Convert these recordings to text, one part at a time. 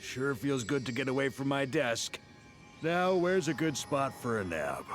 Sure feels good to get away from my desk. Now, where's a good spot for a nap?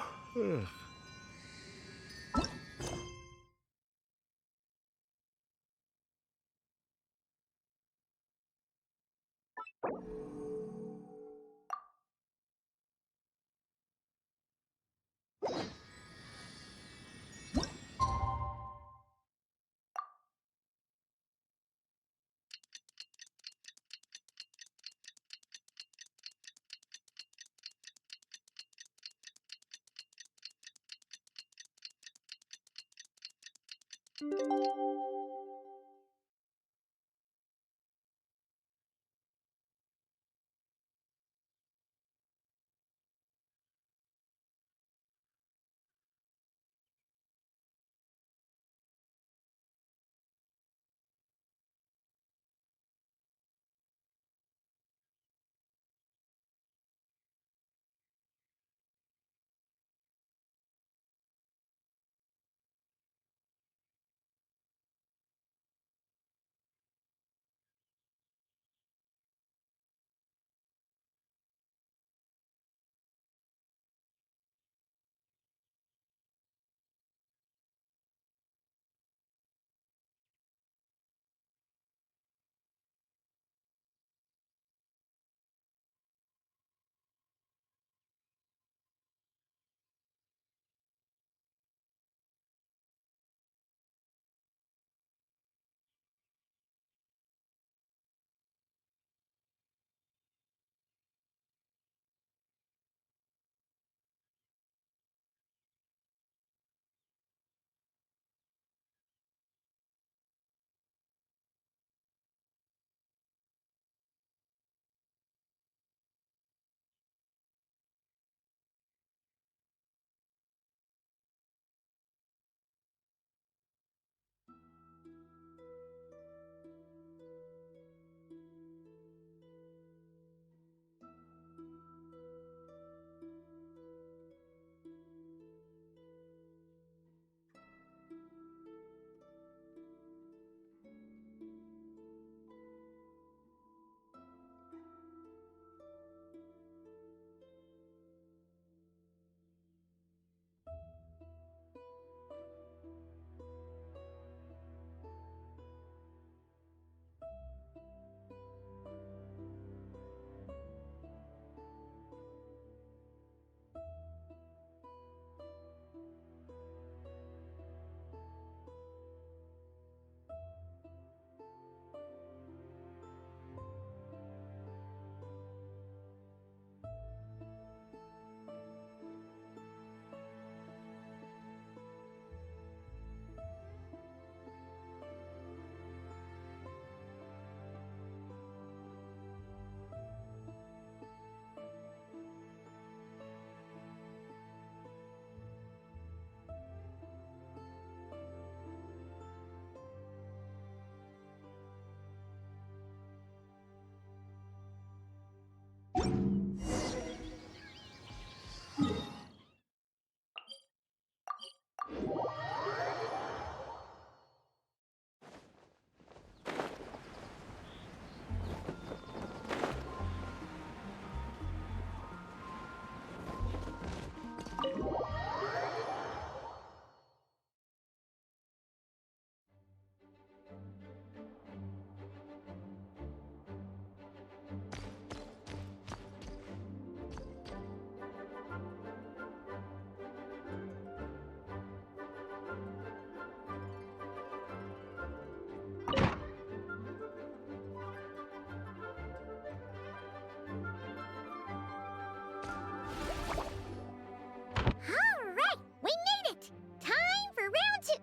All right, we made it! Time for round two.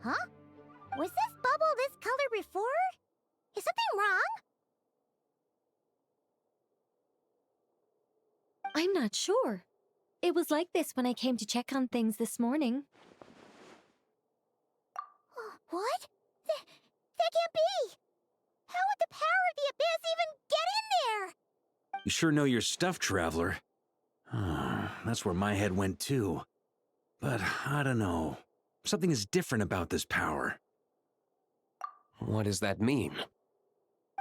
Huh? Was this bubble this color before? Is something wrong? I'm not sure. It was like this when I came to check on things this morning. What? That can't be! How would the power of the abyss even get in there? You sure know your stuff, Traveler. That's where my head went too. But I don't know. Something is different about this power. What does that mean?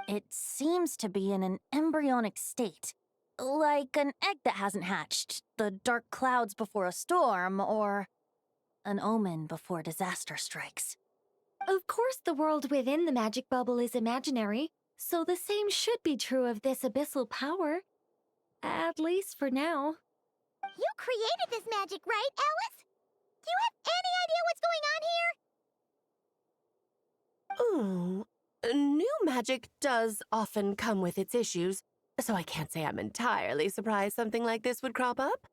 It seems to be in an embryonic state. Like an egg that hasn't hatched, the dark clouds before a storm, or an omen before disaster strikes. Of course, the world within the magic bubble is imaginary, so the same should be true of this abyssal power. At least for now. You created this magic, right, Alice? Do you have any idea what's going on here? Ooh, new magic does often come with its issues, so I can't say I'm entirely surprised something like this would crop up.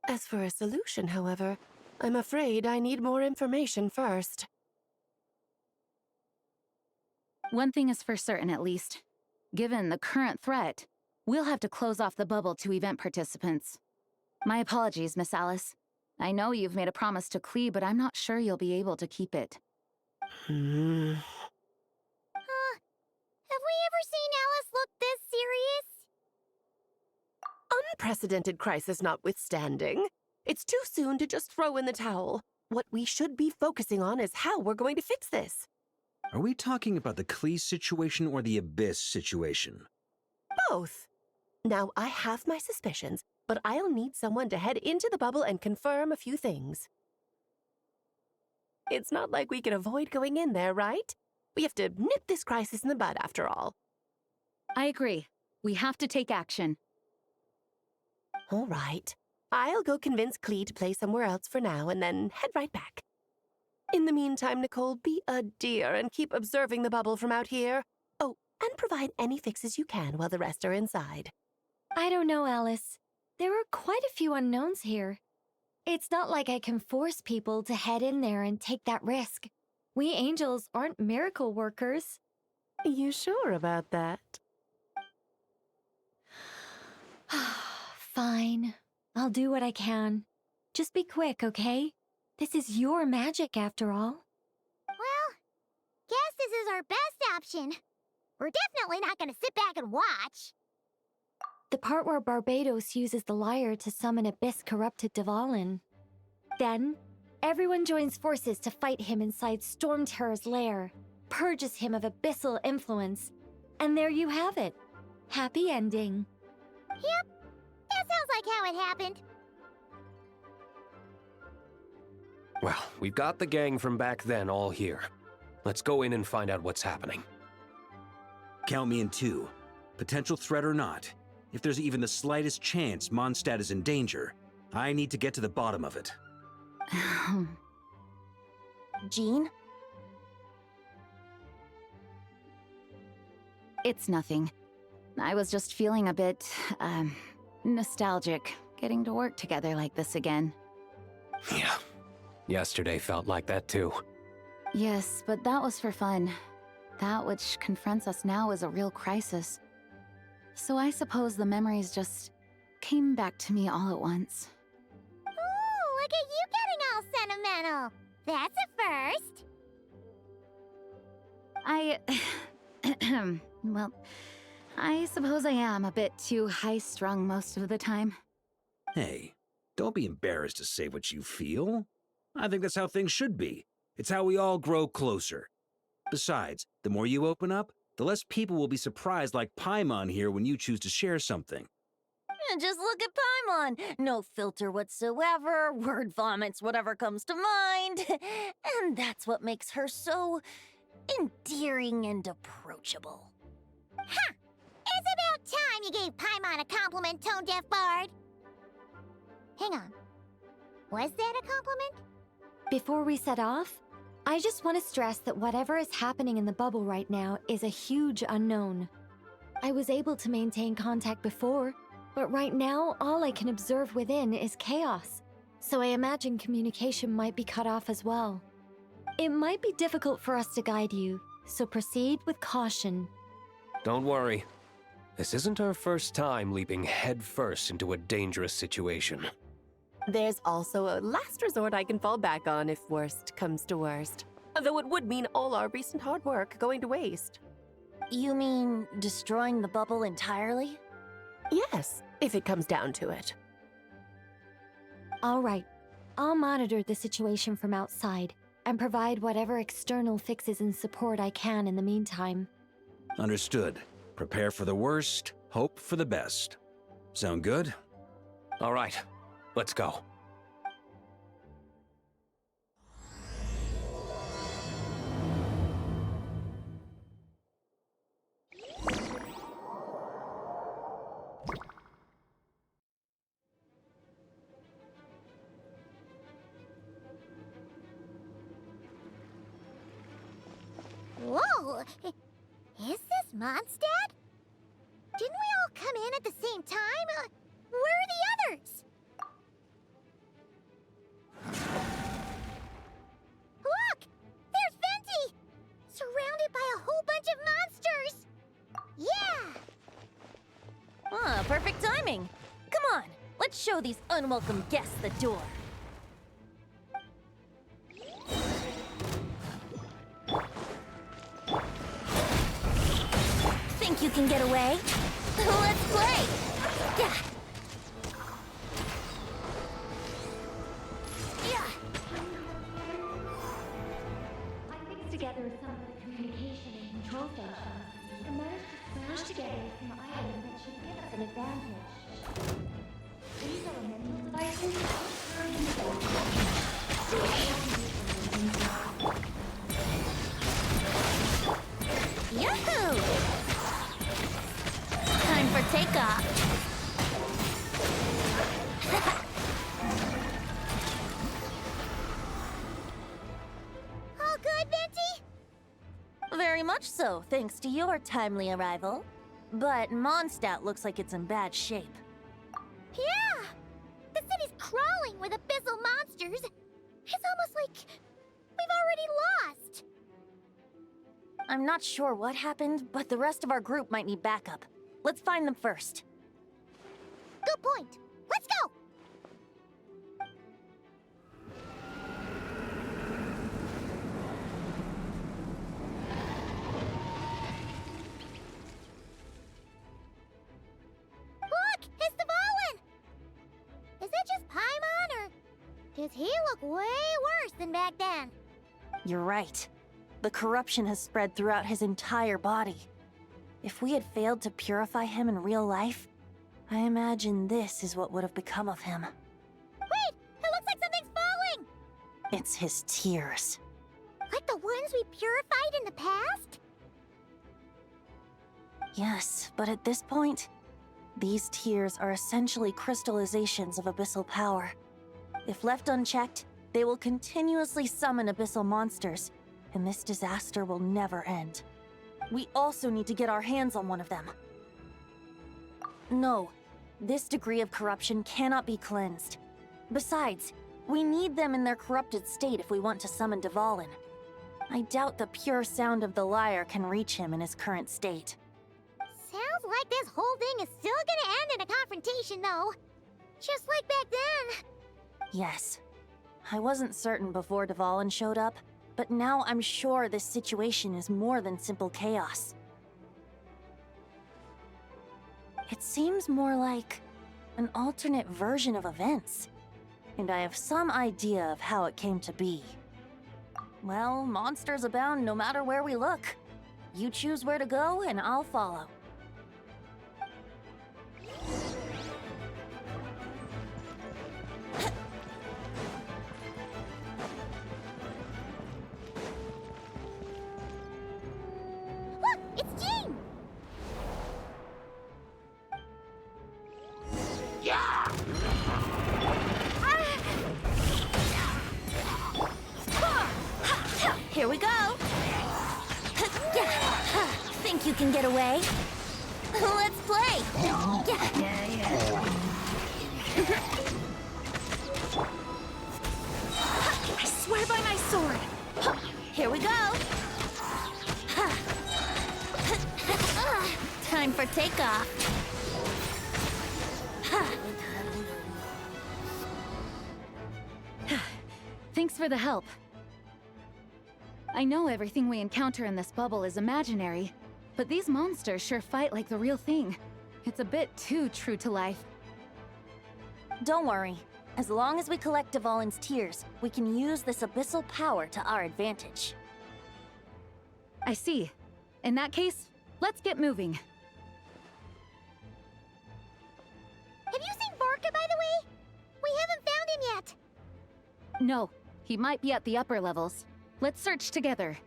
As for a solution, however, I'm afraid I need more information first. One thing is for certain, at least. Given the current threat, we'll have to close off the bubble to event participants. My apologies, Miss Alice. I know you've made a promise to Klee, but I'm not sure you'll be able to keep it. Have we ever seen Alice look this serious? Unprecedented crisis notwithstanding, it's too soon to just throw in the towel. What we should be focusing on is how we're going to fix this. Are we talking about the Klee situation or the Abyss situation? Both. Now, I have my suspicions, but I'll need someone to head into the bubble and confirm a few things. It's not like we can avoid going in there, right? We have to nip this crisis in the bud, after all. I agree. We have to take action. All right. I'll go convince Klee to play somewhere else for now and then head right back. In the meantime, Nicole, be a dear and keep observing the bubble from out here. Oh, and provide any fixes you can while the rest are inside. I don't know, Alice. There are quite a few unknowns here. It's not like I can force people to head in there and take that risk. We angels aren't miracle workers. You sure about that? Fine. I'll do what I can. Just be quick, okay? This is your magic, after all. Well, guess this is our best option. We're definitely not gonna sit back and watch. The part where Barbados uses the lyre to summon abyss-corrupted Dvalin. Then, everyone joins forces to fight him inside Storm Terror's lair, purges him of abyssal influence, and there you have it. Happy ending. Yep, that sounds like how it happened. Well, we've got the gang from back then all here. Let's go in and find out what's happening. Count me in two. Potential threat or not, if there's even the slightest chance Mondstadt is in danger, I need to get to the bottom of it. Jean? It's nothing. I was just feeling a bit, nostalgic, getting to work together like this again. Yeah. Yesterday felt like that too. Yes, but that was for fun. That which confronts us now is a real crisis. So I suppose the memories just came back to me all at once. Ooh, look at you getting all sentimental. That's a first. Well, I suppose I am a bit too high-strung most of the time. Hey, don't be embarrassed to say what you feel. I think that's how things should be. It's how we all grow closer. Besides, the more you open up, the less people will be surprised like Paimon here when you choose to share something. Just look at Paimon. No filter whatsoever, word vomits whatever comes to mind. And that's what makes her so endearing and approachable. Ha! It's about time you gave Paimon a compliment, tone-deaf bard. Hang on. Was that a compliment? Before we set off, I just want to stress that whatever is happening in the bubble right now is a huge unknown. I was able to maintain contact before, but right now all I can observe within is chaos, so I imagine communication might be cut off as well. It might be difficult for us to guide you, so proceed with caution. Don't worry. This isn't our first time leaping headfirst into a dangerous situation. There's also a last resort I can fall back on if worst comes to worst. Though it would mean all our recent hard work going to waste. You mean destroying the bubble entirely? Yes, if it comes down to it. All right, I'll monitor the situation from outside and provide whatever external fixes and support I can in the meantime. Understood. Prepare for the worst, hope for the best. Sound good? All right, let's go. Whoa! Is this Mondstadt? Didn't we all come in at the same time? Where are the others? Look! There's Venti! Surrounded by a whole bunch of monsters! Yeah! Ah, perfect timing. Come on, let's show these unwelcome guests the door. Think you can get away? Let's play! Yeah. Yeah. I fixed together some of the communication and control stations and managed to smash together some items that should give us an advantage. These are amendment devices. Yahoo! Time for takeoff. All good, Venti? Very much so, thanks to your timely arrival. But Mondstadt looks like it's in bad shape. Yeah! The city's crawling with abyssal monsters. It's almost like we've already lost. I'm not sure what happened, but the rest of our group might need backup. Let's find them first. Good point. Let's go! Look! It's the Volin! Is that just Paimon, or does he look way worse than back then? You're right. The corruption has spread throughout his entire body. If we had failed to purify him in real life, I imagine this is what would have become of him. Wait! It looks like something's falling! It's his tears. Like the ones we purified in the past? Yes, but at this point, these tears are essentially crystallizations of abyssal power. If left unchecked, they will continuously summon abyssal monsters, and this disaster will never end. We also need to get our hands on one of them. No, this degree of corruption cannot be cleansed. Besides, we need them in their corrupted state if we want to summon Dvalin. I doubt the pure sound of the lyre can reach him in his current state. Sounds like this whole thing is still gonna end in a confrontation, though. Just like back then. Yes. I wasn't certain before Dvalin showed up, but now I'm sure this situation is more than simple chaos. It seems more like an alternate version of events, and I have some idea of how it came to be. Well, monsters abound no matter where we look. You choose where to go, and I'll follow. Look! It's Jean! Here we go! Think you can get away? Let's play! I swear by my sword! Here we go! Time for takeoff! Thanks for the help. I know everything we encounter in this bubble is imaginary, but these monsters sure fight like the real thing. It's a bit too true to life. Don't worry. As long as we collect Dvalin's tears, we can use this abyssal power to our advantage. I see. In that case, Let's get moving. Have you seen Barca, by the way? We haven't found him yet. No, he might be at the upper levels. Let's search together.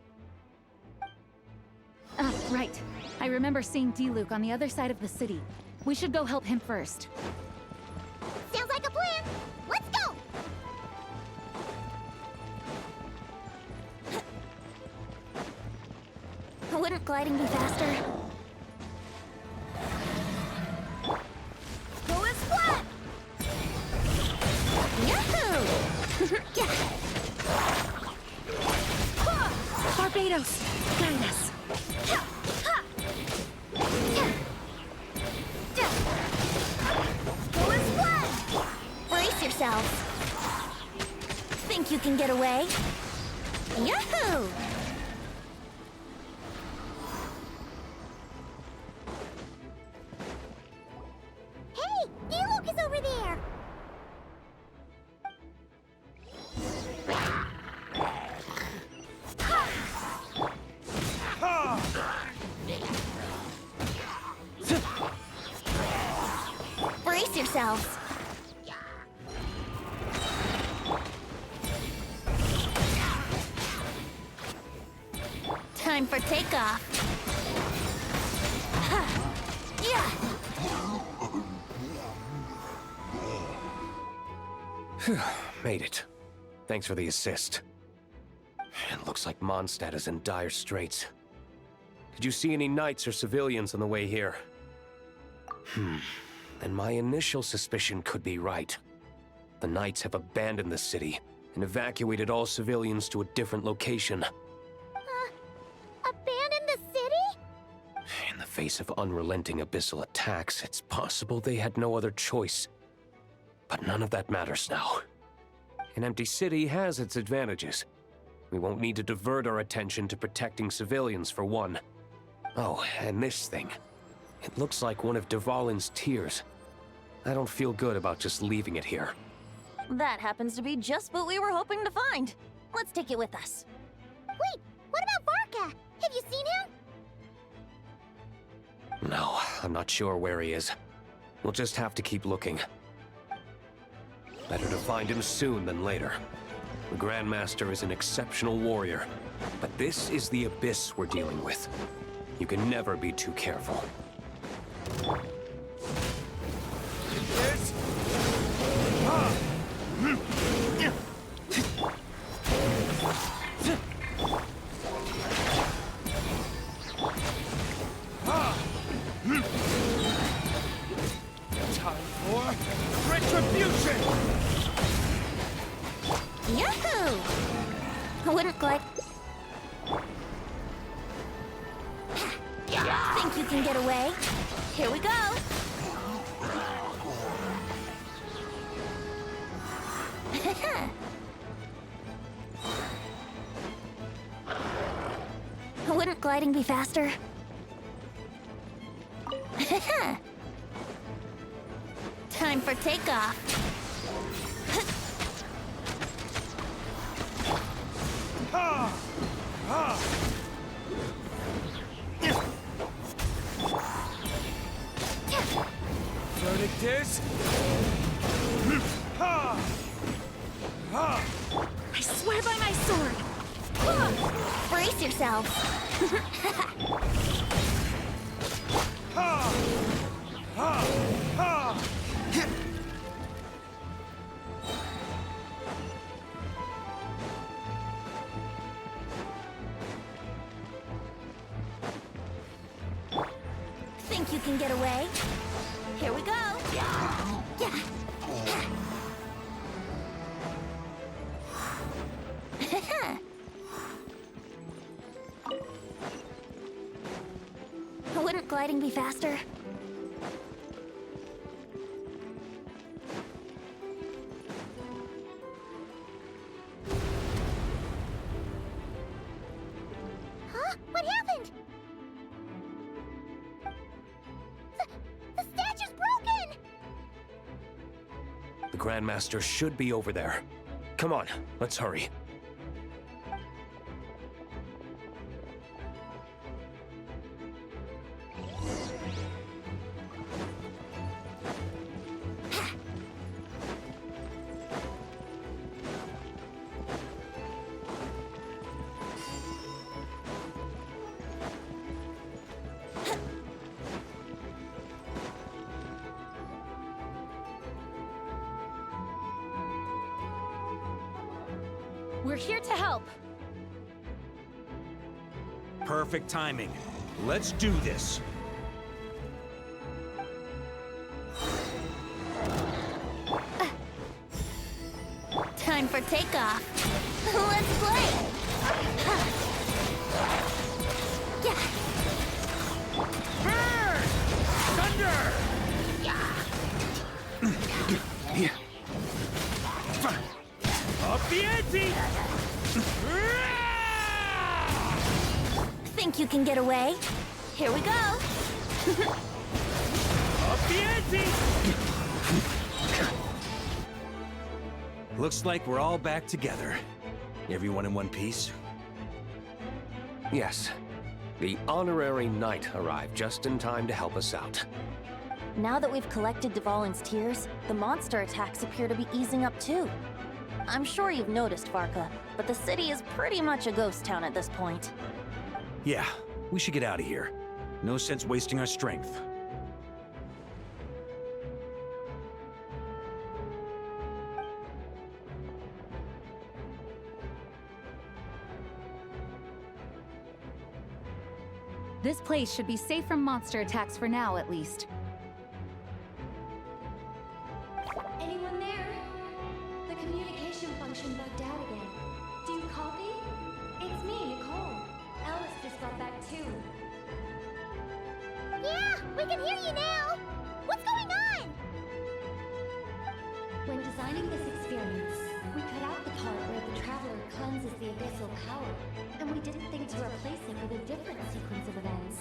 Ah, right. I remember seeing D-Luke on the other side of the city. We should go help him first. Sounds like a plan. Let's go! Wouldn't gliding be faster? Go as flat! Yahoo! Yeah. Barbados, guide us. Go as flat! Brace yourselves. Think you can get away? Yahoo! Hey! D-Luke is over there! Brace yourselves. Time for takeoff. Yeah. Made it. Thanks for the assist. It looks like Mondstadt is in dire straits. Did you see any knights or civilians on the way here? And my initial suspicion could be right. The knights have abandoned the city and evacuated all civilians to a different location. Abandon the city? In the face of unrelenting abyssal attacks, it's possible they had no other choice. But none of that matters now. An empty city has its advantages. We won't need to divert our attention to protecting civilians, for one. Oh, and this thing. It looks like one of Dvalin's tears. I don't feel good about just leaving it here. That happens to be just what we were hoping to find. Let's take it with us. Wait, what about Barca? Have you seen him? No, I'm not sure where he is. We'll just have to keep looking. Better to find him soon than later. The Grandmaster is an exceptional warrior, but this is the abyss we're dealing with. You can never be too careful. Time for retribution! Yahoo! Wouldn't glide. Think you can get away? Here we go. Wouldn't gliding be faster? Time for takeoff. Verdict is... I swear by my sword. Brace yourself. Think you can get away? Here we go. Yeah. Wouldn't gliding be faster? Huh? What happened? The statue's broken! The Grandmaster should be over there. Come on, let's hurry. We're here to help. Perfect timing. Let's do this. Time for takeoff. Let's play. Yeah. Burn! Thunder! Up the ante! Think you can get away? Here we go. Up the ante! Looks like we're all back together. Everyone in one piece? Yes. The honorary knight arrived just in time to help us out. Now that we've collected Dvalin's tears, the monster attacks appear to be easing up too. I'm sure you've noticed, Varka, but the city is pretty much a ghost town at this point. Yeah, we should get out of here. No sense wasting our strength. This place should be safe from monster attacks for now, at least. Anyone there? The communication function bugged out again. Do you copy? It's me, Nicole. Alice just got back too. Yeah, we can hear you now. What's going on? When designing this experience, we cut out the part where the traveler cleanses the abyssal power, and we didn't think to replace it with a different sequence of events.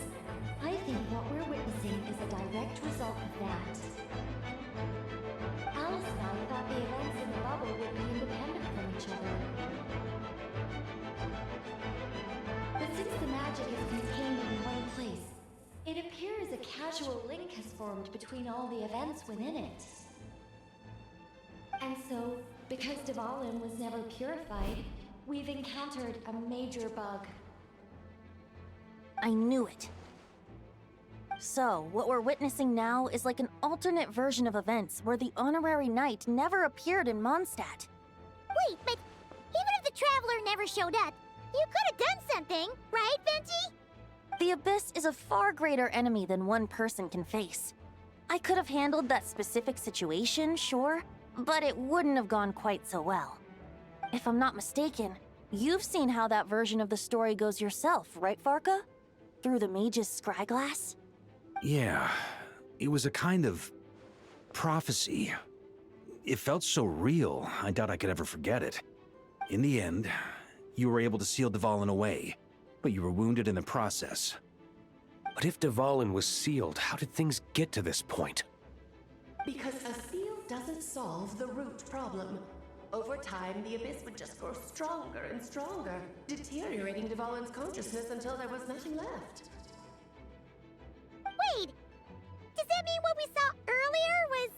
I think what we're witnessing is a direct result of that. Alice and I thought the events in the bubble would be independent from each other. But since the magic is contained in one place, it appears a casual link has formed between all the events within it. And so, because Dvalin was never purified, we've encountered a major bug. I knew it. So, what we're witnessing now is like an alternate version of events where the honorary knight never appeared in Mondstadt. Wait, but even if the traveler never showed up, you could have done something, right, Venti? The Abyss is a far greater enemy than one person can face. I could have handled that specific situation, sure, but it wouldn't have gone quite so well. If I'm not mistaken, you've seen how that version of the story goes yourself, right, Varka? Through the mage's scryglass? Yeah, it was a kind of prophecy. It felt so real, I doubt I could ever forget it. In the end, you were able to seal Dvalin away, but you were wounded in the process. But if Dvalin was sealed, how did things get to this point? Because a seal doesn't solve the root problem. Over time, the Abyss would just grow stronger and stronger, deteriorating Dvalin's consciousness until there was nothing left. Wait, does that mean what we saw earlier was...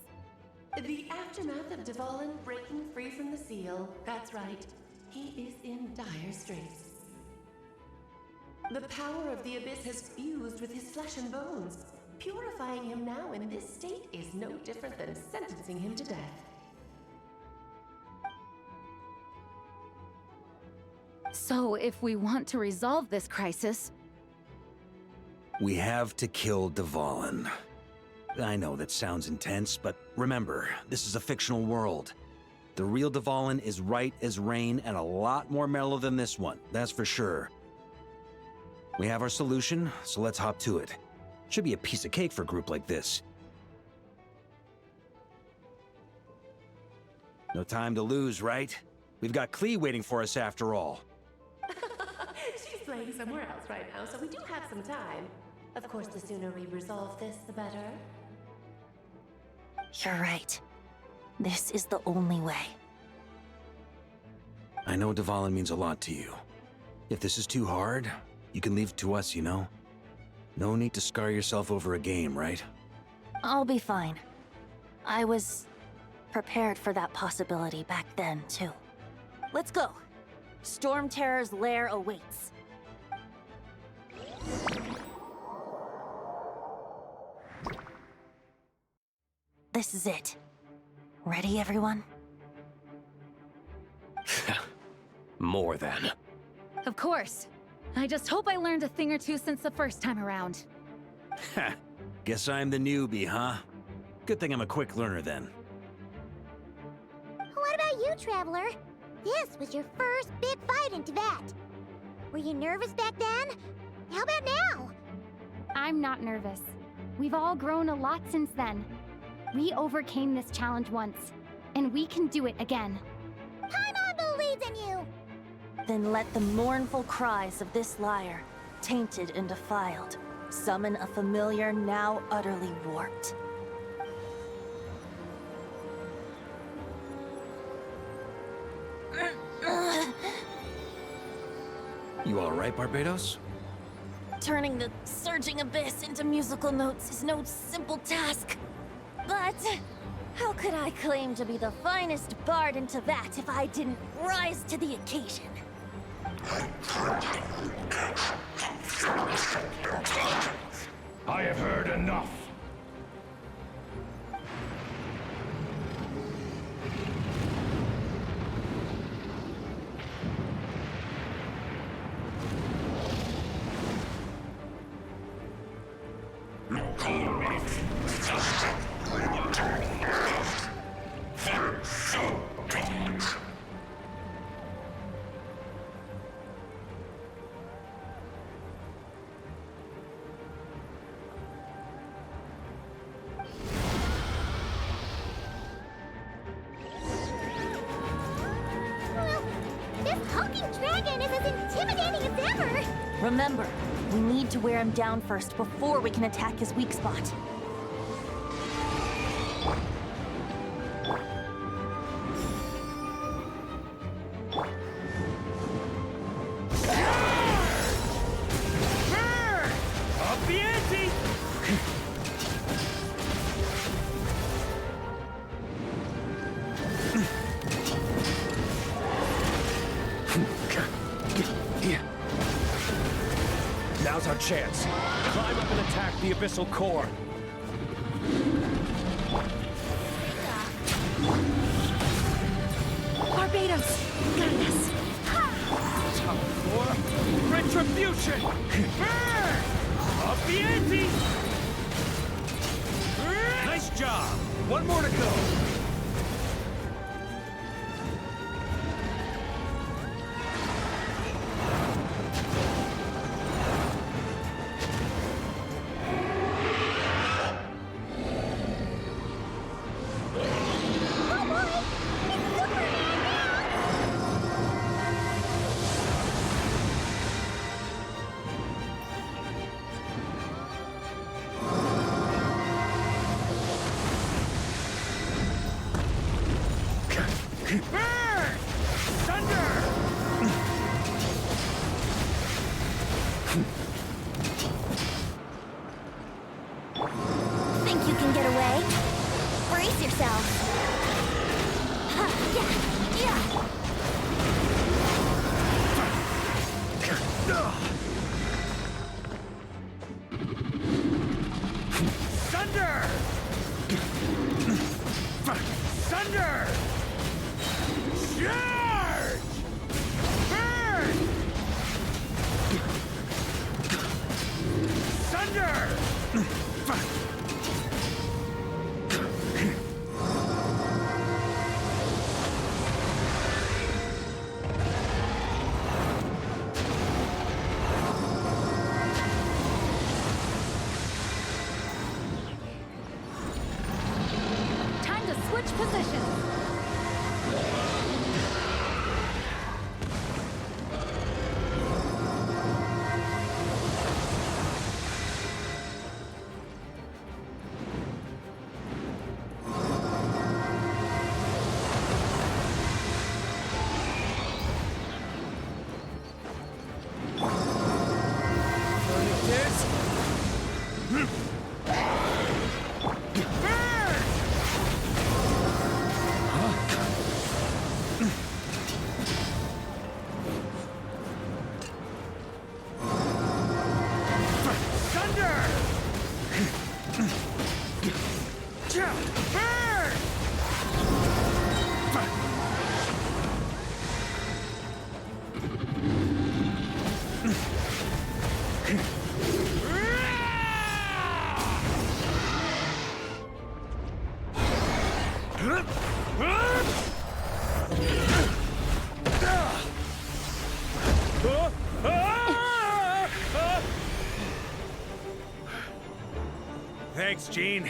The aftermath of Dvalin breaking free from the seal, that's right. He is in dire straits. The power of the Abyss has fused with his flesh and bones. Purifying him now in this state is no different than sentencing him to death. So, if we want to resolve this crisis, We have to kill Dvalin. I know that sounds intense, but remember, this is a fictional world. The real Dvalin is right as rain and a lot more mellow than this one, that's for sure. We have our solution, so let's hop to it. Should be a piece of cake for a group like this. No time to lose, right? We've got Klee waiting for us after all. She's playing somewhere else right now, so we do have some time. Of course, the sooner we resolve this, the better. You're right. This is the only way. I know Dvalin means a lot to you. If this is too hard, you can leave it to us, you know? No need to scar yourself over a game, right? I'll be fine. I was prepared for that possibility back then, too. Let's go. Storm Terror's lair awaits. This is it. Ready, everyone? More than. Of course. I just hope I learned a thing or two since the first time around. Ha! Guess I'm the newbie, huh? Good thing I'm a quick learner then. What about you, Traveler? This was your first big fight in Tibet. Were you nervous back then? How about now? I'm not nervous. We've all grown a lot since then. We overcame this challenge once, and we can do it again. Paimon believes in you! Then let the mournful cries of this lyre, tainted and defiled, summon a familiar now utterly warped. You alright, Barbados? Turning the surging abyss into musical notes is no simple task. But how could I claim to be the finest bard in Tibet if I didn't rise to the occasion? I have heard enough. This hulking dragon is as intimidating as ever! Remember, we need to wear him down first before we can attack his weak spot. Up the ante! Now's our chance. Climb up and attack the abyssal core. Barbados! Got this! Time for retribution! Up the ante! Nice job! One more to go! Oh boy! It's Superman now! Burn! Thunder! Think you can get away? Brace yourself! Ha, yeah, yeah! Thunder! Thunder! Charge! Burn! Thunder! Time to switch positions. Thanks, Gene.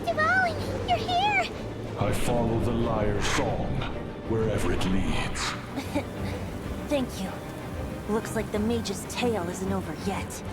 Devouring, you're here! I follow the lyre's song, wherever it leads. Thank you. Looks like the mage's tale isn't over yet.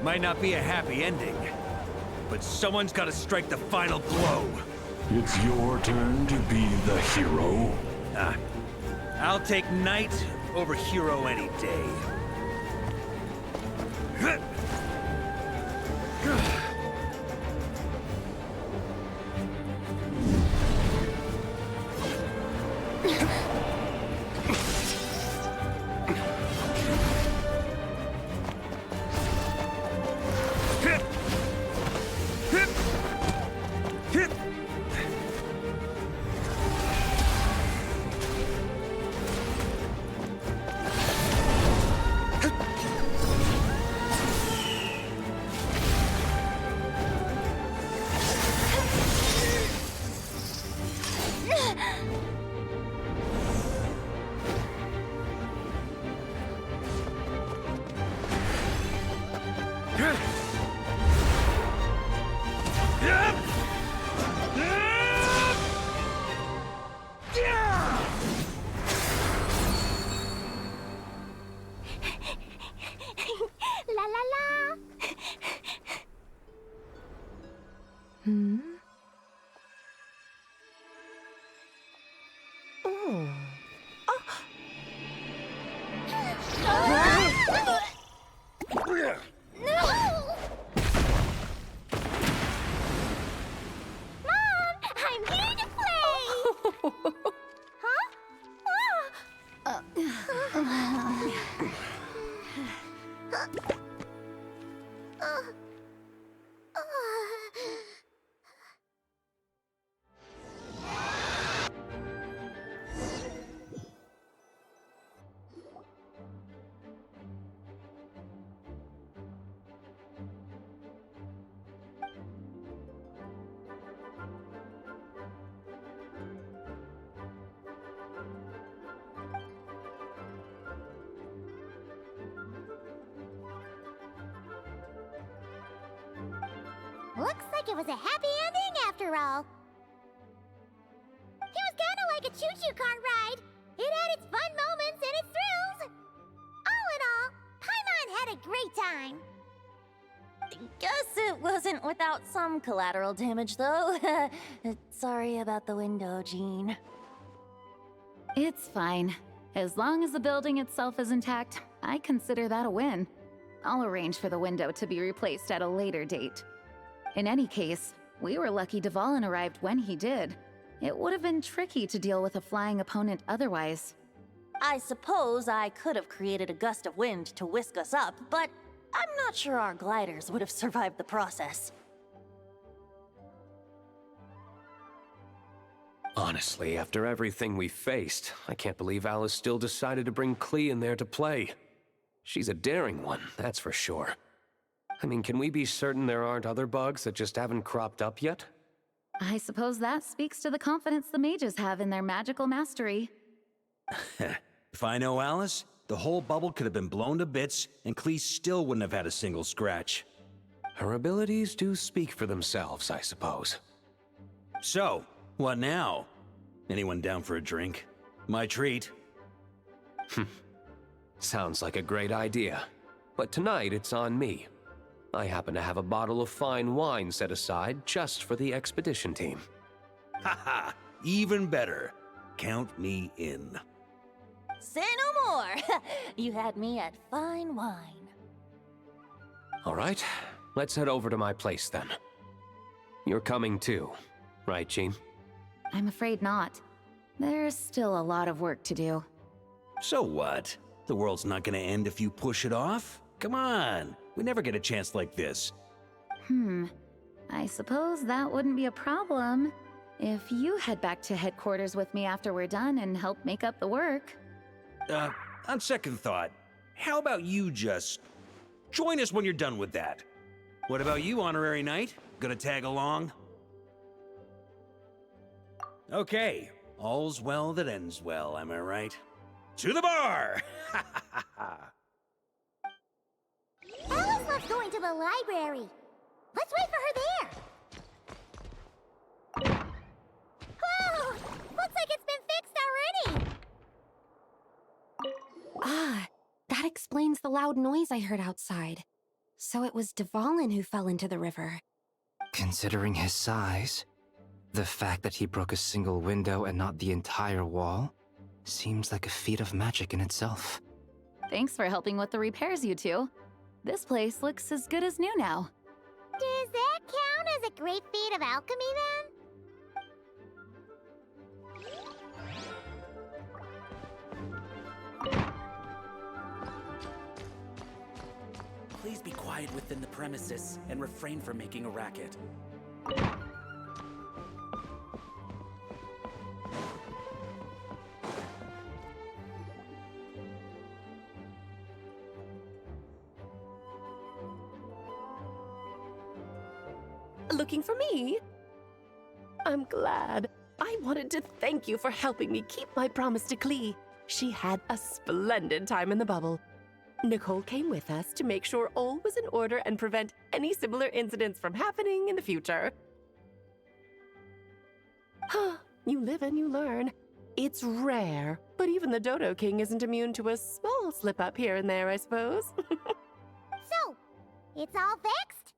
Might not be a happy ending, but someone's got to strike the final blow. It's your turn to be the hero. I'll take knight over hero any day. La la la! Hmm? Oh. Mom, I'm here to play! Huh? Looks like it was a happy ending after all. It was kinda like a choo-choo cart ride. It had its fun moments and its thrills. All in all, Paimon had a great time. Guess it wasn't without some collateral damage, though. Sorry about the window, Jean. It's fine. As long as the building itself is intact, I consider that a win. I'll arrange for the window to be replaced at a later date. In any case, we were lucky Dvalin arrived when he did. It would have been tricky to deal with a flying opponent otherwise. I suppose I could have created a gust of wind to whisk us up, but I'm not sure our gliders would have survived the process. Honestly, after everything we faced, I can't believe Alice still decided to bring Klee in there to play. She's a daring one, that's for sure. I mean, can we be certain there aren't other bugs that just haven't cropped up yet? I suppose that speaks to the confidence the mages have in their magical mastery. If I know Alice, the whole bubble could have been blown to bits, and Clee still wouldn't have had a single scratch. Her abilities do speak for themselves, I suppose. So, what now? Anyone down for a drink? My treat. Sounds like a great idea. But tonight it's on me. I happen to have a bottle of fine wine set aside just for the expedition team. Haha, even better. Count me in. Say no more. You had me at fine wine. All right, let's head over to my place then. You're coming too, right, Jean? I'm afraid not. There's still a lot of work to do. So what? The world's not gonna end if you push it off? Come on, we never get a chance like this. I suppose that wouldn't be a problem if you head back to headquarters with me after we're done and help make up the work. On second thought, how about you just join us when you're done with that? What about you, Honorary Knight? Gonna tag along? Okay, all's well that ends well, am I right? To the bar! Alice loves going to the library. Let's wait for her there. Whoa! Looks like it's been fixed already. Ah, that explains the loud noise I heard outside. So it was Dvalin who fell into the river. Considering his size, the fact that he broke a single window and not the entire wall seems like a feat of magic in itself. Thanks for helping with the repairs, you two. This place looks as good as new now. Does that count as a great feat of alchemy then? Please be quiet within the premises and refrain from making a racket. Looking for me? I'm glad. I wanted to thank you for helping me keep my promise to Clee. She had a splendid time in the bubble. Nicole came with us to make sure all was in order and prevent any similar incidents from happening in the future. You live and you learn. It's rare, but even the Dodo King isn't immune to a small slip-up here and there, I suppose. So, it's all fixed?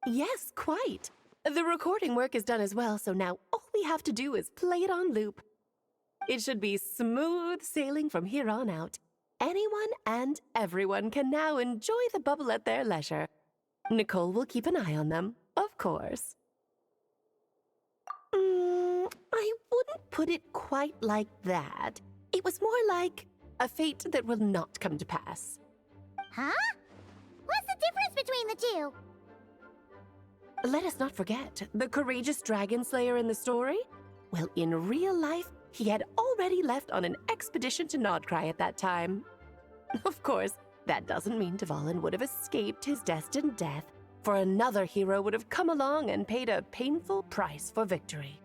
Yes, quite. The recording work is done as well, so now all we have to do is play it on loop. It should be smooth sailing from here on out. Anyone and everyone can now enjoy the bubble at their leisure. Nicole will keep an eye on them, of course. I wouldn't put it quite like that. It was more like a fate that will not come to pass. Huh? What's the difference between the two? Let us not forget the courageous dragon slayer in the story. Well, in real life, he had already left on an expedition to Nodcry at that time. Of course, that doesn't mean Dvalin would have escaped his destined death, for another hero would have come along and paid a painful price for victory.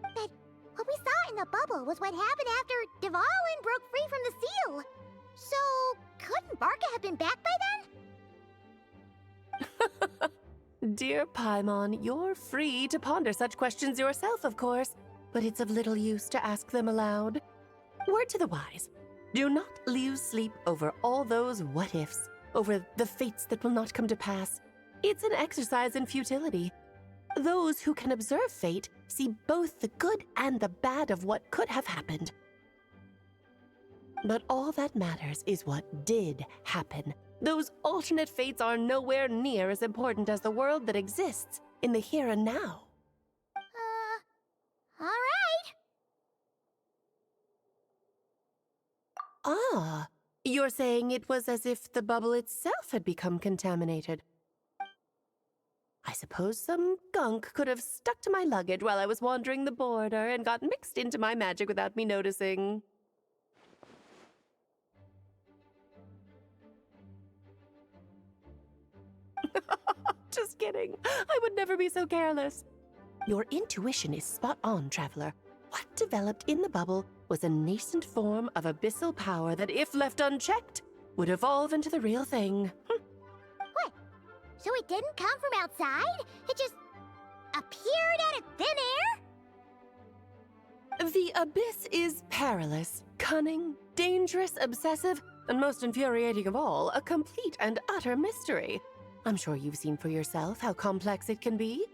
But what we saw in the bubble was what happened after Dvalin broke free from the seal. So, couldn't Barca have been back by then? Dear Paimon, you're free to ponder such questions yourself, of course, but it's of little use to ask them aloud. Word to the wise, do not lose sleep over all those what-ifs, over the fates that will not come to pass. It's an exercise in futility. Those who can observe fate see both the good and the bad of what could have happened. But all that matters is what did happen. Those alternate fates are nowhere near as important as the world that exists in the here and now. All right. Ah, you're saying it was as if the bubble itself had become contaminated. I suppose some gunk could have stuck to my luggage while I was wandering the border and got mixed into my magic without me noticing. Just kidding. I would never be so careless. Your intuition is spot on, Traveler. What developed in the bubble was a nascent form of abyssal power that, if left unchecked, would evolve into the real thing. What? So it didn't come from outside? It just appeared out of thin air? The abyss is perilous, cunning, dangerous, obsessive, and most infuriating of all, a complete and utter mystery. I'm sure you've seen for yourself how complex it can be.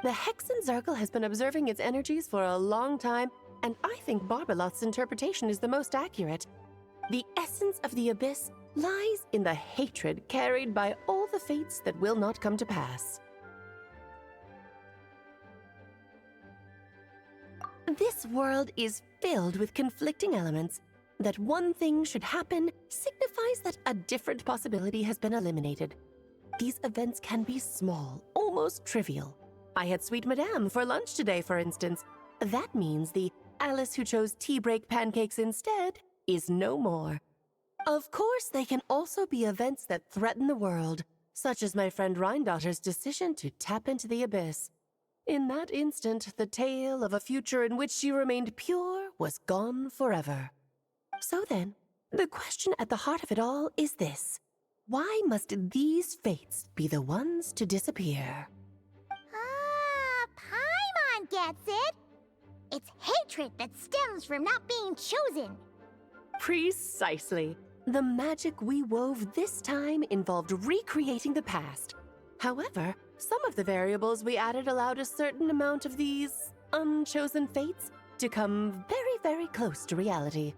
The Hexen Circle has been observing its energies for a long time, and I think Barbalot's interpretation is the most accurate. The essence of the abyss lies in the hatred carried by all the fates that will not come to pass. This world is filled with conflicting elements. That one thing should happen signifies that a different possibility has been eliminated. These events can be small, almost trivial. I had Sweet Madame for lunch today, for instance. That means the Alice who chose tea break pancakes instead is no more. Of course, they can also be events that threaten the world, such as my friend Rhindotter's decision to tap into the abyss. In that instant, the tale of a future in which she remained pure was gone forever. So then, the question at the heart of it all is this. Why must these fates be the ones to disappear? Ah, Paimon gets it! It's hatred that stems from not being chosen. Precisely. The magic we wove this time involved recreating the past. However, some of the variables we added allowed a certain amount of these unchosen fates to come very, very close to reality.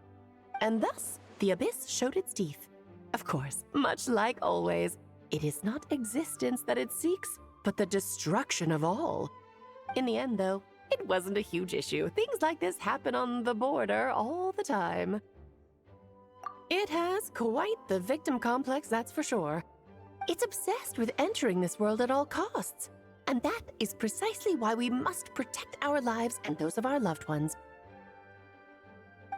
And thus, the abyss showed its teeth. Of course, much like always, it is not existence that it seeks, but the destruction of all. In the end, though, it wasn't a huge issue. Things like this happen on the border all the time. It has quite the victim complex, that's for sure. It's obsessed with entering this world at all costs. And that is precisely why we must protect our lives and those of our loved ones.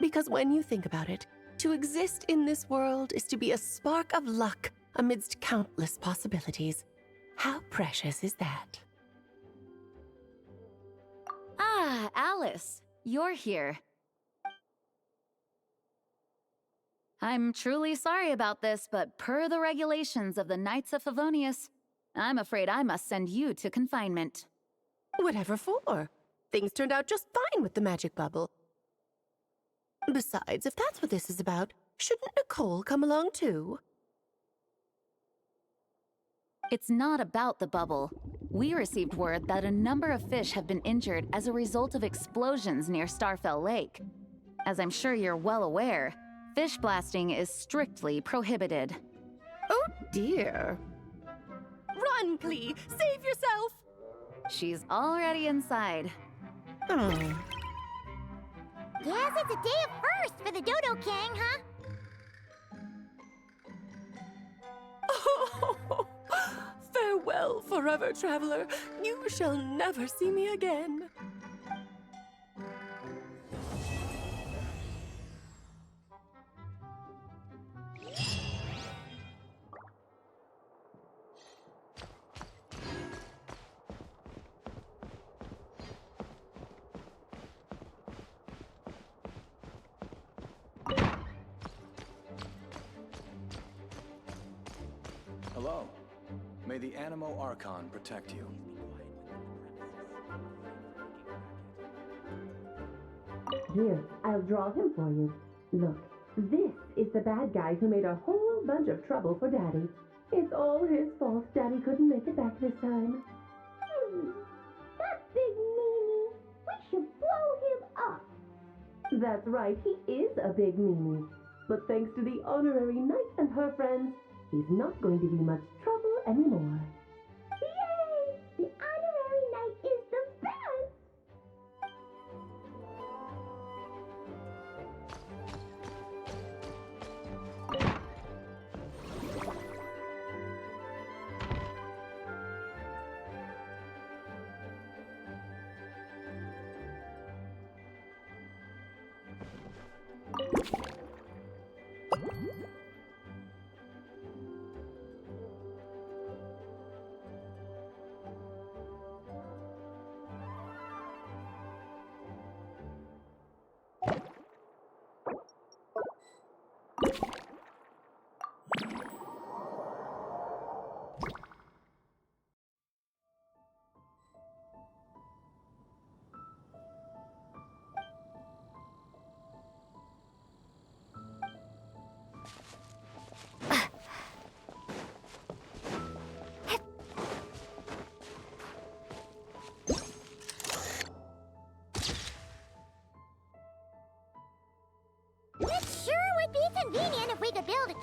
Because when you think about it, to exist in this world is to be a spark of luck amidst countless possibilities. How precious is that? Ah, Alice, you're here. I'm truly sorry about this, but per the regulations of the Knights of Favonius, I'm afraid I must send you to confinement. Whatever for? Things turned out just fine with the magic bubble. Besides, if that's what this is about, shouldn't Nicole come along too? It's not about the bubble. We received word that a number of fish have been injured as a result of explosions near Starfell Lake. As I'm sure you're well aware, fish blasting is strictly prohibited. Oh dear. Run, Klee! Save yourself! She's already inside. Guess it's a day of first for the Dodo King, huh? Oh, farewell, forever traveler. You shall never see me again. Hello. May the Animo Archon protect you. Here, I'll draw him for you. Look, this is the bad guy who made a whole bunch of trouble for Daddy. It's all his fault Daddy couldn't make it back this time. That big meanie! We should blow him up! That's right, he is a big meanie. But thanks to the honorary knight and her friends, he's not going to be much trouble anymore. Yay! The honorary knight is the best!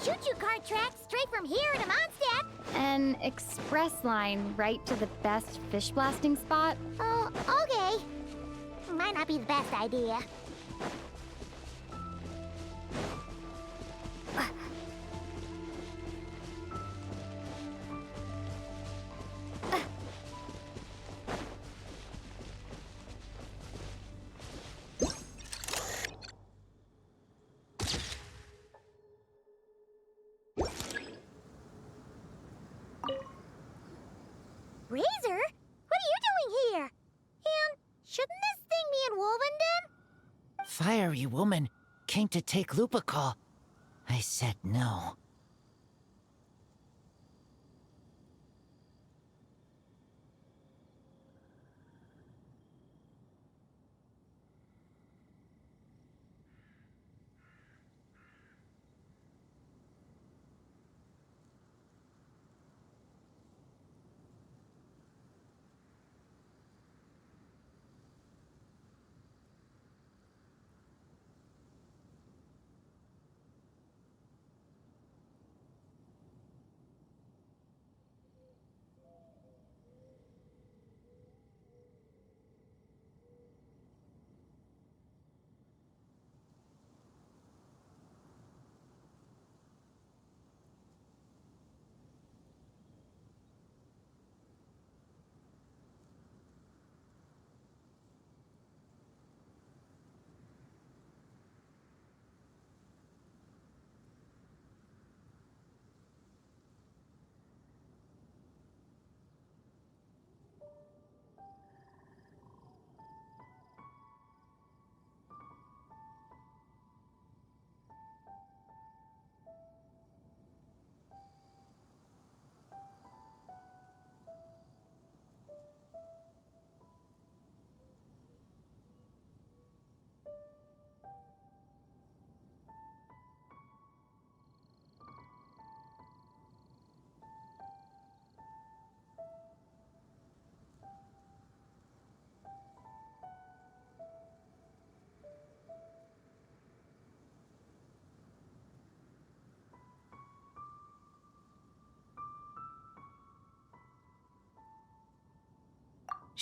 choo-choo car tracks straight from here to Mondstadt. An express line right to the best fish blasting spot? Oh, okay. Might not be the best idea. Razor? What are you doing here? And shouldn't this thing be in Wolvenden? Fiery woman came to take Lupical. I said no.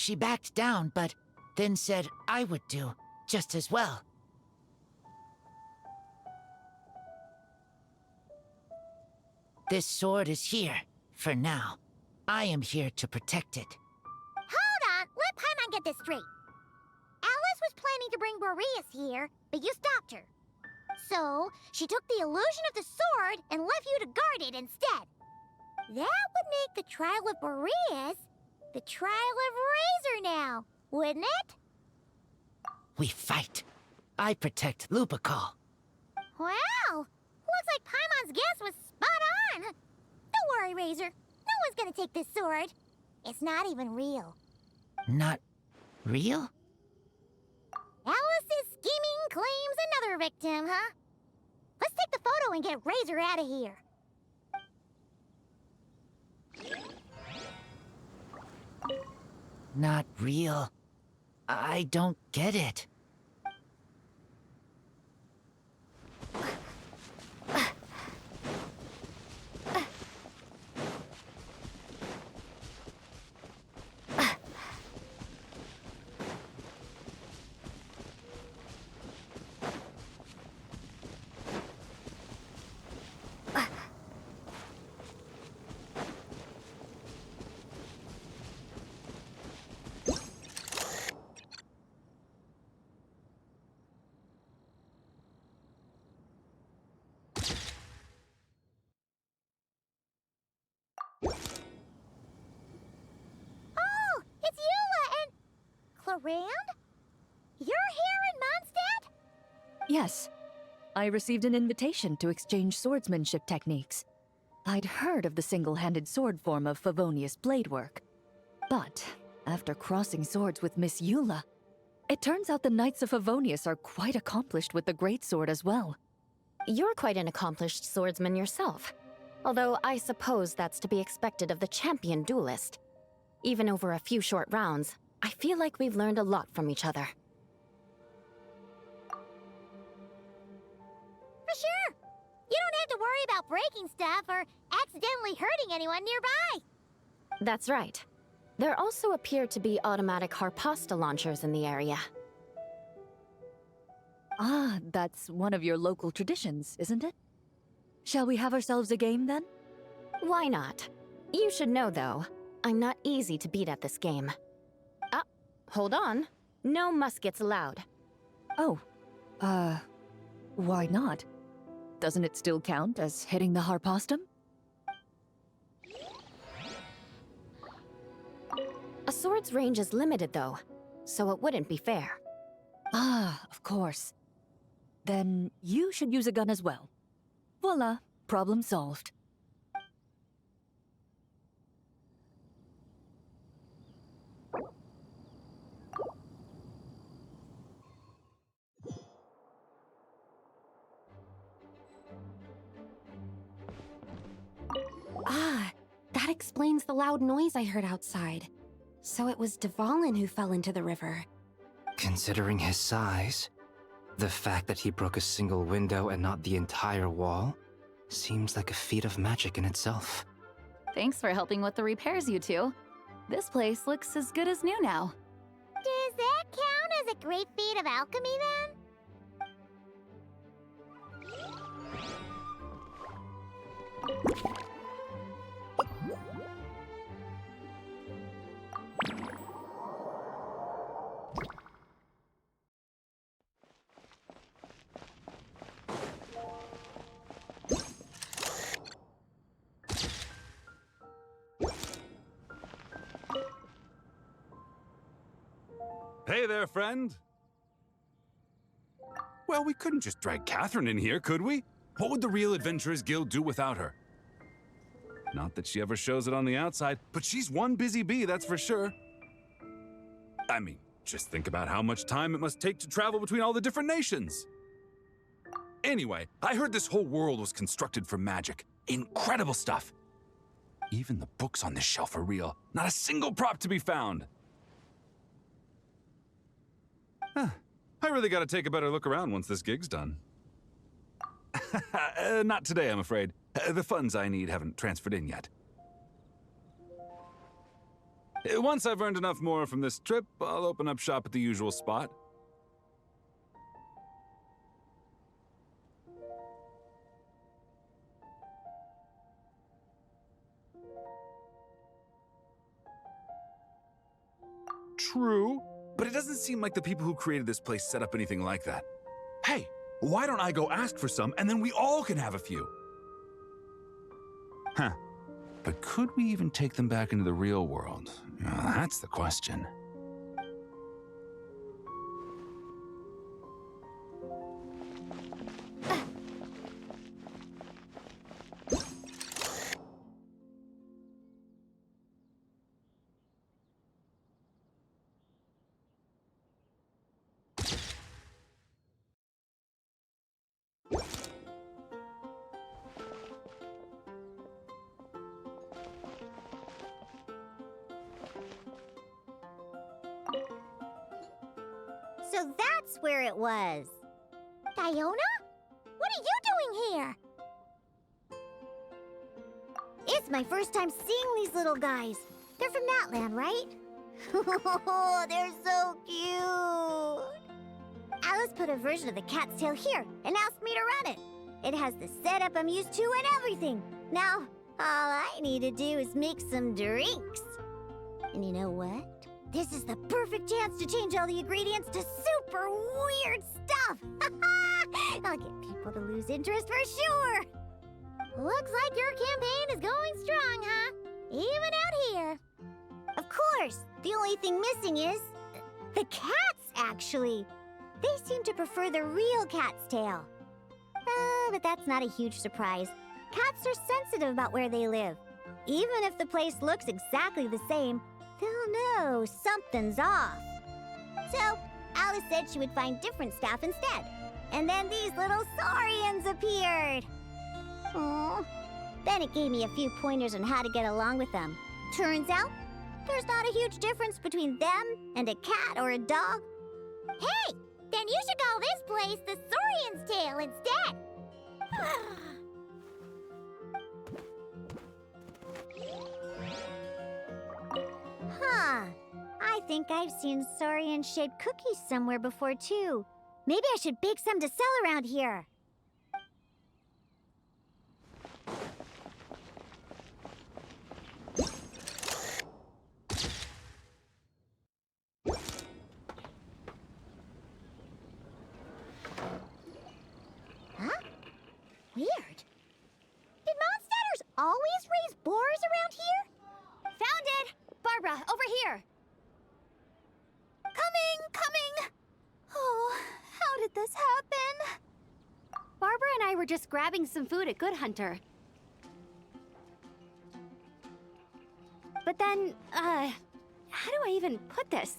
She backed down, but then said I would do just as well. This sword is here, for now. I am here to protect it. Hold on, let Paimon get this straight. Alice was planning to bring Boreas here, but you stopped her. So, she took the illusion of the sword and left you to guard it instead. That would make the trial of Boreas the trial of Razor now, wouldn't it? We fight. I protect Lupical. Wow! Looks like Paimon's guess was spot on. Don't worry, Razor. No one's gonna take this sword. It's not even real. Not real? Alice's scheming claims another victim, huh? Let's take the photo and get Razor out of here. Not real. I don't get it. Oh, it's Eula and... Clarand? You're here in Mondstadt? Yes. I received an invitation to exchange swordsmanship techniques. I'd heard of the single-handed sword form of Favonius blade work. But, after crossing swords with Miss Eula, it turns out the Knights of Favonius are quite accomplished with the greatsword as well. You're quite an accomplished swordsman yourself. Although I suppose that's to be expected of the champion duelist. Even over a few short rounds, I feel like we've learned a lot from each other. For sure. You don't have to worry about breaking stuff or accidentally hurting anyone nearby. That's right. There also appear to be automatic harpasta launchers in the area. Ah, that's one of your local traditions, isn't it? Shall we have ourselves a game then? Why not? You should know, though, I'm not easy to beat at this game. Ah, hold on. No muskets allowed. Oh, why not? Doesn't it still count as hitting the harpastum? A sword's range is limited, though, so it wouldn't be fair. Ah, of course. Then you should use a gun as well. Voila, problem solved. Ah, that explains the loud noise I heard outside. So it was Dvalin who fell into the river. Considering his size, the fact that he broke a single window and not the entire wall seems like a feat of magic in itself. Thanks for helping with the repairs, you two. This place looks as good as new now. Does that count as a great feat of alchemy then? Hey there, friend. Well, we couldn't just drag Catherine in here, could we? What would the Real Adventurers Guild do without her? Not that she ever shows it on the outside, but she's one busy bee, that's for sure. I mean, just think about how much time it must take to travel between all the different nations. Anyway, I heard this whole world was constructed for magic. Incredible stuff. Even the books on this shelf are real. Not a single prop to be found. I really gotta take a better look around once this gig's done. Not today, I'm afraid. The funds I need haven't transferred in yet. Once I've earned enough more from this trip, I'll open up shop at the usual spot. True. But it doesn't seem like the people who created this place set up anything like that. Hey, why don't I go ask for some, and then we all can have a few? Huh. But could we even take them back into the real world? That's the question. So that's where it was. Diona? What are you doing here? It's my first time seeing these little guys. They're from that land, right? Oh, they're so cute. Alice put a version of the cat's tail here and asked me to run it. It has the setup I'm used to and everything. Now, all I need to do is make some drinks. And you know what? This is the perfect chance to change all the ingredients to super weird stuff! I'll get people to lose interest for sure! Looks like your campaign is going strong, huh? Even out here. Of course, the only thing missing is... the cats, actually. They seem to prefer the real cat's tail. But that's not a huge surprise. Cats are sensitive about where they live. Even if the place looks exactly the same, they'll know something's off. So, Alice said she would find different staff instead. And then these little saurians appeared. Aww. Then it gave me a few pointers on how to get along with them. Turns out, there's not a huge difference between them and a cat or a dog. Hey, then you should call this place the Saurian's Tail instead. I think I've seen saurian-shaped cookies somewhere before, too. Maybe I should bake some to sell around here. Huh? Weird. Did Mondstadters always raise boars around here? Found it! Barbara, over here! Coming! Oh, how did this happen? Barbara and I were just grabbing some food at Good Hunter. But then, how do I even put this?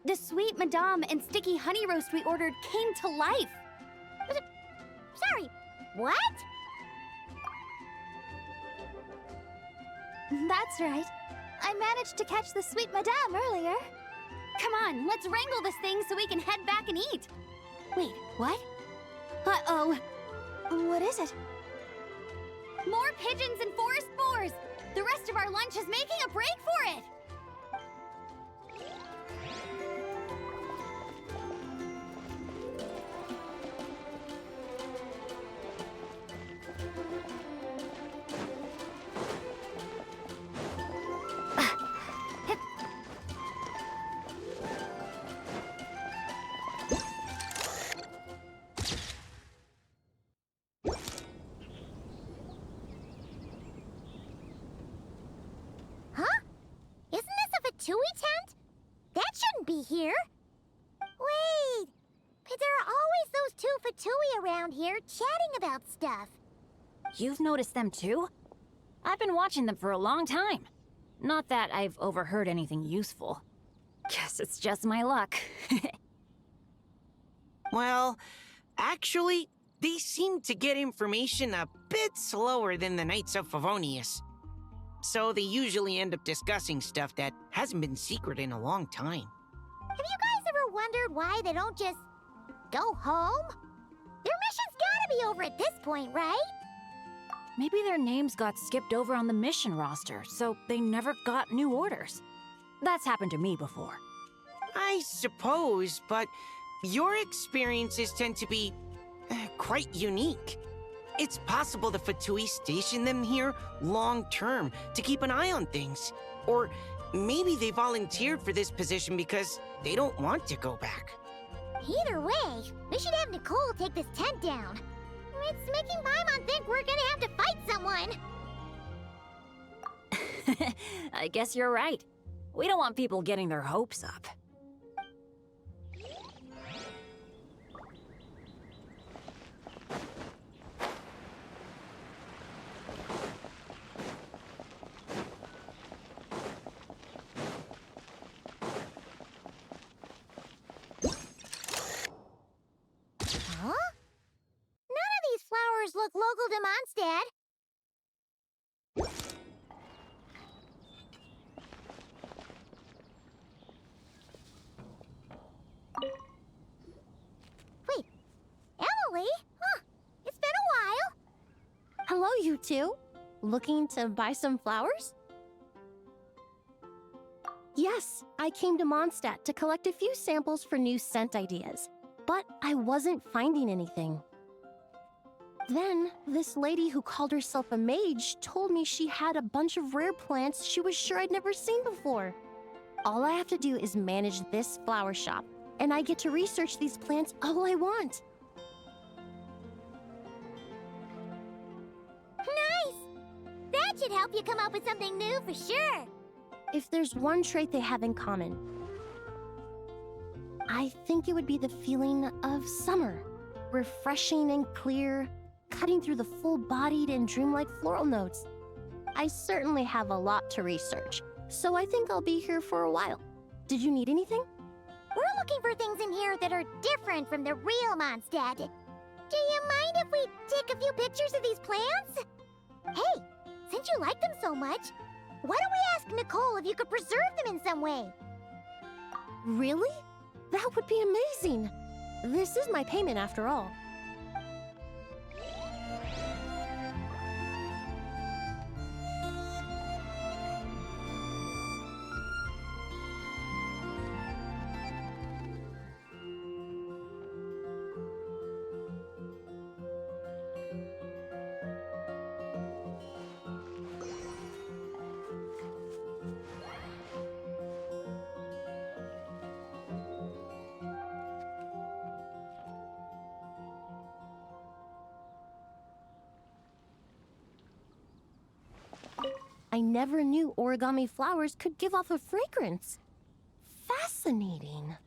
The sweet madame and sticky honey roast we ordered came to life. Sorry, what? That's right. I managed to catch the sweet madame earlier. Come on, let's wrangle this thing so we can head back and eat. Wait, what? Uh-oh. What is it? More pigeons and forest boars! The rest of our lunch is making a break for it! Fatui tent? That shouldn't be here. Wait, but there are always those two Fatui around here chatting about stuff. You've noticed them too? I've been watching them for a long time. Not that I've overheard anything useful. Guess it's just my luck. Well, actually, they seem to get information a bit slower than the Knights of Favonius. So they usually end up discussing stuff that hasn't been secret in a long time. Have you guys ever wondered why they don't just go home? Their mission's gotta be over at this point, right? Maybe their names got skipped over on the mission roster, so they never got new orders. That's happened to me before. I suppose, but your experiences tend to be quite unique. It's possible the Fatui stationed them here long-term to keep an eye on things. Or maybe they volunteered for this position because they don't want to go back. Either way, we should have Nicole take this tent down. It's making Paimon think we're gonna have to fight someone. I guess you're right. We don't want people getting their hopes up. Huh? None of these flowers look local to Mondstadt. Wait, Emily? Huh, it's been a while. Hello, you two. Looking to buy some flowers? Yes, I came to Mondstadt to collect a few samples for new scent ideas, but I wasn't finding anything. Then, this lady who called herself a mage told me she had a bunch of rare plants she was sure I'd never seen before. All I have to do is manage this flower shop, and I get to research these plants all I want. Nice! That should help you come up with something new for sure. If there's one trait they have in common, I think it would be the feeling of summer. Refreshing and clear, cutting through the full-bodied and dreamlike floral notes. I certainly have a lot to research, so I think I'll be here for a while. Did you need anything? We're looking for things in here that are different from the real Mondstadt. Do you mind if we take a few pictures of these plants? Hey, since you like them so much, why don't we ask Nicole if you could preserve them in some way? Really? That would be amazing. This is my payment after all. I never knew origami flowers could give off a fragrance. Fascinating.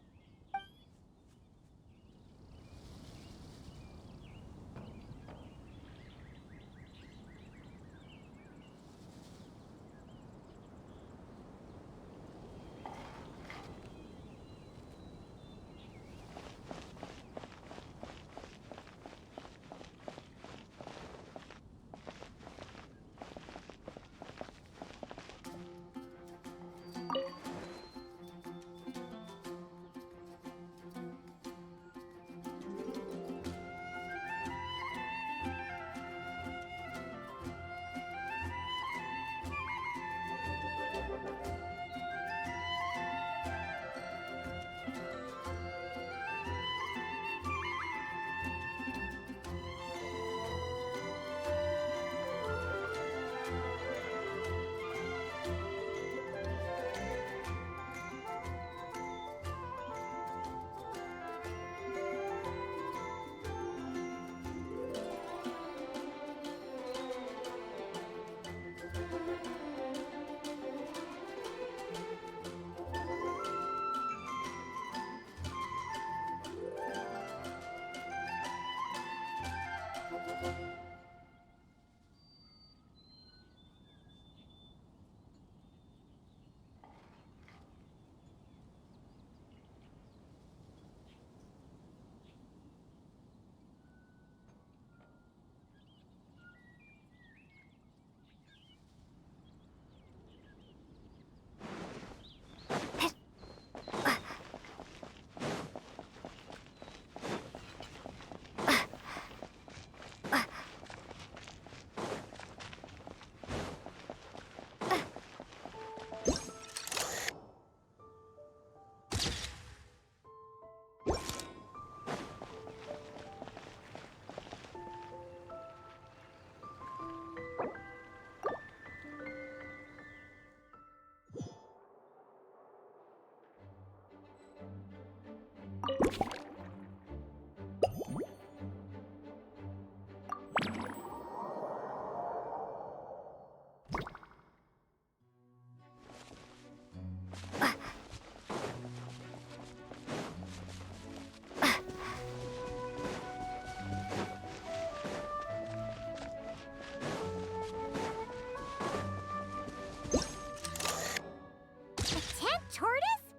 Tortoise?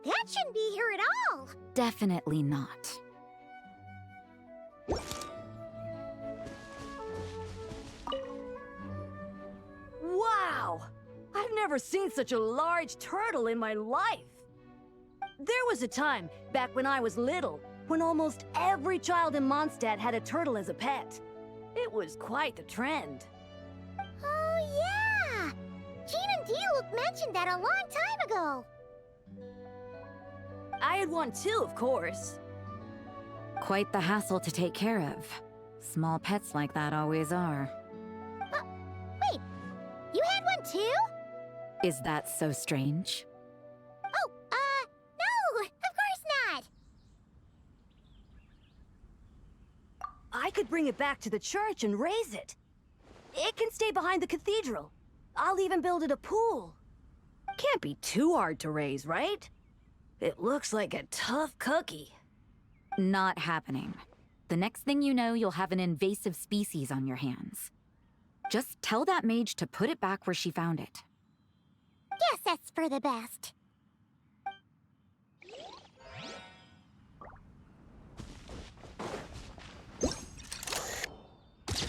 That shouldn't be here at all. Definitely not. Wow! I've never seen such a large turtle in my life. There was a time, back when I was little, when almost every child in Mondstadt had a turtle as a pet. It was quite the trend. Oh, yeah! Gene and D-Luke mentioned that a long time ago. I had one too, of course. Quite the hassle to take care of. Small pets like that always are. Wait, you had one too? Is that so strange? Oh, no, of course not. I could bring it back to the church and raise it. It can stay behind the cathedral. I'll even build it a pool. Can't be too hard to raise, right? It looks like a tough cookie. Not happening. The next thing you know, you'll have an invasive species on your hands. Just tell that mage to put it back where she found it. Guess that's for the best.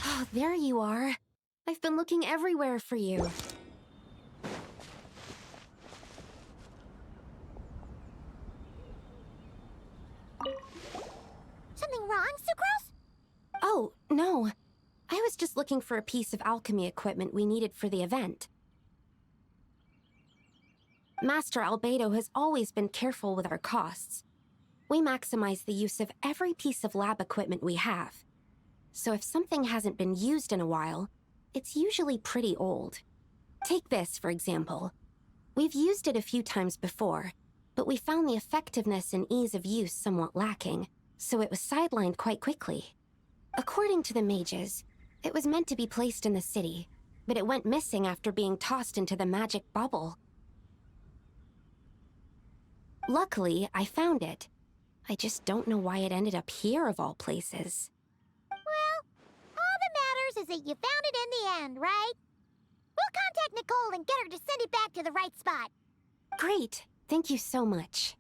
Oh, there you are. I've been looking everywhere for you. Something wrong, Sucrose? Oh, no. I was just looking for a piece of alchemy equipment we needed for the event. Master Albedo has always been careful with our costs. We maximize the use of every piece of lab equipment we have. So if something hasn't been used in a while, it's usually pretty old. Take this, for example. We've used it a few times before, but we found the effectiveness and ease of use somewhat lacking, so it was sidelined quite quickly. According to the mages, it was meant to be placed in the city, but it went missing after being tossed into the magic bubble. Luckily, I found it. I just don't know why it ended up here of all places. Well, all that matters is that you found it in the end, right? We'll contact Nicole and get her to send it back to the right spot. Great. Thank you so much.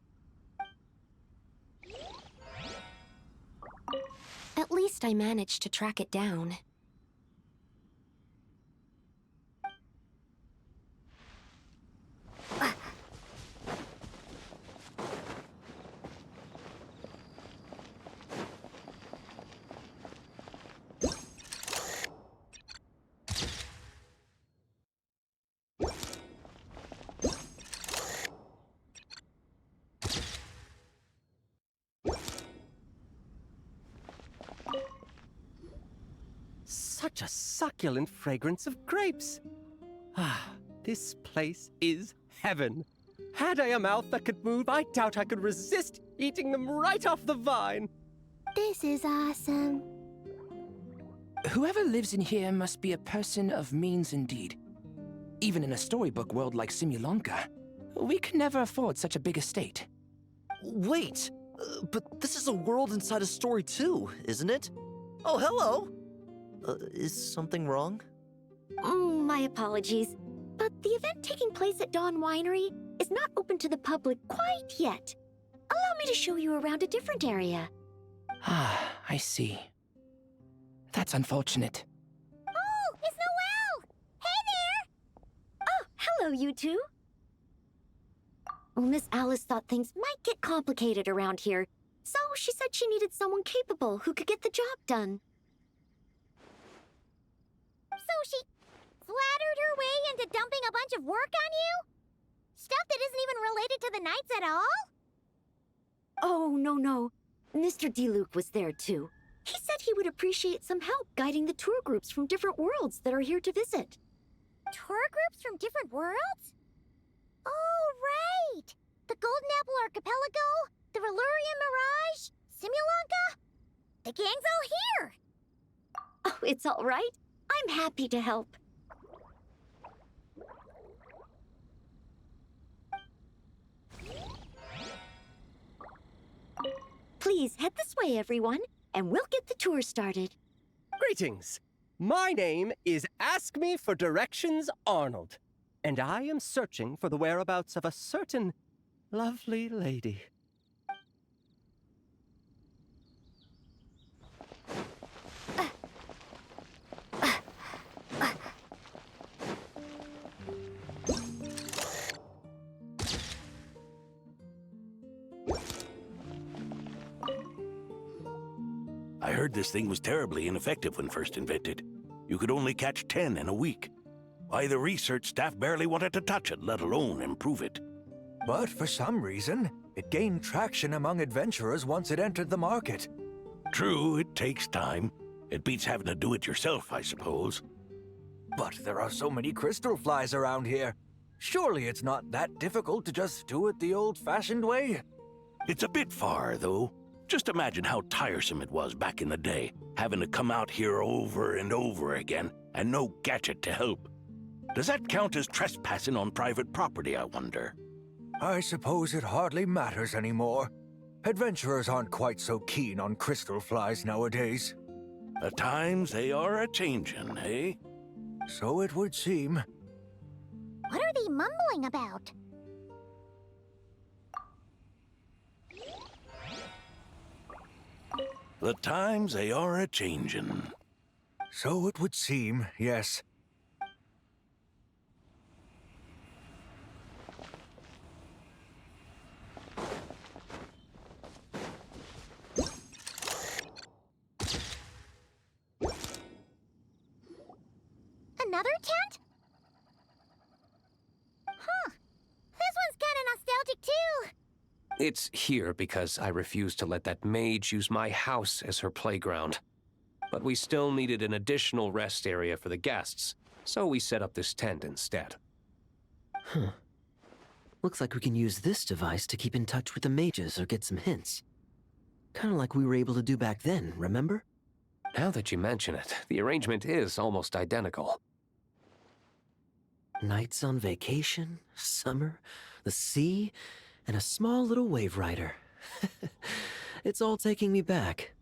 At least I managed to track it down. Such a succulent fragrance of grapes. Ah, this place is heaven. Had I a mouth that could move, I doubt I could resist eating them right off the vine. This is awesome. Whoever lives in here must be a person of means indeed. Even in a storybook world like Simulanka, we can never afford such a big estate. Wait, but this is a world inside a story too, isn't it? Oh, hello! Is something wrong? My apologies, but the event taking place at Dawn Winery is not open to the public quite yet. Allow me to show you around a different area. Ah, I see. That's unfortunate. Oh, it's Noelle! Hey there! Oh, hello, you two. Well, Miss Alice thought things might get complicated around here, so she said she needed someone capable who could get the job done. So she flattered her way into dumping a bunch of work on you? Stuff that isn't even related to the Knights at all? Oh, no. Mr. DeLuke was there, too. He said he would appreciate some help guiding the tour groups from different worlds that are here to visit. Tour groups from different worlds? Oh, right! The Golden Apple Archipelago, the Valurian Mirage, Simulanka. The gang's all here! Oh, it's all right. I'm happy to help. Please head this way, everyone, and we'll get the tour started. Greetings. My name is Ask Me for Directions Arnold, and I am searching for the whereabouts of a certain lovely lady. I heard this thing was terribly ineffective when first invented. You could only catch 10 in a week. Why, the research staff barely wanted to touch it, let alone improve it. But for some reason, it gained traction among adventurers once it entered the market. True, it takes time. It beats having to do it yourself, I suppose. But there are so many crystal flies around here. Surely it's not that difficult to just do it the old-fashioned way? It's a bit far, though. Just imagine how tiresome it was back in the day, having to come out here over and over again, and no gadget to help. Does that count as trespassing on private property, I wonder? I suppose it hardly matters anymore. Adventurers aren't quite so keen on crystal flies nowadays. The times they are a-changin', eh? So it would seem. What are they mumbling about? The times they are a-changin'. So it would seem, yes. Another tent? Huh. This one's kinda nostalgic too. It's here because I refused to let that mage use my house as her playground. But we still needed an additional rest area for the guests, so we set up this tent instead. Huh. Looks like we can use this device to keep in touch with the mages or get some hints. Kinda like we were able to do back then, remember? Now that you mention it, the arrangement is almost identical. Nights on vacation, summer, the sea, and a small little wave rider. It's all taking me back.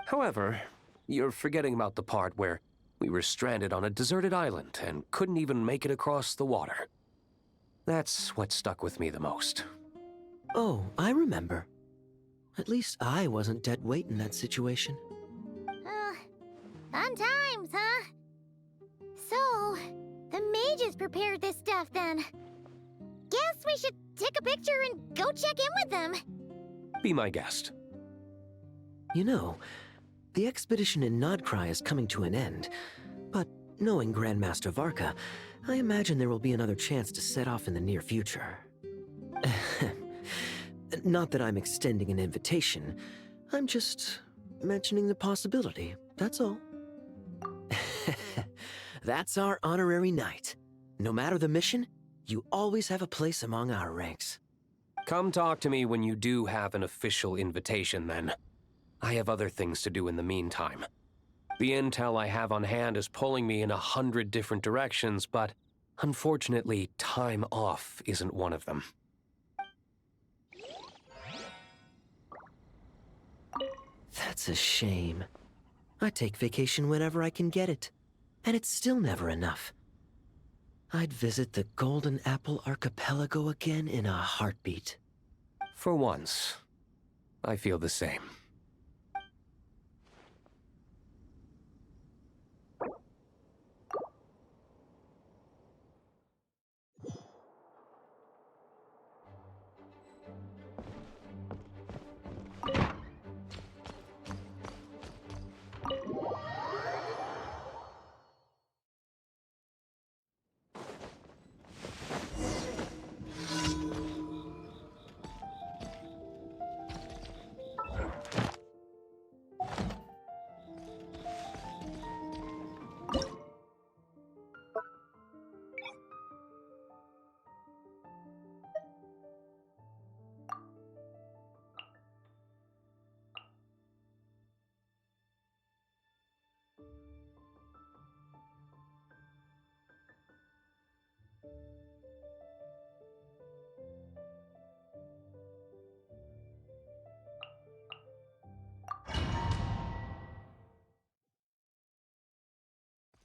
However, you're forgetting about the part where we were stranded on a deserted island and couldn't even make it across the water. That's what stuck with me the most. Oh, I remember. At least I wasn't dead weight in that situation. Fun times, huh? So, the mages prepared this stuff then. Guess we should take a picture and go check in with them. Be my guest. You know, the expedition in Nodcry is coming to an end, but knowing Grandmaster Varka, I imagine there will be another chance to set off in the near future. Not that I'm extending an invitation, I'm just mentioning the possibility, that's all. That's our honorary knight. No matter the mission, you always have a place among our ranks. Come talk to me when you do have an official invitation, then. I have other things to do in the meantime. The intel I have on hand is pulling me in 100 different directions, but unfortunately, time off isn't one of them. That's a shame. I take vacation whenever I can get it, and it's still never enough. I'd visit the Golden Apple Archipelago again in a heartbeat. For once, I feel the same.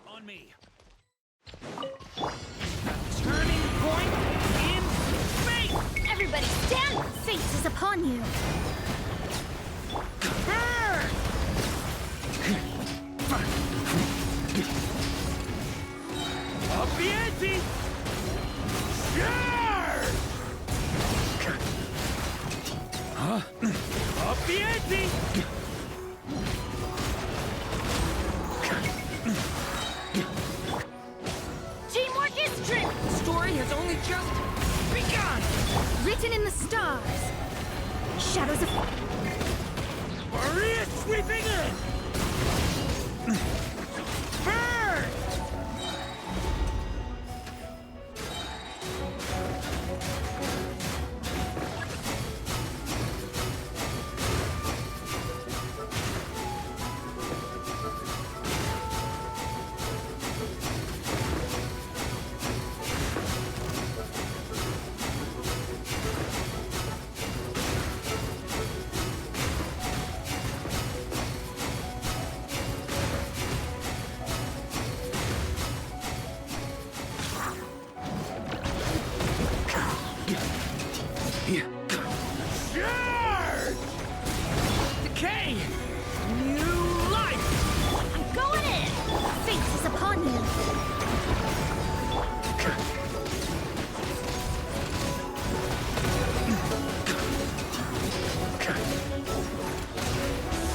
On me. Turning point in space! Everybody stand! Fate is upon you! Burn! Up the ante! Sure! Huh? Up the ante! Teamwork is true! Story has only just begun! Written in the stars! Shadows of... Maria sweeping in! Burn! Charge! Decay! New life! I'm going in! Fate is upon you!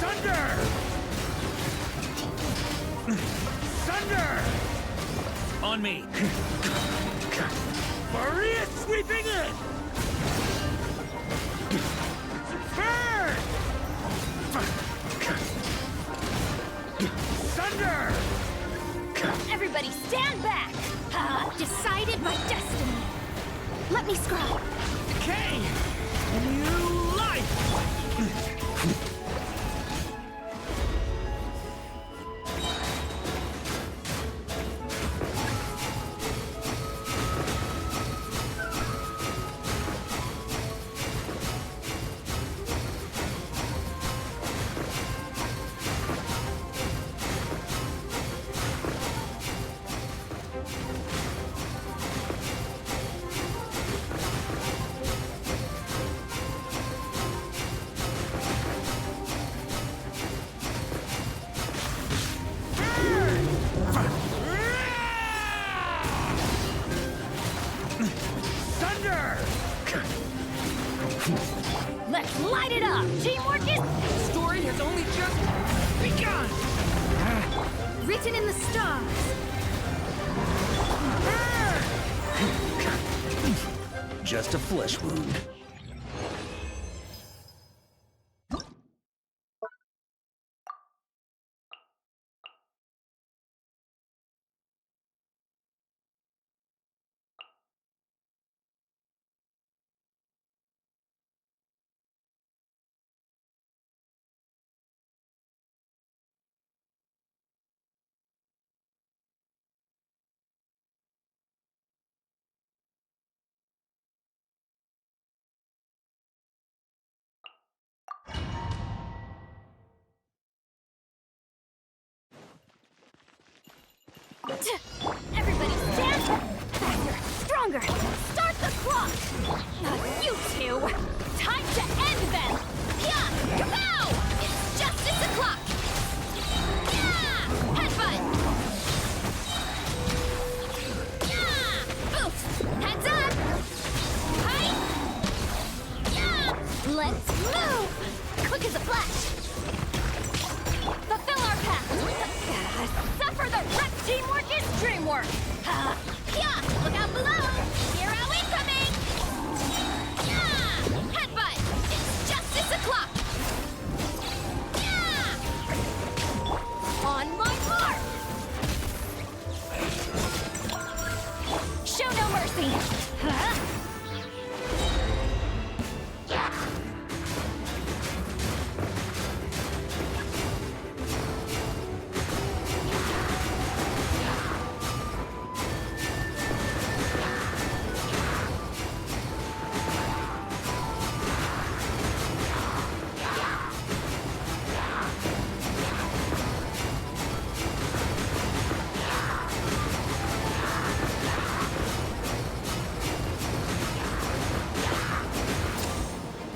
Thunder! Thunder! On me! Maria sweeping in! Burn! Thunder! Everybody stand back! I've decided my destiny! Let me scroll! Decay! New life! Let's light it up! Teamwork is... The story has only just begun! Written in the stars. Just a flesh wound. Everybody stand! Faster! Stronger! Start the clock! You two! Time to end them! Yeah! Kapow! It's justice o'clock! Yeah! Headbutt! Yeah! Oof! Heads up! Hi! Yeah! Let's move! Quick as a flash! Fulfill our pact! Suffer the rep! Teamwork is dreamwork! Yeah! Look out below! Hero incoming! Yeah! Headbutt! It's justice o'clock! Yeah! On my mark! Show no mercy!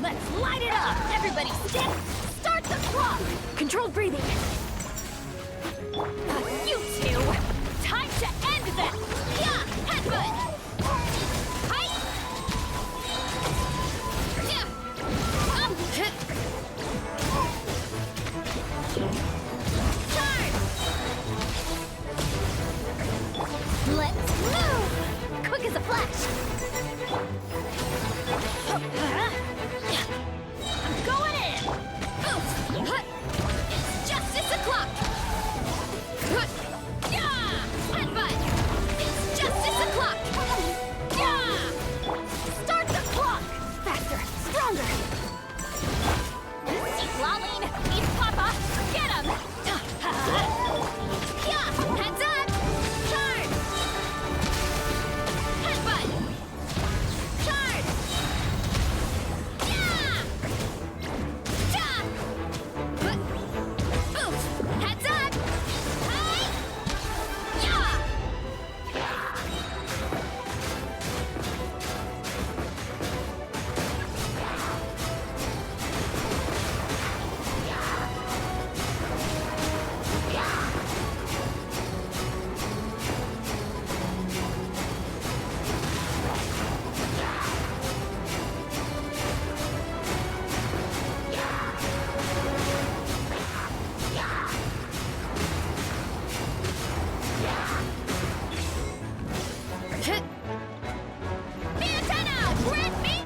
Let's light it up! Everybody stand! Start the clock! Controlled breathing! You two! Time to end them! Yeah! Headbutt! Hi! Yeah! Charge! Let's move! Quick as a flash! I'm going in! Oof! It's justice o'clock! Yeah! Headbutt! It's justice o'clock! Yeah! Start the clock! Faster! Stronger! See Lolene! Eat Papa! Get him! Yeah! Heads up! Charge! Headbutt! Charge! Yeah! Oof! Heads up! Hi! Yeah! Antenna! Grant me!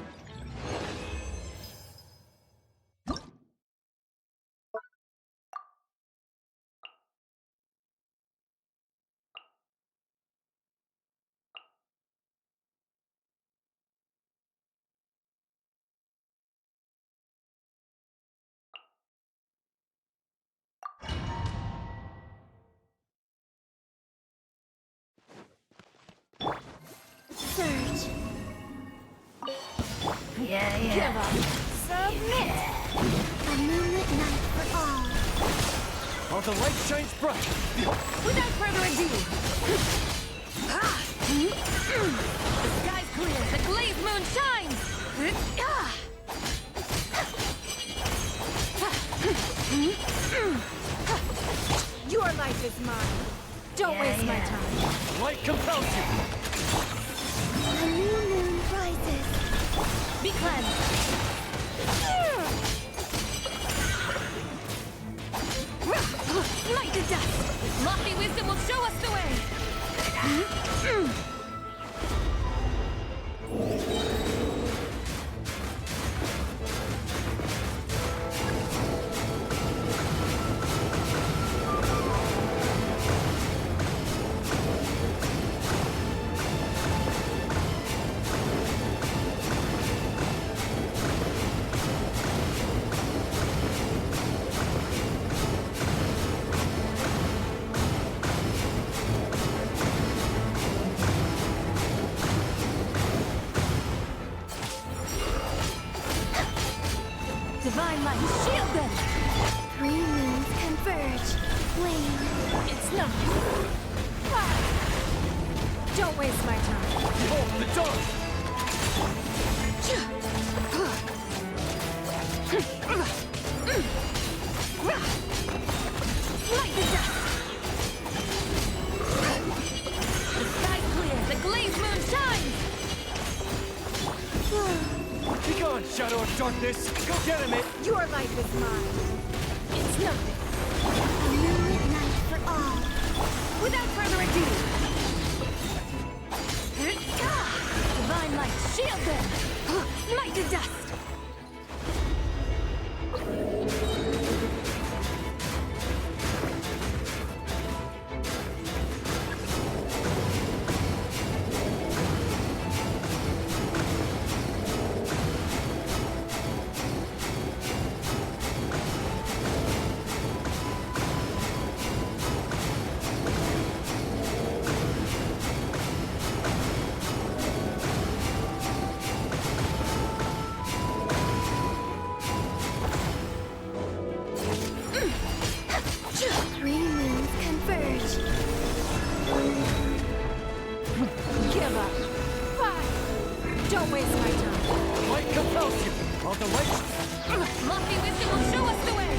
Surge. Yeah. Give up. Submit. A moonlit night for all. While the light shines bright. Without further ado. The sky's clear. The glazed moon shines. Your life is mine. Don't waste my time. Light compels you. A new moon rises. Be cleansed. Light the dust! Lofty wisdom will show us the way! Divine light, shield them! 3 moons converge. Flame. It's nothing. Don't waste my time. Behold the dawn! Light the dust! The sky's clear, the glazed moon shines! Be gone, shadow of darkness! Go get him, Your life is mine. It's nothing. A moonlit night for all. Without further ado. Divine light, shield them! Light the dust! Give up. Fine. Don't waste my time. Light compels you! All the light... Lofty wisdom will show us the way!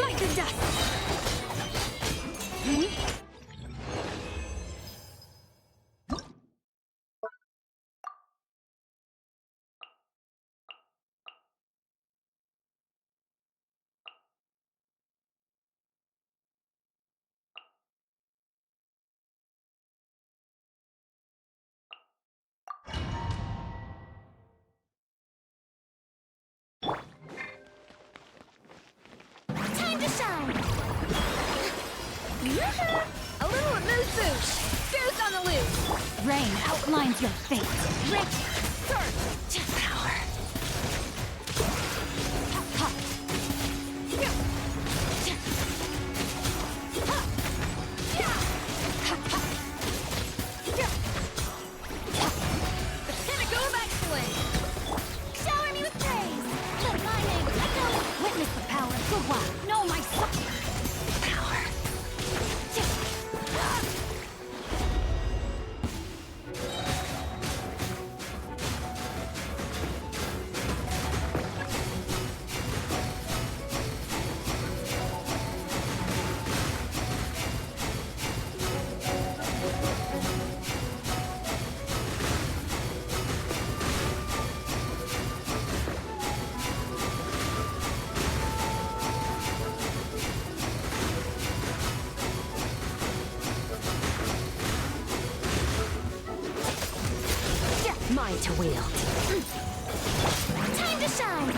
Light the dust! Time to shine. A little amuse-bouche. Goose on the loose. Rain outlines your fate. Rich. Surge. Power. The pinnacle of excellence. Shower me with praise. Let my name echo. Witness the power of Gugwa. Know my power. Mine to wield. Time to shine.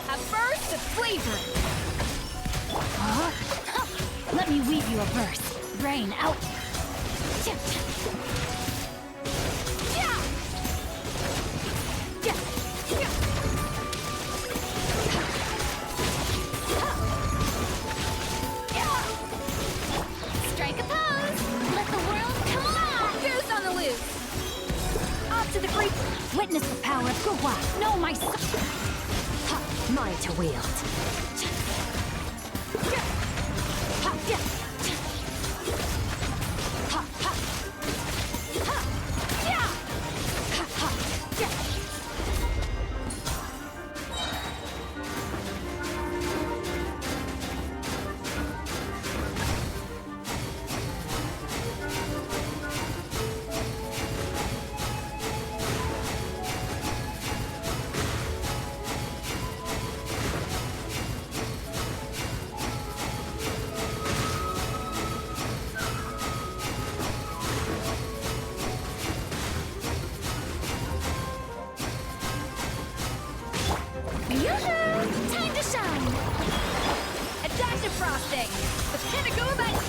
A burst of flavor. Let me weave you a verse. Rain out. Strike a pose. Let the world come alive. Goose on the loose. Off to the creep. Witness the power of Gugwa. Know my Mine to wield.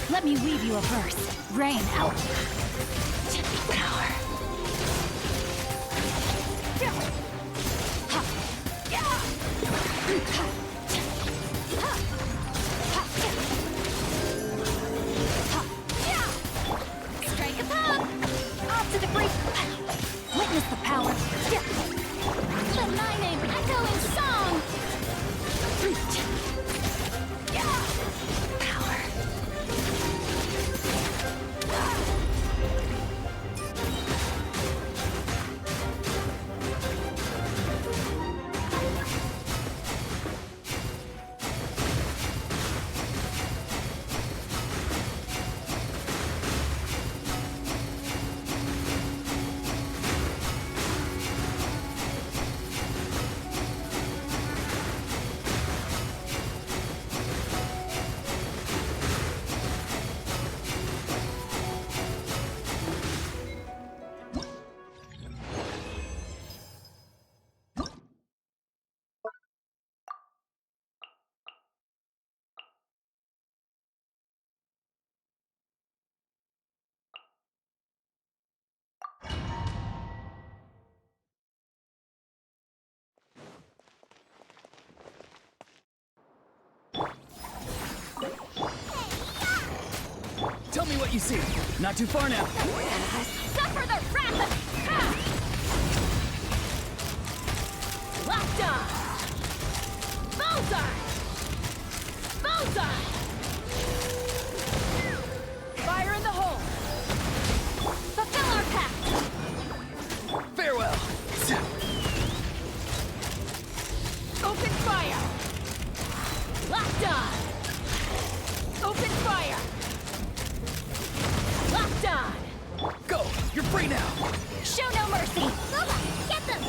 Let me weave you a verse. Rain out. Power. Strike a pop! Off to the break! Witness the power! Let my name echo in song! Power. Tell me what you see. Not too far now. Suffer the wrath of... Locked on! Bullseye! Bullseye! Fire in the hole! Fulfill our pact! Farewell. Open fire! Locked on! Open fire! Locked on! Go! You're free now! Show no mercy! Loba, get them!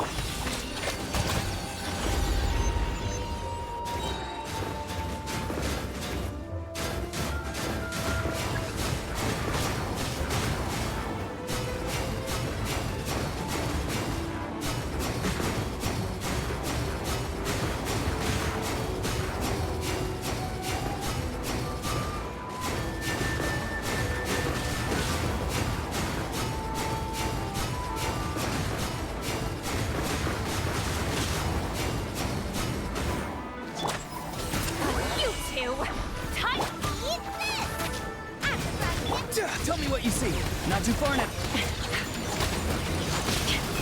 Tell me what you see. Not too far now.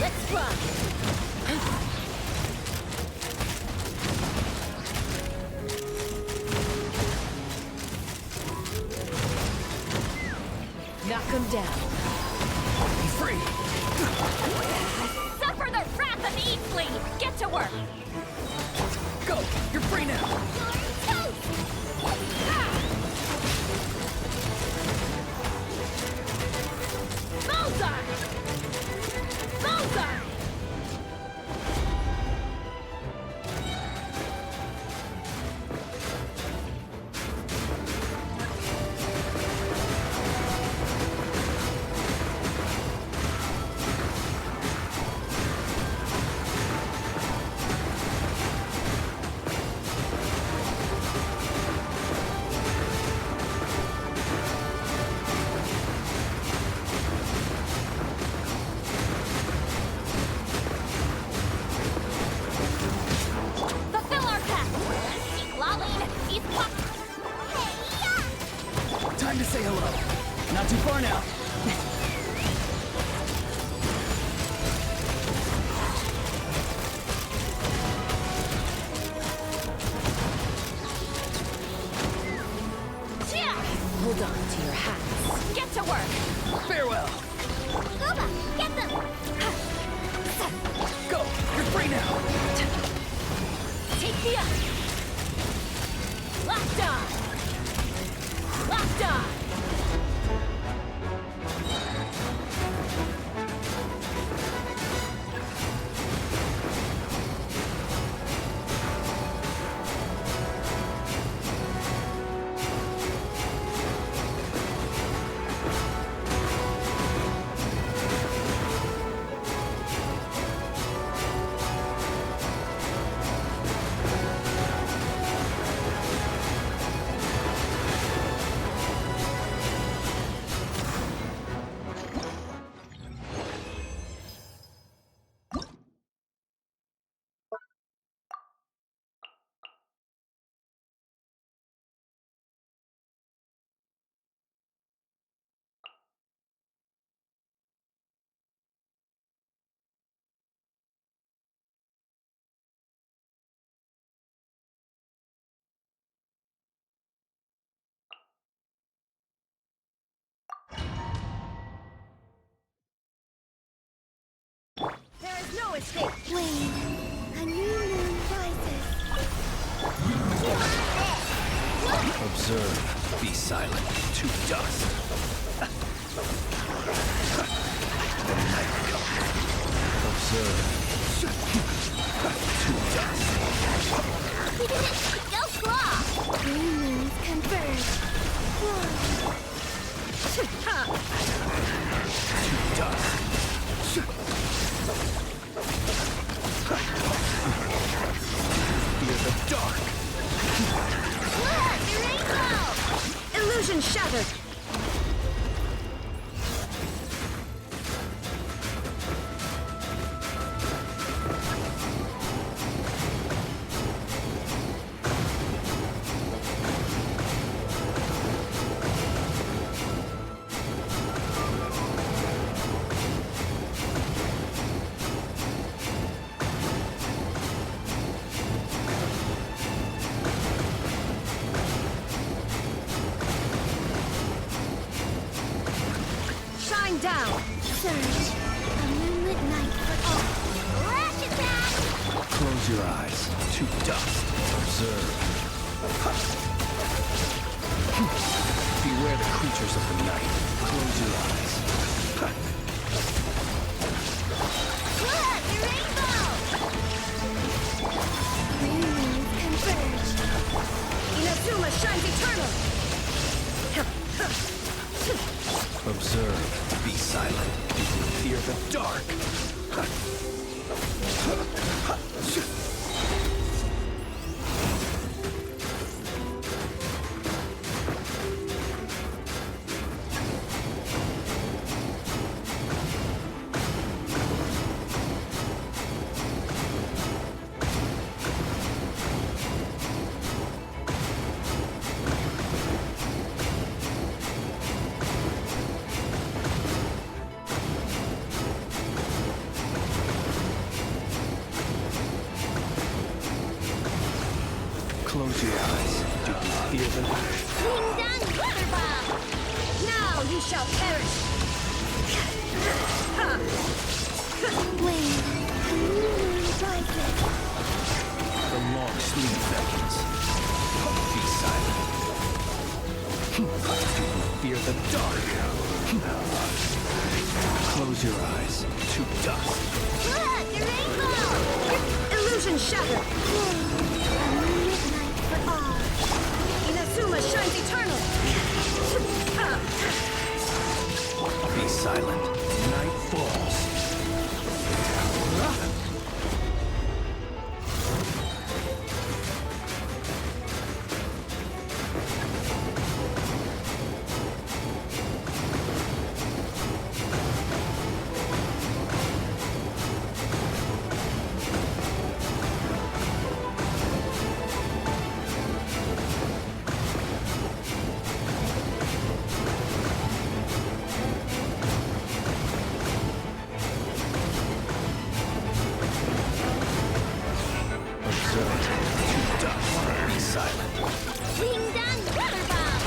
Let's run! Knock him down. Be free. Suffer the wrath of Eatfleet! Get to work! Go! You're free now. Bullseye! Bullseye! Fulfill our pact! Lolene, he's pop... Time to say hello. Not too far now. Hold on to your hats. Get to work! Farewell. Loba, get them! Go! You're free now. Take the up! Locked on! Locked on! escape. Wait, a new moon rises. Observe. Be silent. To dust. The night comes. Observe. To dust. Go claw! New moons converge. To dust. Fear the dark. Look, the rainbow! Illusion shattered! Shine down! Surge. A moonlit night for all. Lash attack! Close your eyes. To dust. Observe. Beware the creatures of the night. Close your eyes. Look, the rainbow! New moons converge. Inazuma shines eternal! Observe. Be silent. Fear the dark. Close your eyes. Do you fear the light? Ding dong, water bomb! Now you shall perish! Wait, a new moon rises. The long sleep beckons. Be silent. Do you fear the dark? Close your eyes. To dust. Look, the rainbow! Illusion shattered! A moonlit night for all. Inazuma shines eternal! Be silent. Night falls. Observe. To dust. Be silent. Ding dong, water bomb!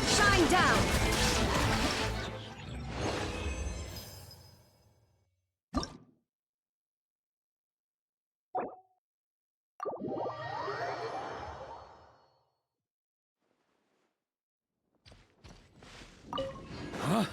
Shine down! Huh?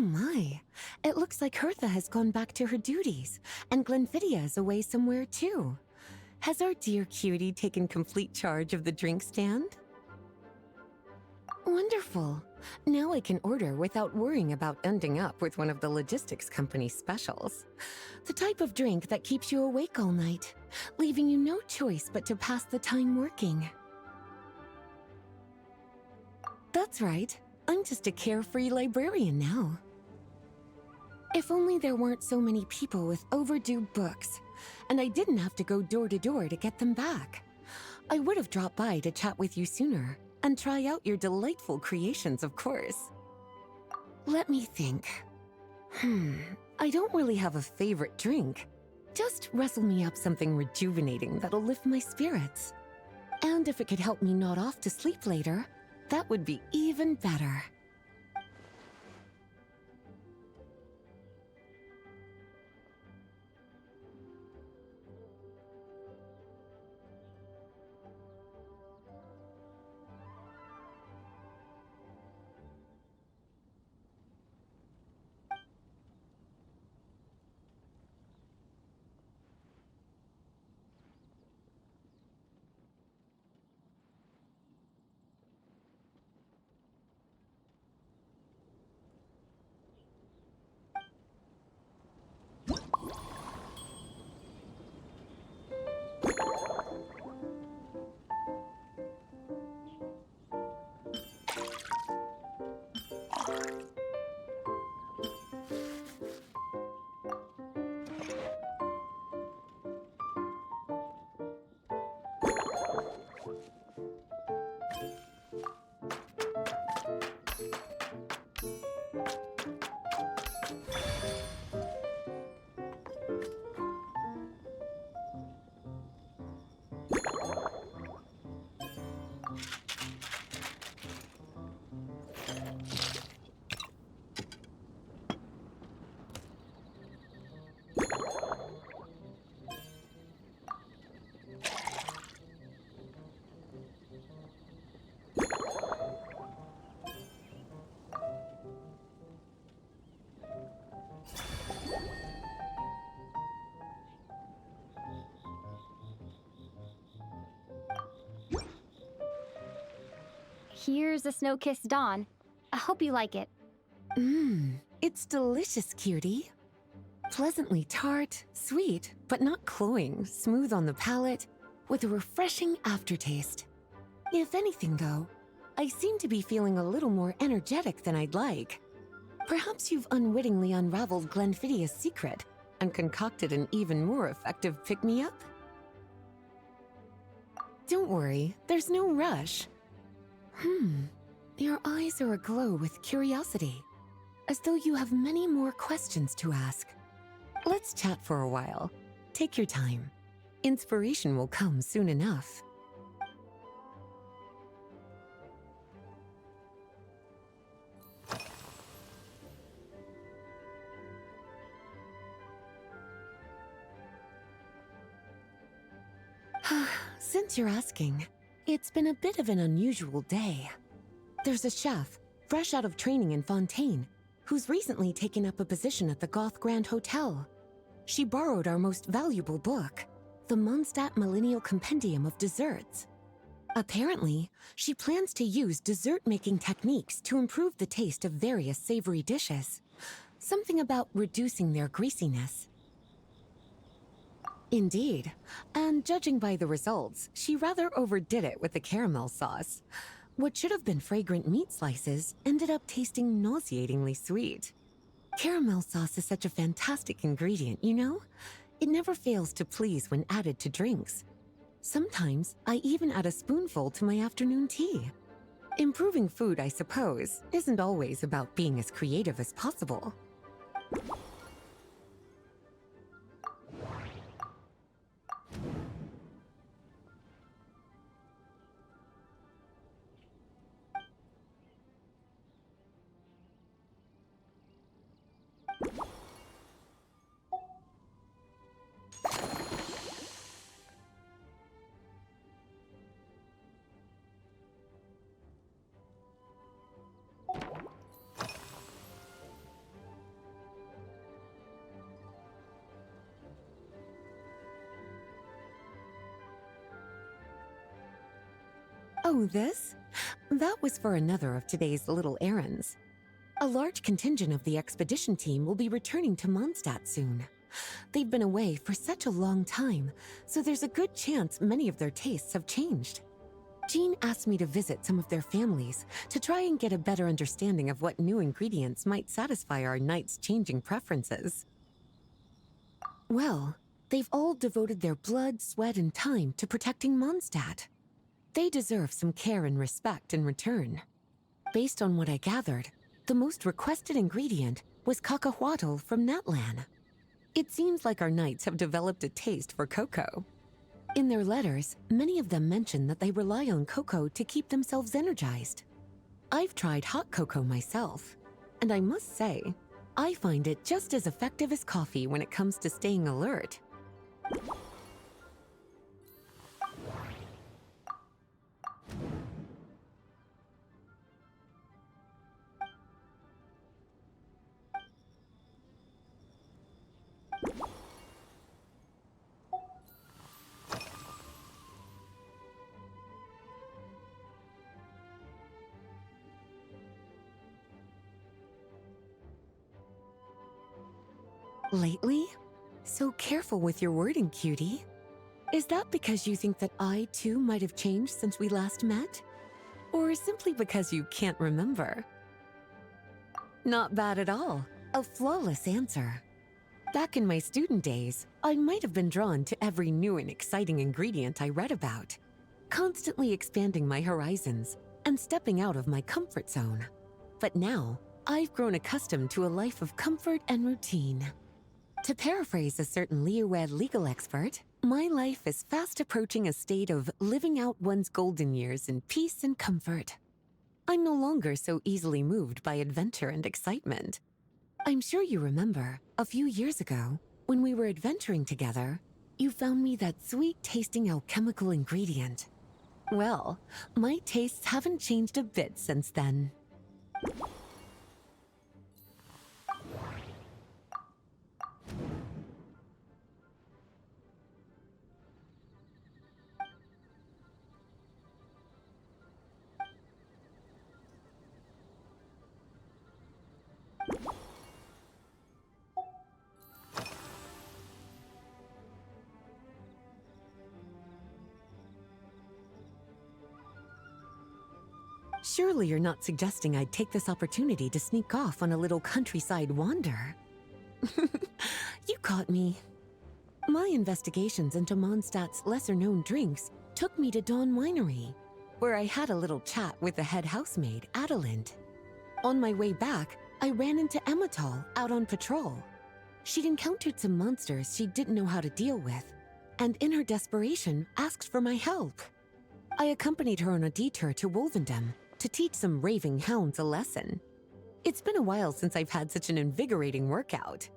my. It looks like Hertha has gone back to her duties, and Glenfiddia is away somewhere too. Has our dear cutie taken complete charge of the drink stand? Wonderful. Now I can order without worrying about ending up with one of the logistics company's specials. The type of drink that keeps you awake all night, leaving you no choice but to pass the time working. That's right. I'm just a carefree librarian now. If only there weren't so many people with overdue books, and I didn't have to go door to door to get them back. I would have dropped by to chat with you sooner, and try out your delightful creations, of course. Let me think. I don't really have a favorite drink. Just wrestle me up something rejuvenating that'll lift my spirits. And if it could help me nod off to sleep later, that would be even better. Here's a snow-kissed dawn. I hope you like it. It's delicious, cutie. Pleasantly tart, sweet, but not cloying, smooth on the palate, with a refreshing aftertaste. If anything, though, I seem to be feeling a little more energetic than I'd like. Perhaps you've unwittingly unraveled Glenfiddia's secret and concocted an even more effective pick-me-up? Don't worry, there's no rush. Your eyes are aglow with curiosity, as though you have many more questions to ask. Let's chat for a while. Take your time. Inspiration will come soon enough. Since you're asking, it's been a bit of an unusual day. There's a chef, fresh out of training in Fontaine, who's recently taken up a position at the Goth Grand Hotel. She borrowed our most valuable book, the Mondstadt Millennial Compendium of Desserts. Apparently, she plans to use dessert-making techniques to improve the taste of various savory dishes. Something about reducing their greasiness. Indeed, and judging by the results, she rather overdid it with the caramel sauce. What should have been fragrant meat slices ended up tasting nauseatingly sweet. Caramel sauce is such a fantastic ingredient, you know? It never fails to please when added to drinks. Sometimes I even add a spoonful to my afternoon tea. Improving food, I suppose, isn't always about being as creative as possible. Oh, this? That was for another of today's little errands. A large contingent of the expedition team will be returning to Mondstadt soon. They've been away for such a long time, so there's a good chance many of their tastes have changed. Jean asked me to visit some of their families to try and get a better understanding of what new ingredients might satisfy our knights' changing preferences. Well, they've all devoted their blood, sweat, and time to protecting Mondstadt. They deserve some care and respect in return. Based on what I gathered, the most requested ingredient was cacahuatl from Natlan. It seems like our knights have developed a taste for cocoa. In their letters, many of them mention that they rely on cocoa to keep themselves energized. I've tried hot cocoa myself, and I must say, I find it just as effective as coffee when it comes to staying alert. Lately? So careful with your wording, cutie. Is that because you think that I, too, might have changed since we last met? Or simply because you can't remember? Not bad at all. A flawless answer. Back in my student days, I might have been drawn to every new and exciting ingredient I read about, constantly expanding my horizons and stepping out of my comfort zone. But now, I've grown accustomed to a life of comfort and routine. To paraphrase a certain Leowed legal expert, my life is fast approaching a state of living out one's golden years in peace and comfort. I'm no longer so easily moved by adventure and excitement. I'm sure you remember, a few years ago, when we were adventuring together, you found me that sweet-tasting alchemical ingredient. Well, my tastes haven't changed a bit since then. Surely you're not suggesting I'd take this opportunity to sneak off on a little countryside wander? You caught me. My investigations into Mondstadt's lesser-known drinks took me to Dawn Winery, where I had a little chat with the head housemaid, Adelind. On my way back, I ran into Emmetall out on patrol. She'd encountered some monsters she didn't know how to deal with, and in her desperation, asked for my help. I accompanied her on a detour to Wolvendom to teach some raving hounds a lesson. It's been a while since I've had such an invigorating workout.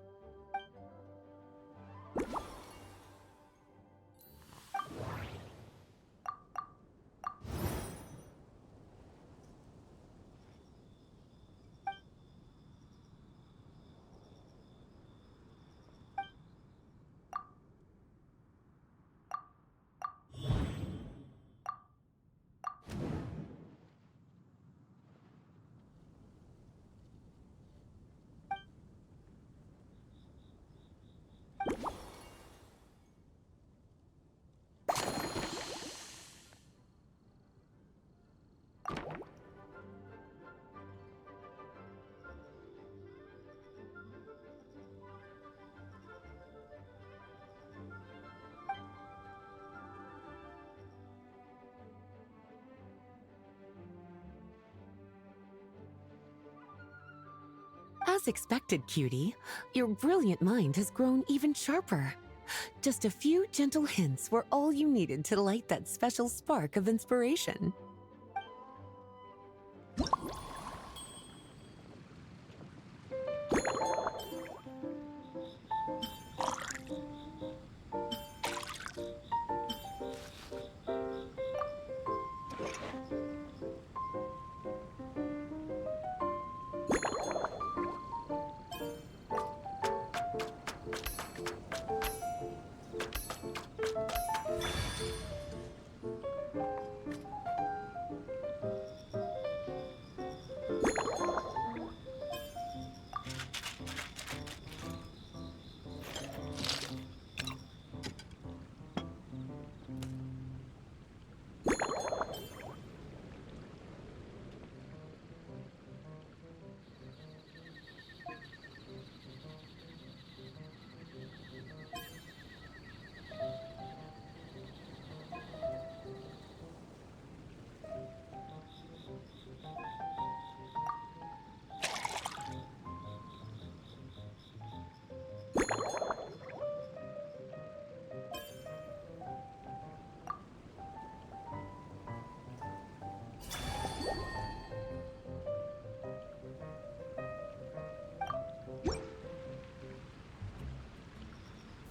As expected, cutie, your brilliant mind has grown even sharper. Just a few gentle hints were all you needed to light that special spark of inspiration.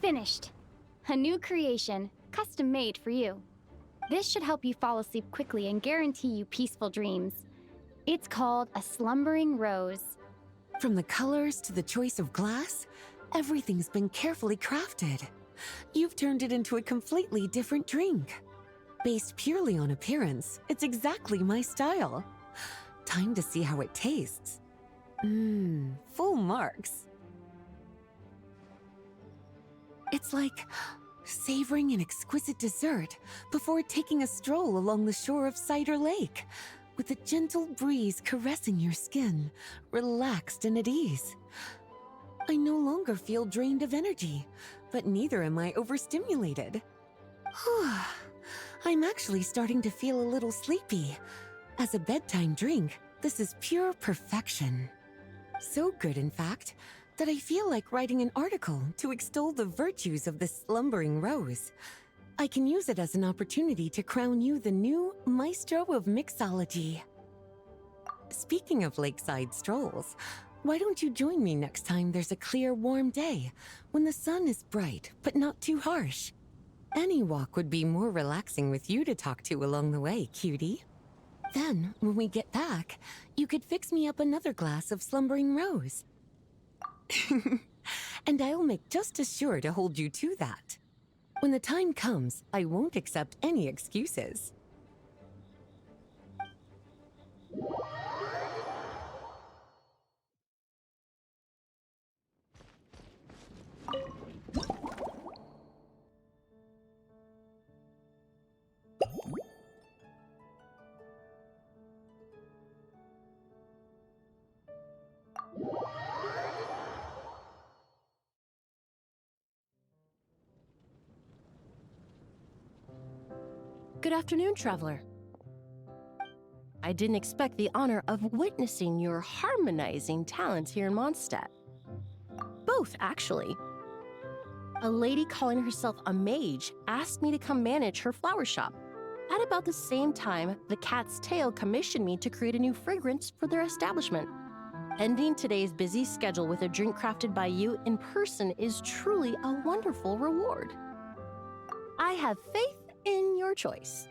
Finished. A new creation, custom made for you. This should help you fall asleep quickly and guarantee you peaceful dreams. It's called a slumbering rose. From the colors to the choice of glass, everything's been carefully crafted. You've turned it into a completely different drink. Based purely on appearance, it's exactly my style. Time to see how it tastes. Full marks. It's like savoring an exquisite dessert before taking a stroll along the shore of Cider Lake, with a gentle breeze caressing your skin, relaxed and at ease. I no longer feel drained of energy, but neither am I overstimulated. I'm actually starting to feel a little sleepy. As a bedtime drink, this is pure perfection. So good, in fact, that I feel like writing an article to extol the virtues of this slumbering rose. I can use it as an opportunity to crown you the new maestro of mixology. Speaking of lakeside strolls, why don't you join me next time there's a clear, warm day, when the sun is bright but not too harsh? Any walk would be more relaxing with you to talk to along the way, cutie. Then, when we get back, you could fix me up another glass of slumbering rose. And I'll make just as sure to hold you to that. When the time comes, I won't accept any excuses. Good afternoon, traveler. I didn't expect the honor of witnessing your harmonizing talents here in Mondstadt. Both, actually. A lady calling herself a mage asked me to come manage her flower shop. At about the same time, the Cat's Tail commissioned me to create a new fragrance for their establishment. Ending today's busy schedule with a drink crafted by you in person is truly a wonderful reward. I have faith in your choice.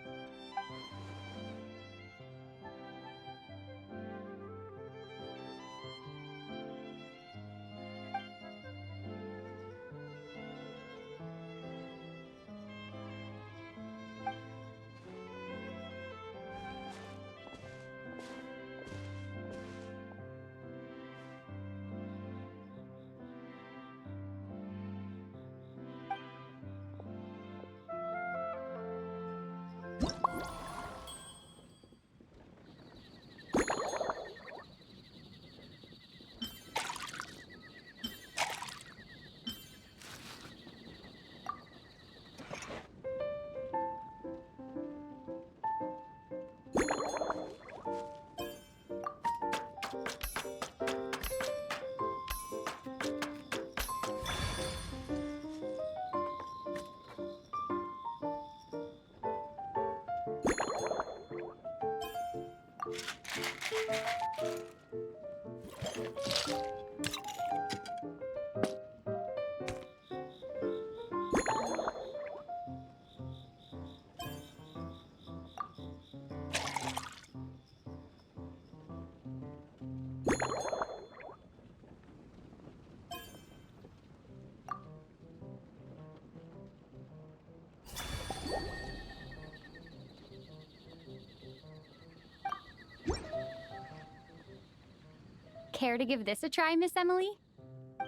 Care to give this a try, Miss Emily?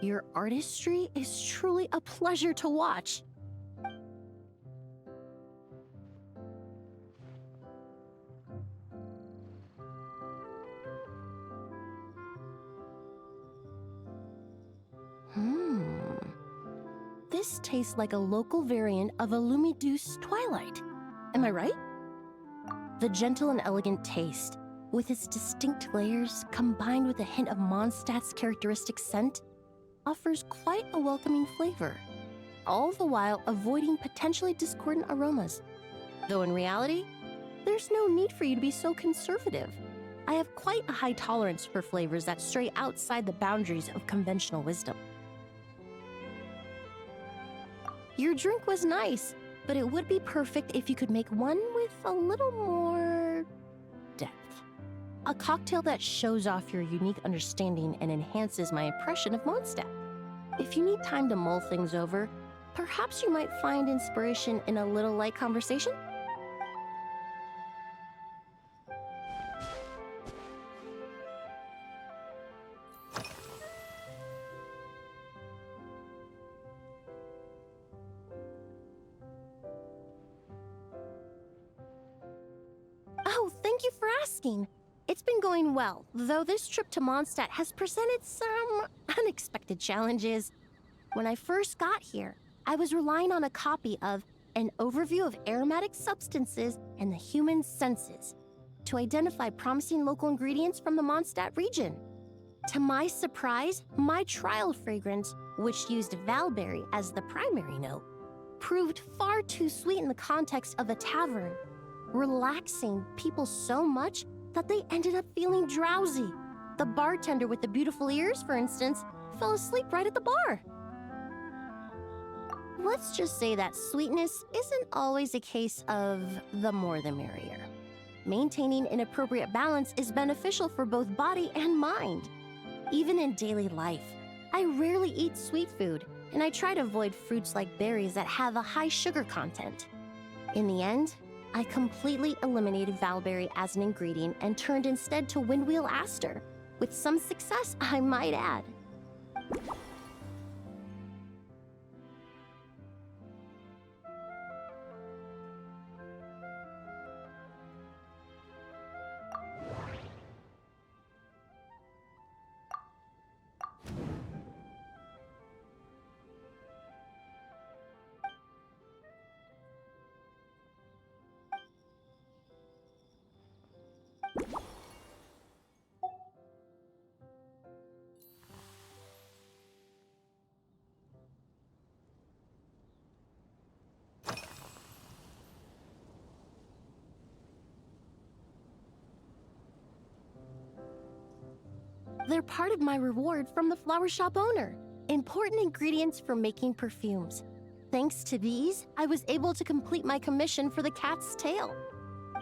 Your artistry is truly a pleasure to watch. This tastes like a local variant of a Lumiduce Twilight. Am I right? The gentle and elegant taste, with its distinct layers combined with a hint of Mondstadt's characteristic scent, offers quite a welcoming flavor, all the while avoiding potentially discordant aromas. Though in reality, there's no need for you to be so conservative. I have quite a high tolerance for flavors that stray outside the boundaries of conventional wisdom. Your drink was nice, but it would be perfect if you could make one with a little more depth. A cocktail that shows off your unique understanding and enhances my impression of Mondstadt. If you need time to mull things over, perhaps you might find inspiration in a little light conversation? Oh, thank you for asking. It's been going well, though this trip to Mondstadt has presented some unexpected challenges. When I first got here, I was relying on a copy of An Overview of Aromatic Substances and the Human Senses to identify promising local ingredients from the Mondstadt region. To my surprise, my trial fragrance, which used valberry as the primary note, proved far too sweet in the context of a tavern, relaxing people so much that they ended up feeling drowsy. The bartender with the beautiful ears, for instance, fell asleep right at the bar. Let's just say that sweetness isn't always a case of the more the merrier. Maintaining an appropriate balance is beneficial for both body and mind. Even in daily life, I rarely eat sweet food, and I try to avoid fruits like berries that have a high sugar content. In the end, I completely eliminated valberry as an ingredient and turned instead to windwheel aster, with some success, I might add. They're part of my reward from the flower shop owner. Important ingredients for making perfumes. Thanks to these, I was able to complete my commission for the cat's tail.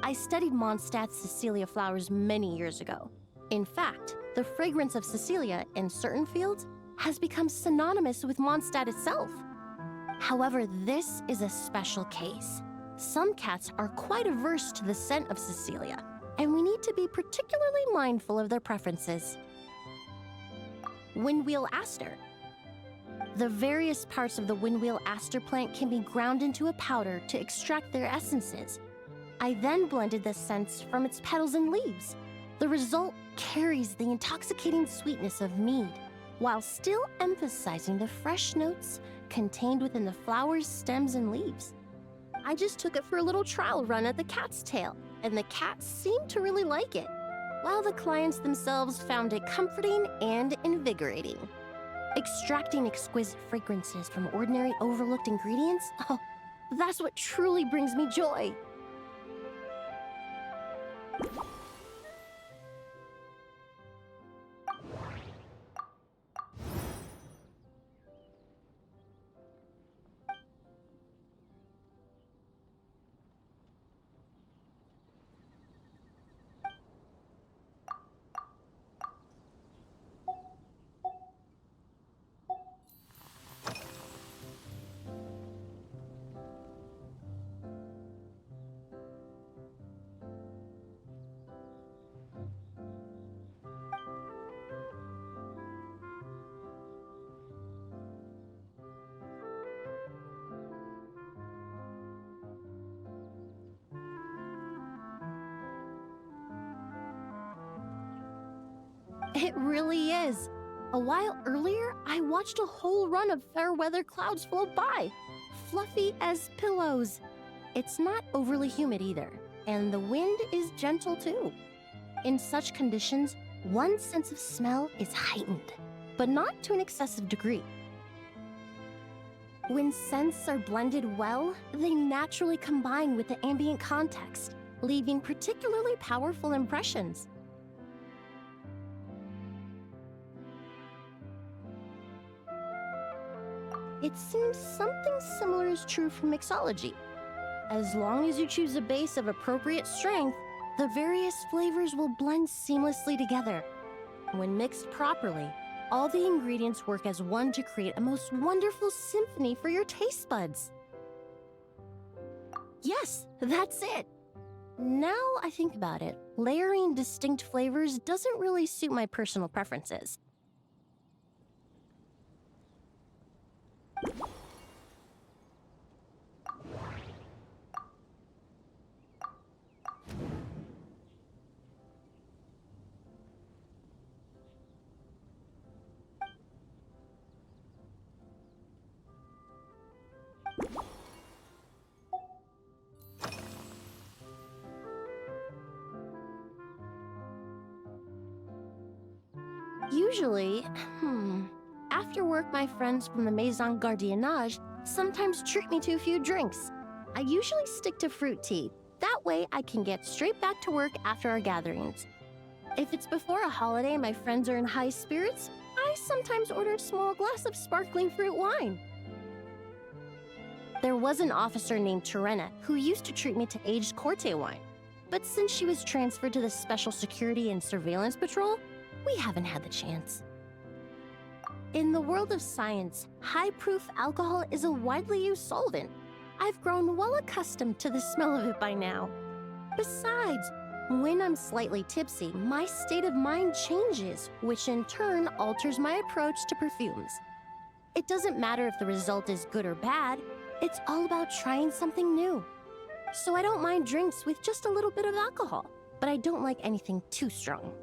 I studied Mondstadt's Cecilia flowers many years ago. In fact, the fragrance of Cecilia in certain fields has become synonymous with Mondstadt itself. However, this is a special case. Some cats are quite averse to the scent of Cecilia, and we need to be particularly mindful of their preferences. Windwheel aster. The various parts of the windwheel aster plant can be ground into a powder to extract their essences. I then blended the scents from its petals and leaves. The result carries the intoxicating sweetness of mead, while still emphasizing the fresh notes contained within the flower's stems and leaves. I just took it for a little trial run at the cat's tail, and the cats seemed to really like it, while the clients themselves found it comforting and invigorating. Extracting exquisite fragrances from ordinary overlooked ingredients, oh, that's what truly brings me joy. It really is. A while earlier, I watched a whole run of fair weather clouds float by, fluffy as pillows. It's not overly humid either, and the wind is gentle too. In such conditions, one's sense of smell is heightened, but not to an excessive degree. When scents are blended well, they naturally combine with the ambient context, leaving particularly powerful impressions. it seems something similar is true for mixology. As long as you choose a base of appropriate strength, the various flavors will blend seamlessly together. When mixed properly, all the ingredients work as one to create a most wonderful symphony for your taste buds. Yes, that's it. Now I think about it, layering distinct flavors doesn't really suit my personal preferences. Usually, after work, my friends from the Maison Gardiennage sometimes treat me to a few drinks. I usually stick to fruit tea. That way, I can get straight back to work after our gatherings. If it's before a holiday and my friends are in high spirits, I sometimes order a small glass of sparkling fruit wine. There was an officer named Terena who used to treat me to aged Corte wine. But since she was transferred to the Special Security and Surveillance Patrol, we haven't had the chance. In the world of science, high-proof alcohol is a widely used solvent. I've grown well accustomed to the smell of it by now. Besides, when I'm slightly tipsy, my state of mind changes, which in turn alters my approach to perfumes. It doesn't matter if the result is good or bad, it's all about trying something new. So I don't mind drinks with just a little bit of alcohol, but I don't like anything too strong.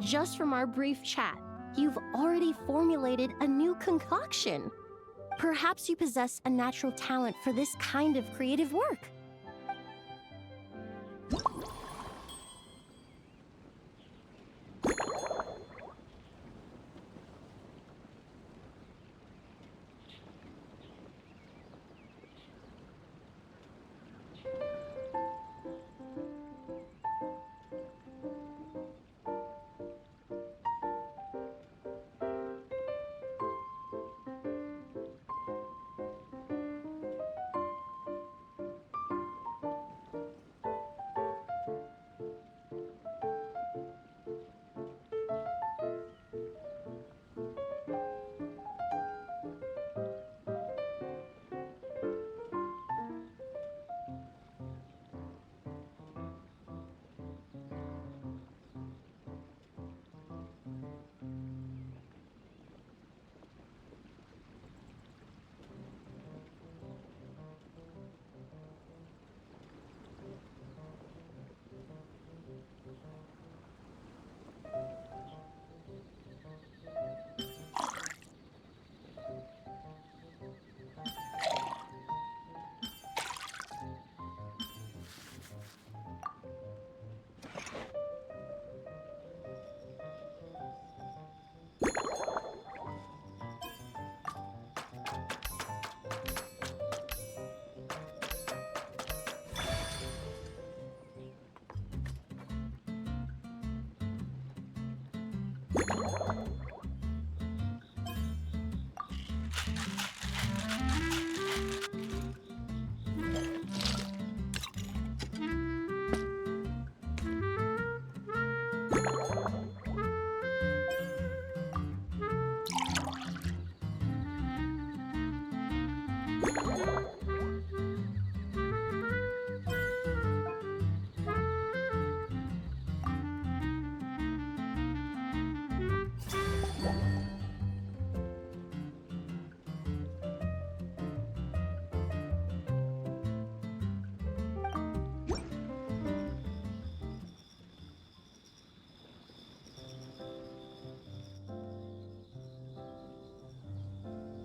Just from our brief chat, you've already formulated a new concoction. Perhaps you possess a natural talent for this kind of creative work.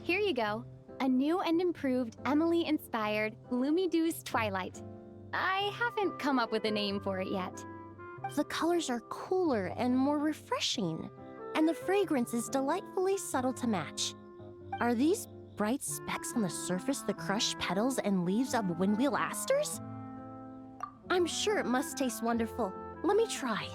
Here you go. A new and improved Emily-inspired Lumidews Twilight. I haven't come up with a name for it yet. The colors are cooler and more refreshing, and the fragrance is delightfully subtle to match. Are these bright specks on the surface the crushed petals and leaves of windwheel asters? I'm sure it must taste wonderful. Let me try.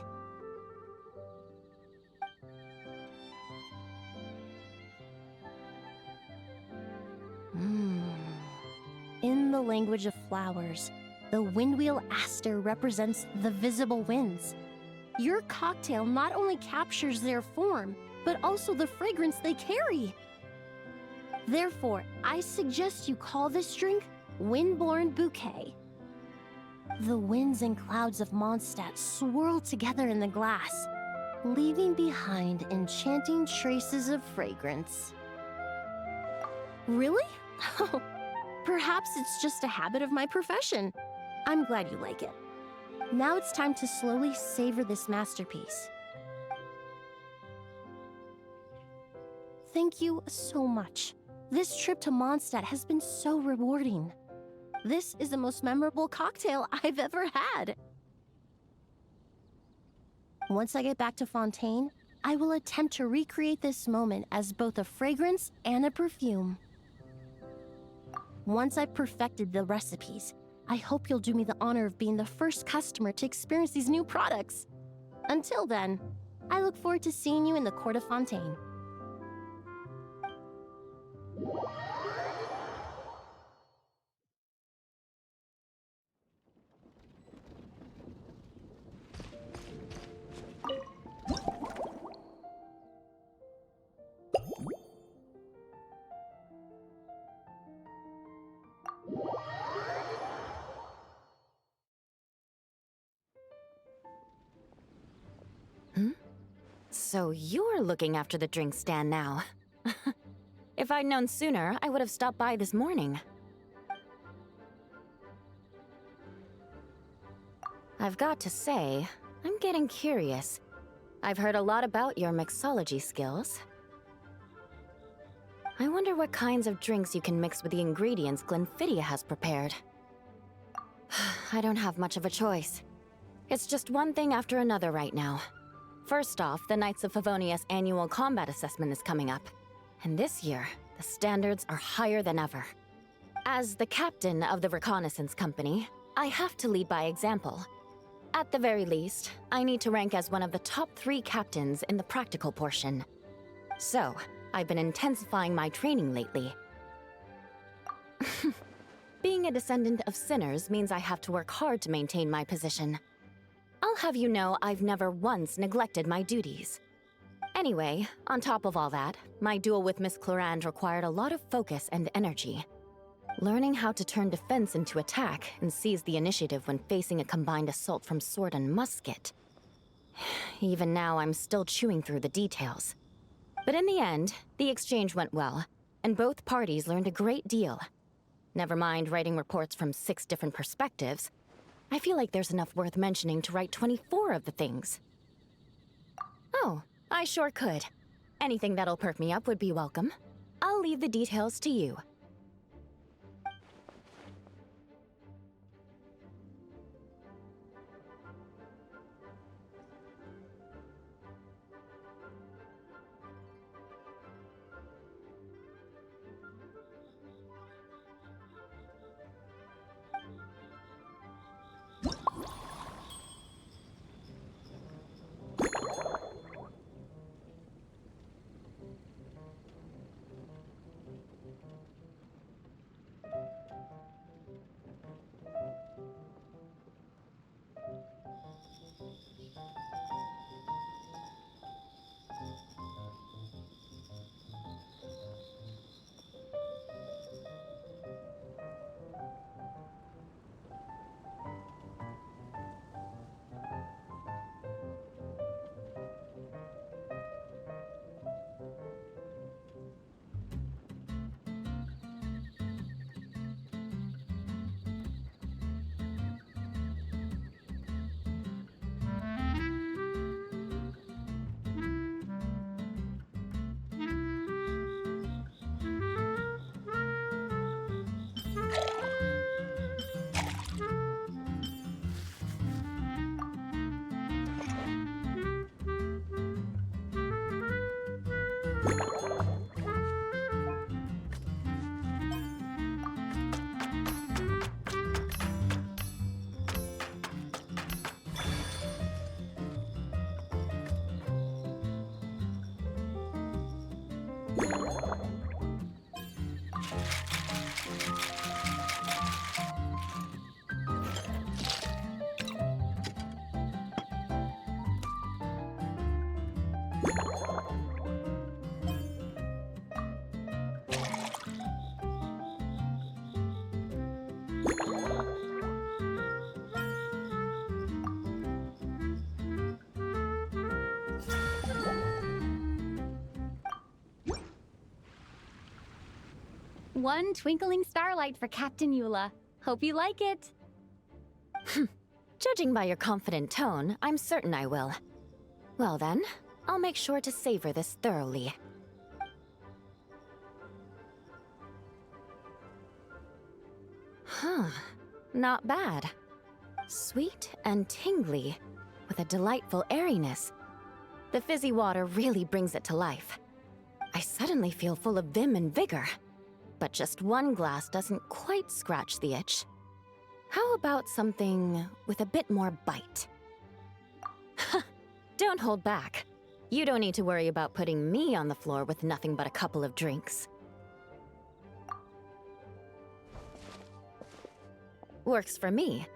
In the language of flowers, the windwheel aster represents the visible winds. Your cocktail not only captures their form, but also the fragrance they carry. Therefore, I suggest you call this drink Windborne Bouquet. The winds and clouds of Mondstadt swirl together in the glass, leaving behind enchanting traces of fragrance. Really? Perhaps it's just a habit of my profession. I'm glad you like it. Now it's time to slowly savor this masterpiece. Thank you so much. This trip to Mondstadt has been so rewarding. This is the most memorable cocktail I've ever had. Once I get back to Fontaine, I will attempt to recreate this moment as both a fragrance and a perfume. Once I've perfected the recipes, I hope you'll do me the honor of being the first customer to experience these new products. Until then, I look forward to seeing you in the Court of Fontaine. So you're looking after the drink stand now. If I'd known sooner, I would have stopped by this morning. I've got to say, I'm getting curious. I've heard a lot about your mixology skills. I wonder what kinds of drinks you can mix with the ingredients Glenfiddich has prepared. I don't have much of a choice. It's just one thing after another right now. First off, the Knights of Favonius annual combat assessment is coming up. And this year, the standards are higher than ever. As the captain of the reconnaissance company, I have to lead by example. At the very least, I need to rank as one of the top 3 captains in the practical portion. So, I've been intensifying my training lately. Being a descendant of sinners means I have to work hard to maintain my position. I'll have you know I've never once neglected my duties. Anyway, on top of all that, my duel with Miss Clorand required a lot of focus and energy. Learning how to turn defense into attack and seize the initiative when facing a combined assault from sword and musket. Even now, I'm still chewing through the details. But in the end, the exchange went well, and both parties learned a great deal. Never mind writing reports from 6 different perspectives, I feel like there's enough worth mentioning to write 24 of the things. Oh, I sure could. Anything that'll perk me up would be welcome. I'll leave the details to you. One twinkling starlight for Captain Eula. Hope you like it. Judging by your confident tone, I'm certain I will. Well then, I'll make sure to savor this thoroughly. Huh, not bad. Sweet and tingly, with a delightful airiness. The fizzy water really brings it to life. I suddenly feel full of vim and vigor. But just one glass doesn't quite scratch the itch. How about something with a bit more bite? Don't hold back. You don't need to worry about putting me on the floor with nothing but a couple of drinks. Works for me.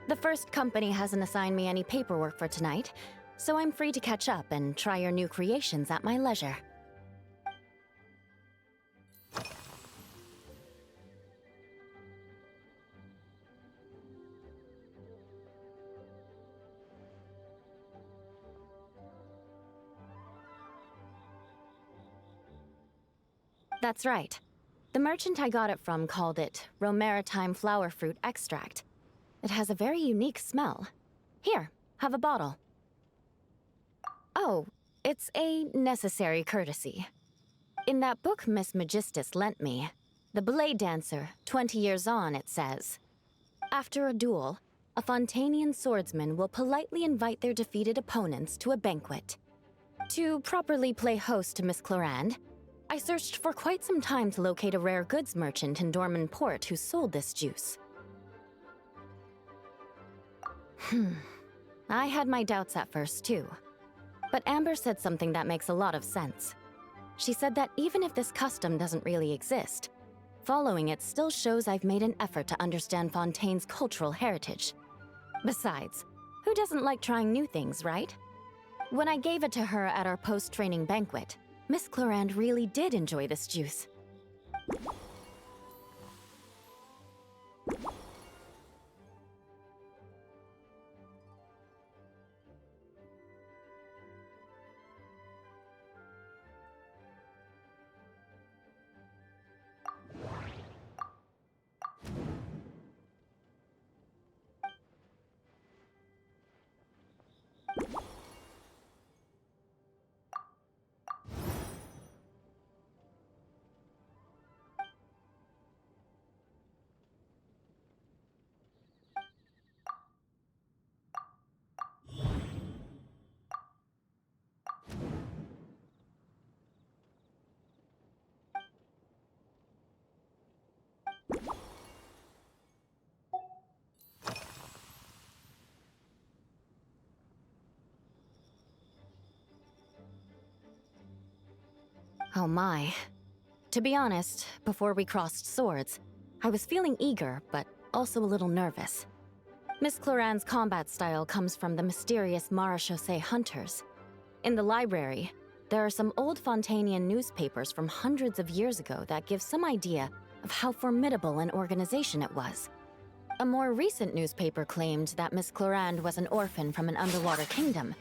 The first company hasn't assigned me any paperwork for tonight, so I'm free to catch up and try your new creations at my leisure. That's right. The merchant I got it from called it Romaritime Flower Fruit Extract. It has a very unique smell. Here, have a bottle. Oh, it's a necessary courtesy. In that book Miss Magistus lent me, The Blade Dancer, 20 Years On, it says, after a duel, a Fontanian swordsman will politely invite their defeated opponents to a banquet. To properly play host to Miss Clorand, I searched for quite some time to locate a rare goods merchant in Dorman Port who sold this juice. I had my doubts at first, too. But Amber said something that makes a lot of sense. She said that even if this custom doesn't really exist, following it still shows I've made an effort to understand Fontaine's cultural heritage. Besides, who doesn't like trying new things, right? When I gave it to her at our post-training banquet, Miss Clorand really did enjoy this juice. Oh my. To be honest, before we crossed swords, I was feeling eager, but also a little nervous. Miss Clorand's combat style comes from the mysterious Marechaussee hunters. In the library, there are some old Fontanian newspapers from hundreds of years ago that give some idea of how formidable an organization it was. A more recent newspaper claimed that Miss Clorand was an orphan from an underwater kingdom,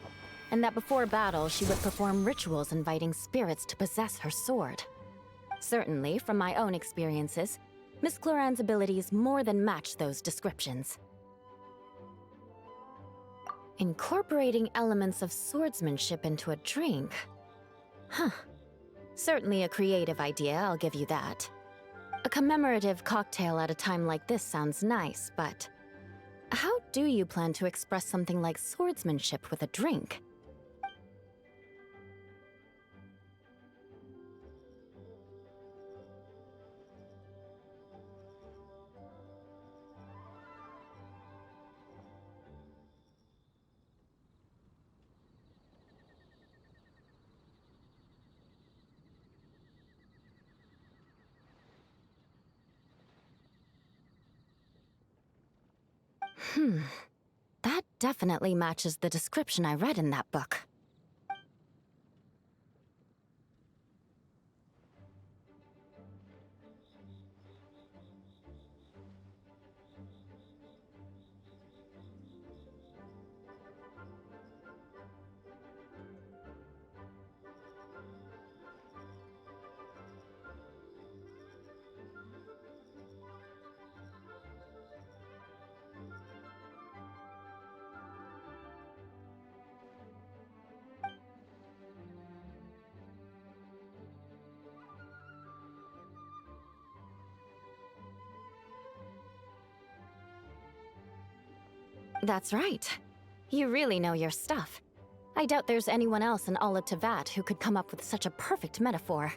and that before battle she would perform rituals inviting spirits to possess her sword. Certainly, from my own experiences, Miss Clorand's abilities more than match those descriptions. Incorporating elements of swordsmanship into a drink? Huh. Certainly a creative idea, I'll give you that. A commemorative cocktail at a time like this sounds nice, but how do you plan to express something like swordsmanship with a drink? That definitely matches the description I read in that book. That's right. You really know your stuff. I doubt there's anyone else in all of Tevat who could come up with such a perfect metaphor.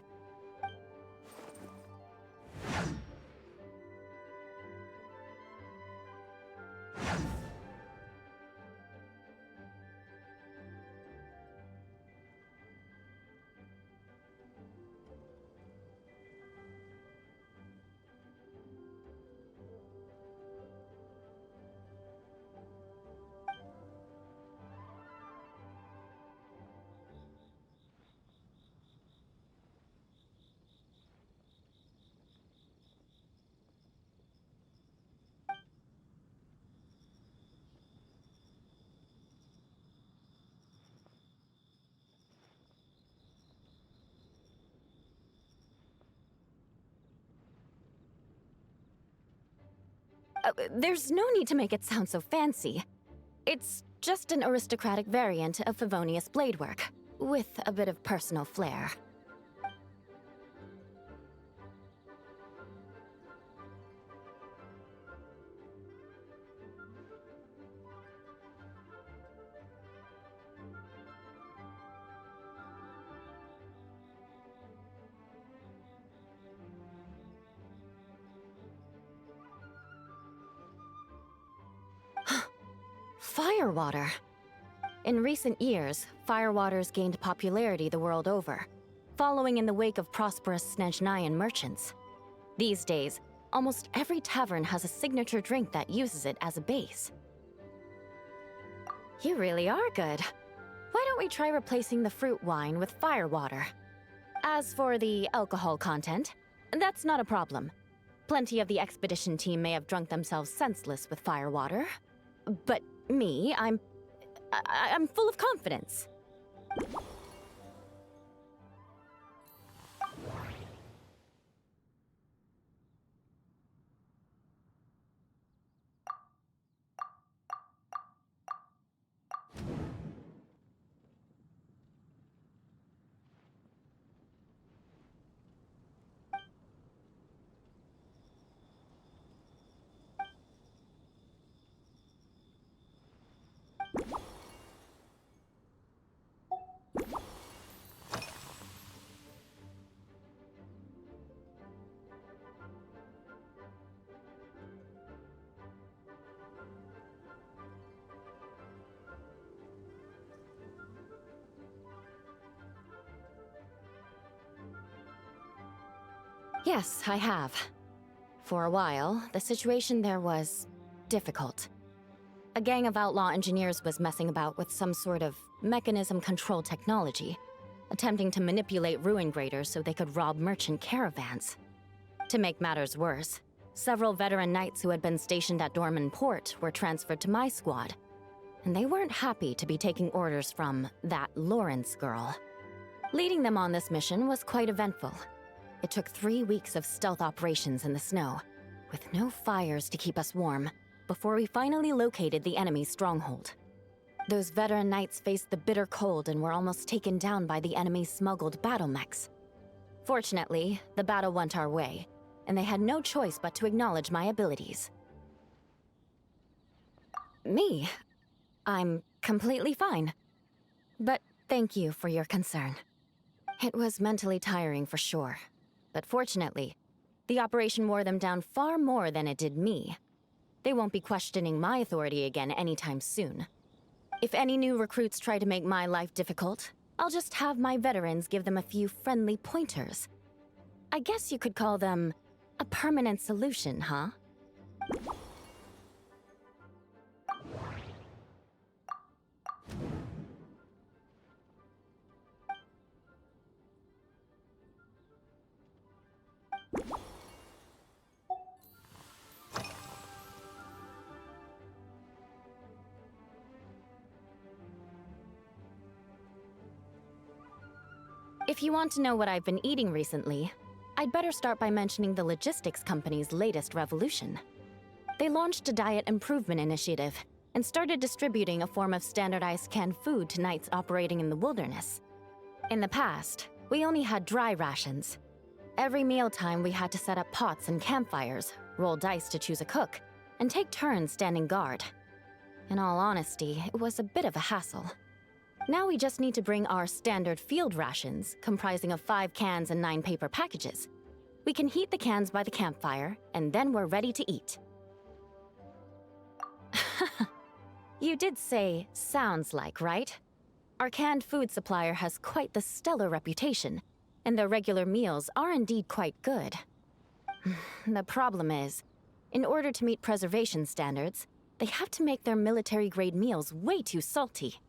There's no need to make it sound so fancy. It's just an aristocratic variant of Favonius bladework, with a bit of personal flair. Firewater. In recent years, firewaters gained popularity the world over, following in the wake of prosperous Snezhnayan merchants. These days, almost every tavern has a signature drink that uses it as a base. You really are good. Why don't we try replacing the fruit wine with firewater? As for the alcohol content, that's not a problem. Plenty of the expedition team may have drunk themselves senseless with firewater. But me, I'm full of confidence. Yes, I have. For a while, the situation there was difficult. A gang of outlaw engineers was messing about with some sort of mechanism control technology, attempting to manipulate ruin graders so they could rob merchant caravans. To make matters worse, several veteran knights who had been stationed at Dorman Port were transferred to my squad, and they weren't happy to be taking orders from that Lawrence girl. Leading them on this mission was quite eventful. It took 3 weeks of stealth operations in the snow, with no fires to keep us warm, before we finally located the enemy's stronghold. Those veteran knights faced the bitter cold and were almost taken down by the enemy's smuggled battle mechs. Fortunately, the battle went our way, and they had no choice but to acknowledge my abilities. Me? I'm completely fine. But thank you for your concern. It was mentally tiring for sure. But fortunately, the operation wore them down far more than it did me. They won't be questioning my authority again anytime soon. If any new recruits try to make my life difficult, I'll just have my veterans give them a few friendly pointers. I guess you could call them a permanent solution, huh? If you want to know what I've been eating recently, I'd better start by mentioning the logistics company's latest revolution. They launched a diet improvement initiative and started distributing a form of standardized canned food to knights operating in the wilderness. In the past, we only had dry rations. Every mealtime, we had to set up pots and campfires, roll dice to choose a cook, and take turns standing guard. In all honesty, it was a bit of a hassle. Now we just need to bring our standard field rations, comprising of 5 cans and 9 paper packages. We can heat the cans by the campfire, and then we're ready to eat. You did say, sounds like, right? Our canned food supplier has quite the stellar reputation, and their regular meals are indeed quite good. The problem is, in order to meet preservation standards, they have to make their military-grade meals way too salty.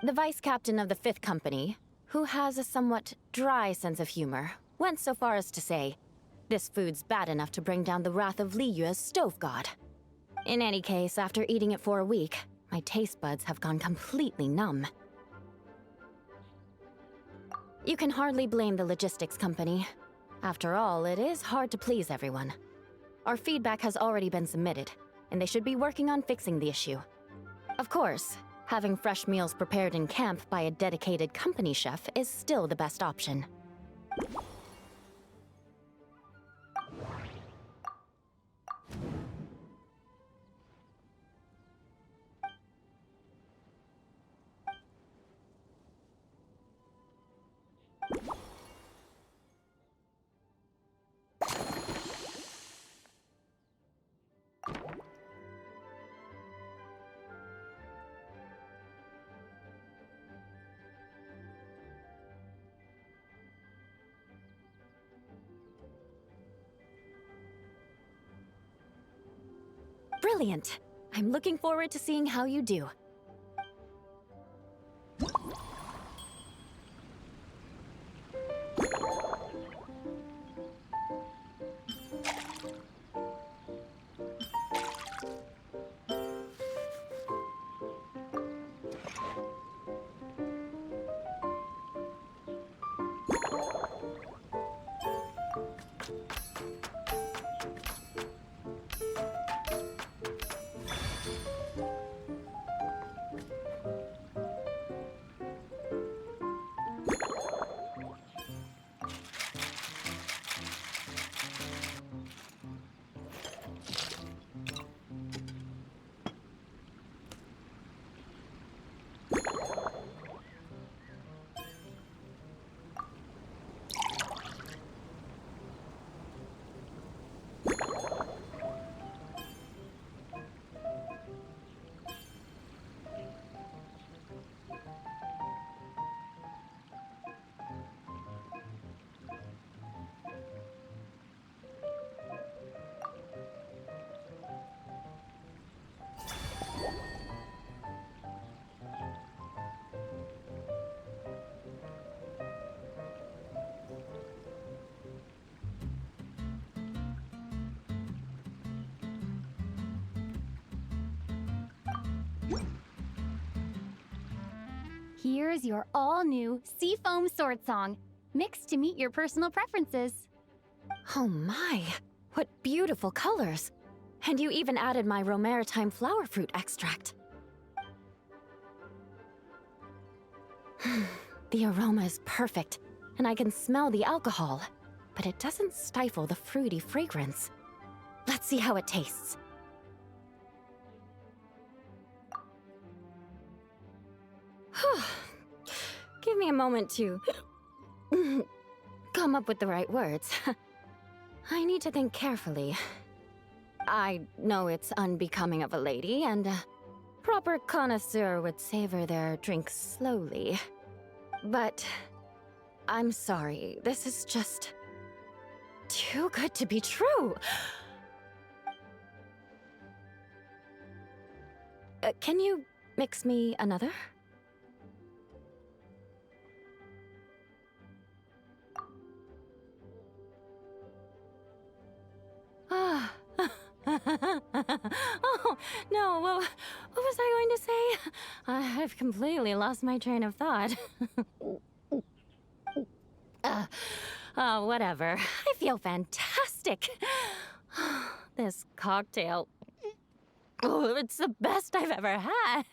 The vice captain of the 5th Company, who has a somewhat dry sense of humor, went so far as to say, this food's bad enough to bring down the wrath of Li Yue's stove god. In any case, after eating it for a week, my taste buds have gone completely numb. You can hardly blame the logistics company. After all, it is hard to please everyone. Our feedback has already been submitted, and they should be working on fixing the issue. Of course, having fresh meals prepared in camp by a dedicated company chef is still the best option. Brilliant! I'm looking forward to seeing how you do. Here's your all-new Seafoam Sword Song, mixed to meet your personal preferences. Oh my, what beautiful colors! And you even added my Romaritime flower fruit extract. The aroma is perfect, and I can smell the alcohol, but it doesn't stifle the fruity fragrance. Let's see how it tastes. Give me a moment to come up with the right words. I need to think carefully. I know it's unbecoming of a lady, and a proper connoisseur would savor their drinks slowly. But I'm sorry, this is just too good to be true. Can you mix me another? Ah. Oh, no, what was I going to say? I've completely lost my train of thought. Whatever. I feel fantastic. This cocktail. Oh, it's the best I've ever had.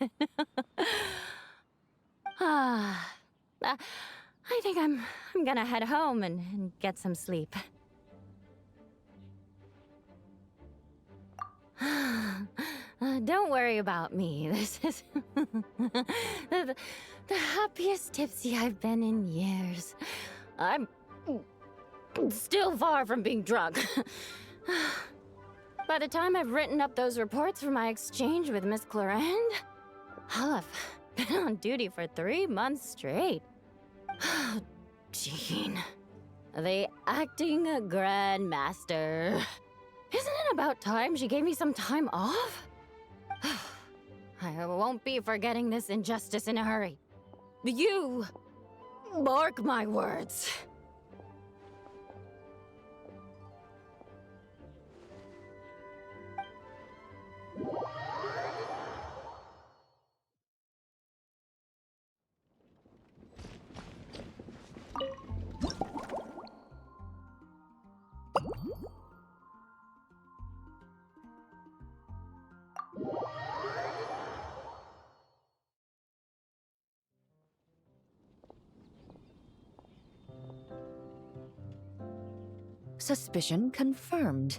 I think I'm gonna head home and get some sleep. Don't worry about me. This is the happiest tipsy I've been in years. I'm still far from being drunk. By the time I've written up those reports for my exchange with Miss Clarend, I'll have been on duty for 3 months straight. Jean, the acting grandmaster. Isn't it about time she gave me some time off? I won't be forgetting this injustice in a hurry. You mark my words. Suspicion confirmed.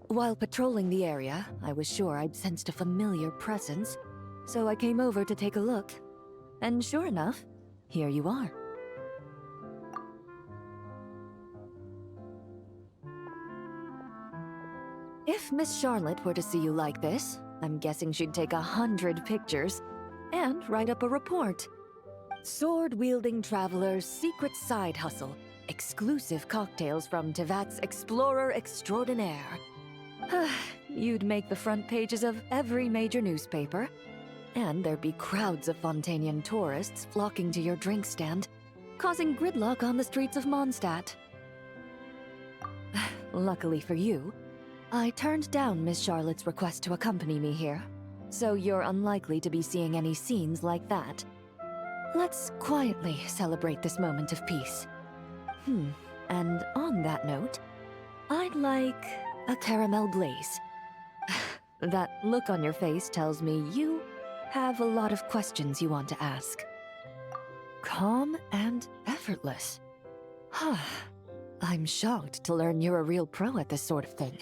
While patrolling the area, I was sure I'd sensed a familiar presence, so I came over to take a look. And sure enough, here you are. If Miss Charlotte were to see you like this, I'm guessing she'd take 100 pictures and write up a report. Sword-wielding traveler's secret side hustle. Exclusive cocktails from Tevat's Explorer Extraordinaire. You'd make the front pages of every major newspaper. And there'd be crowds of Fontanian tourists flocking to your drink stand, causing gridlock on the streets of Mondstadt. Luckily for you, I turned down Miss Charlotte's request to accompany me here, so you're unlikely to be seeing any scenes like that. Let's quietly celebrate this moment of peace. And on that note, I'd like a caramel blaze. That look on your face tells me you have a lot of questions you want to ask. Calm and effortless. I'm shocked to learn you're a real pro at this sort of thing.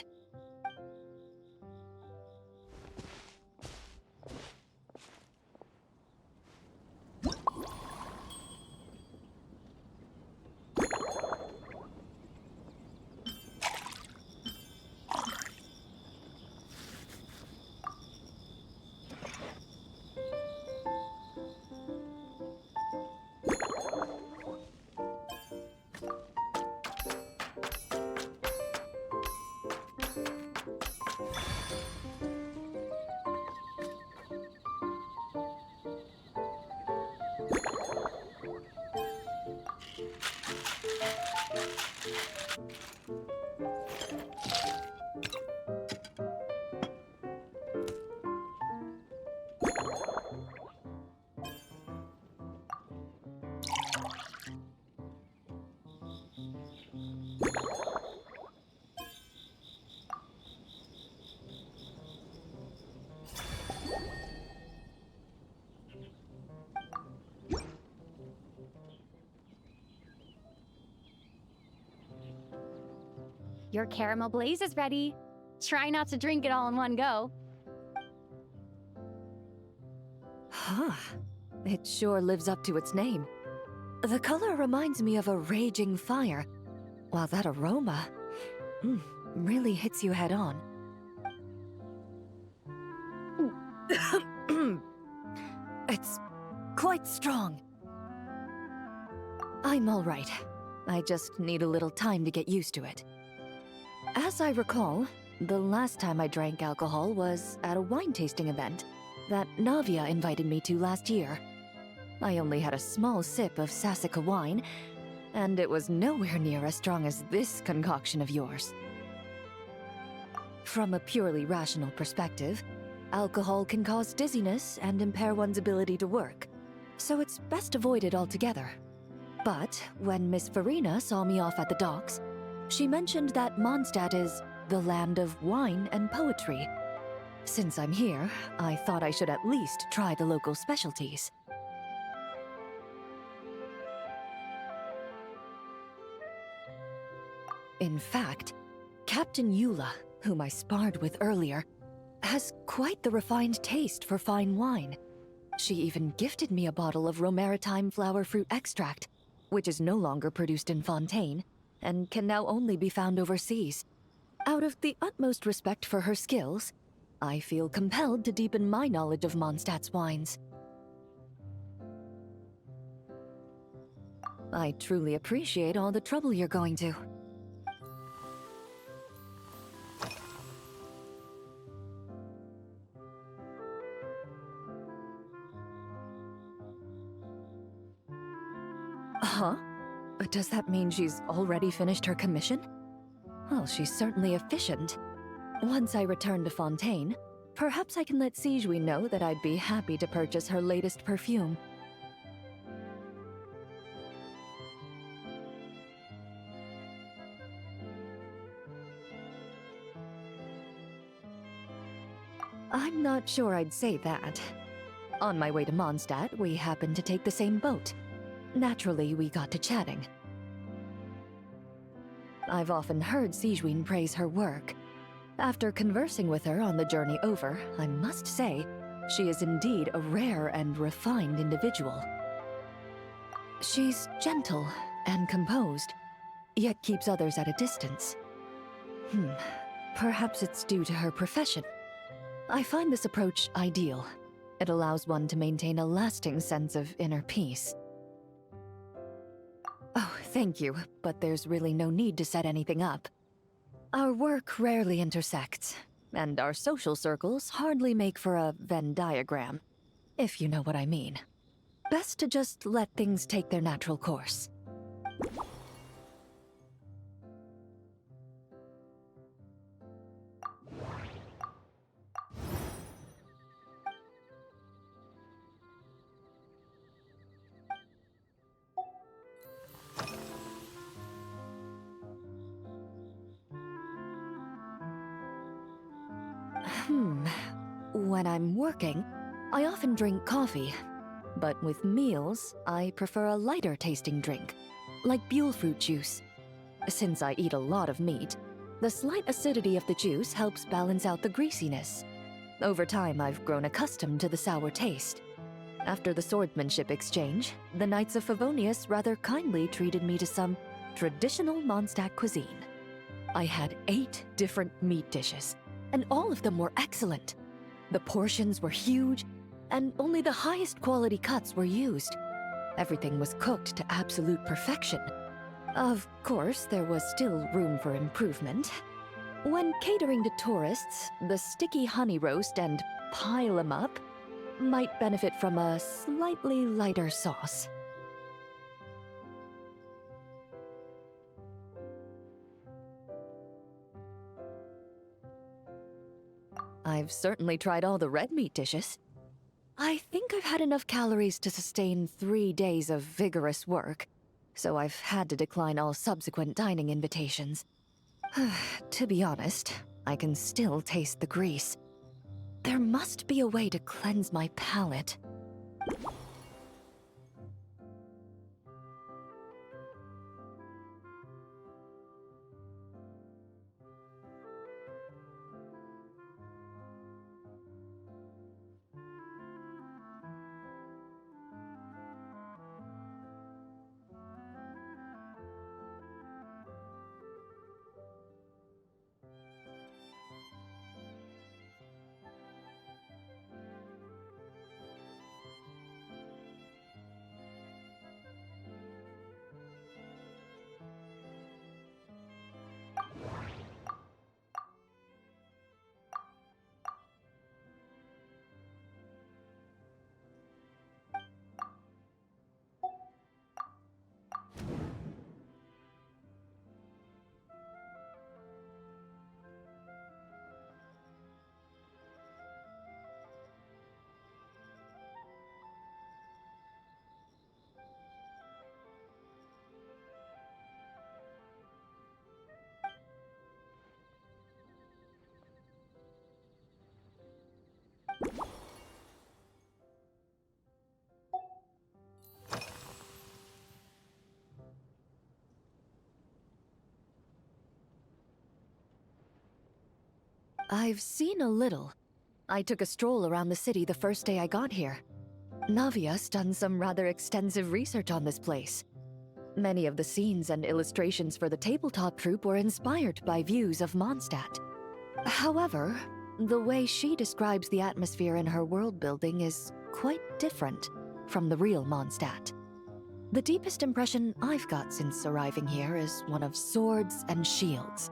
Your caramel blaze is ready. Try not to drink it all in one go. It sure lives up to its name. The color reminds me of a raging fire, while that aroma really hits you head on. It's quite strong. I'm all right. I just need a little time to get used to it. As I recall, the last time I drank alcohol was at a wine tasting event that Navia invited me to last year. I only had a small sip of Sassica wine, and it was nowhere near as strong as this concoction of yours. From a purely rational perspective, alcohol can cause dizziness and impair one's ability to work. so it's best avoided altogether. But when Miss Farina saw me off at the docks, she mentioned that Mondstadt is the land of wine and poetry. Since I'm here, I thought I should at least try the local specialties. In fact, Captain Eula, whom I sparred with earlier, has quite the refined taste for fine wine. She even gifted me a bottle of Romaritime flower fruit extract, which is no longer produced in Fontaine, and can now only be found overseas. Out of the utmost respect for her skills, I feel compelled to deepen my knowledge of Mondstadt's wines. I truly appreciate all the trouble you're going to. Huh? Does that mean she's already finished her commission? Well, she's certainly efficient. Once I return to Fontaine, perhaps I can let Sigewin know that I'd be happy to purchase her latest perfume. I'm not sure I'd say that. On my way to Mondstadt, we happened to take the same boat. Naturally, we got to chatting. I've often heard Sigewin praise her work. After conversing with her on the journey over, I must say, she is indeed a rare and refined individual. She's gentle and composed, yet keeps others at a distance. Perhaps it's due to her profession. I find this approach ideal. It allows one to maintain a lasting sense of inner peace. Oh, thank you, but there's really no need to set anything up. Our work rarely intersects, and our social circles hardly make for a Venn diagram, if you know what I mean. Best to just let things take their natural course. When I'm working, I often drink coffee. But with meals, I prefer a lighter tasting drink, like Buell fruit juice. Since I eat a lot of meat, the slight acidity of the juice helps balance out the greasiness. Over time, I've grown accustomed to the sour taste. After the swordsmanship exchange, the Knights of Favonius rather kindly treated me to some traditional Mondstadt cuisine. I had 8 different meat dishes, and all of them were excellent. The portions were huge, and only the highest quality cuts were used. Everything was cooked to absolute perfection. Of course, there was still room for improvement. When catering to tourists, the sticky honey roast and pile 'em up might benefit from a slightly lighter sauce. I've certainly tried all the red meat dishes. I think I've had enough calories to sustain 3 days of vigorous work, so I've had to decline all subsequent dining invitations. To be honest, I can still taste the grease. There must be a way to cleanse my palate. I've seen a little. I took a stroll around the city the first day I got here. Navia's done some rather extensive research on this place. Many of the scenes and illustrations for the tabletop troupe were inspired by views of Mondstadt. However, the way she describes the atmosphere in her world building is quite different from the real Mondstadt. The deepest impression I've got since arriving here is one of swords and shields.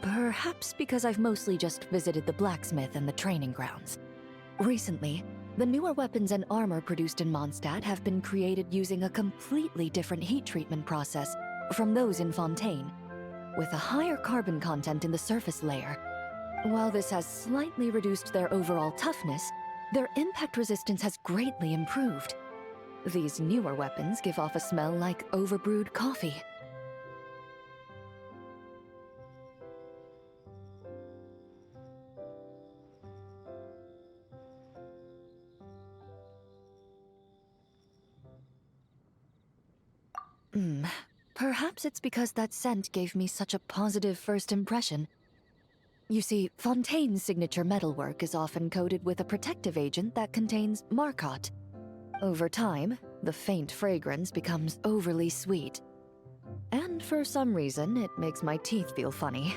Perhaps because I've mostly just visited the blacksmith and the training grounds. Recently, the newer weapons and armor produced in Mondstadt have been created using a completely different heat treatment process from those in Fontaine, with a higher carbon content in the surface layer. While this has slightly reduced their overall toughness, their impact resistance has greatly improved. These newer weapons give off a smell like overbrewed coffee. Perhaps it's because that scent gave me such a positive first impression. You see, Fontaine's signature metalwork is often coated with a protective agent that contains Marcotte. Over time, the faint fragrance becomes overly sweet. And for some reason, it makes my teeth feel funny.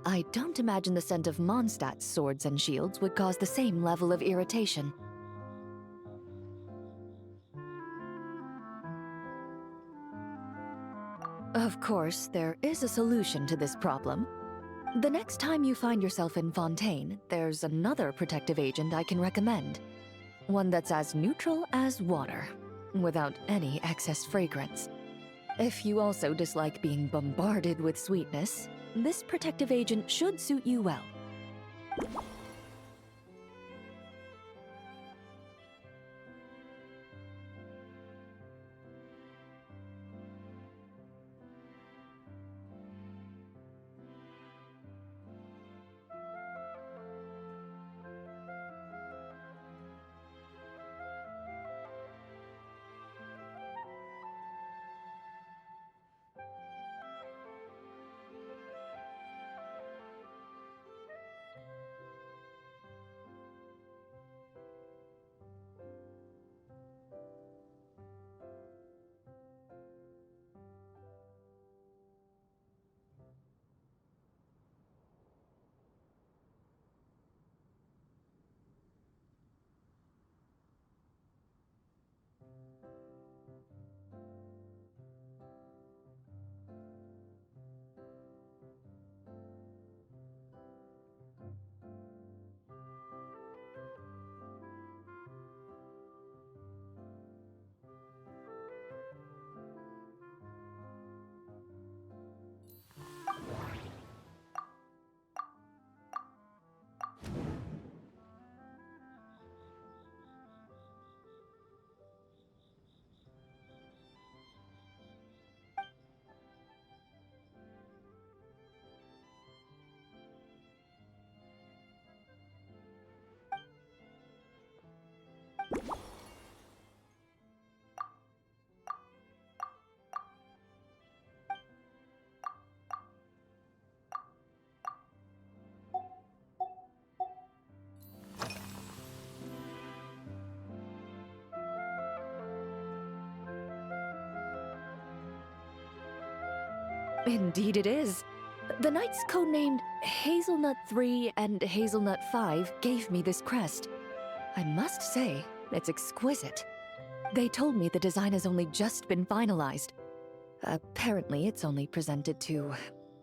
I don't imagine the scent of Mondstadt's swords and shields would cause the same level of irritation. Of course, there is a solution to this problem. The next time you find yourself in Fontaine, there's another protective agent I can recommend. One that's as neutral as water, without any excess fragrance. If you also dislike being bombarded with sweetness, this protective agent should suit you well. Indeed it is. The knights codenamed Hazelnut 3 and Hazelnut 5 gave me this crest. I must say, it's exquisite. They told me the design has only just been finalized. Apparently, it's only presented to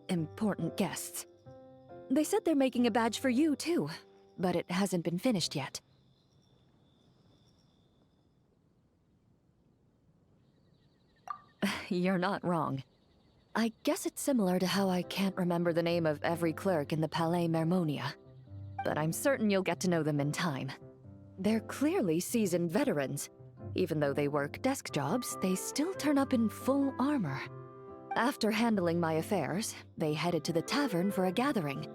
important guests. They said they're making a badge for you, too, but it hasn't been finished yet. You're not wrong. I guess it's similar to how I can't remember the name of every clerk in the Palais Mermonia. But I'm certain you'll get to know them in time. They're clearly seasoned veterans. Even though they work desk jobs, they still turn up in full armor. After handling my affairs, they headed to the tavern for a gathering,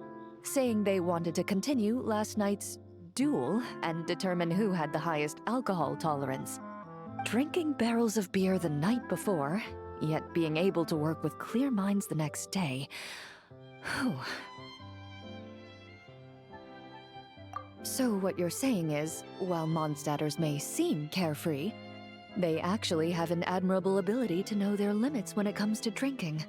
saying they wanted to continue last night's duel and determine who had the highest alcohol tolerance. Drinking barrels of beer the night before, yet being able to work with clear minds the next day. Whew. So what you're saying is, while Mondstadters may seem carefree, they actually have an admirable ability to know their limits when it comes to drinking.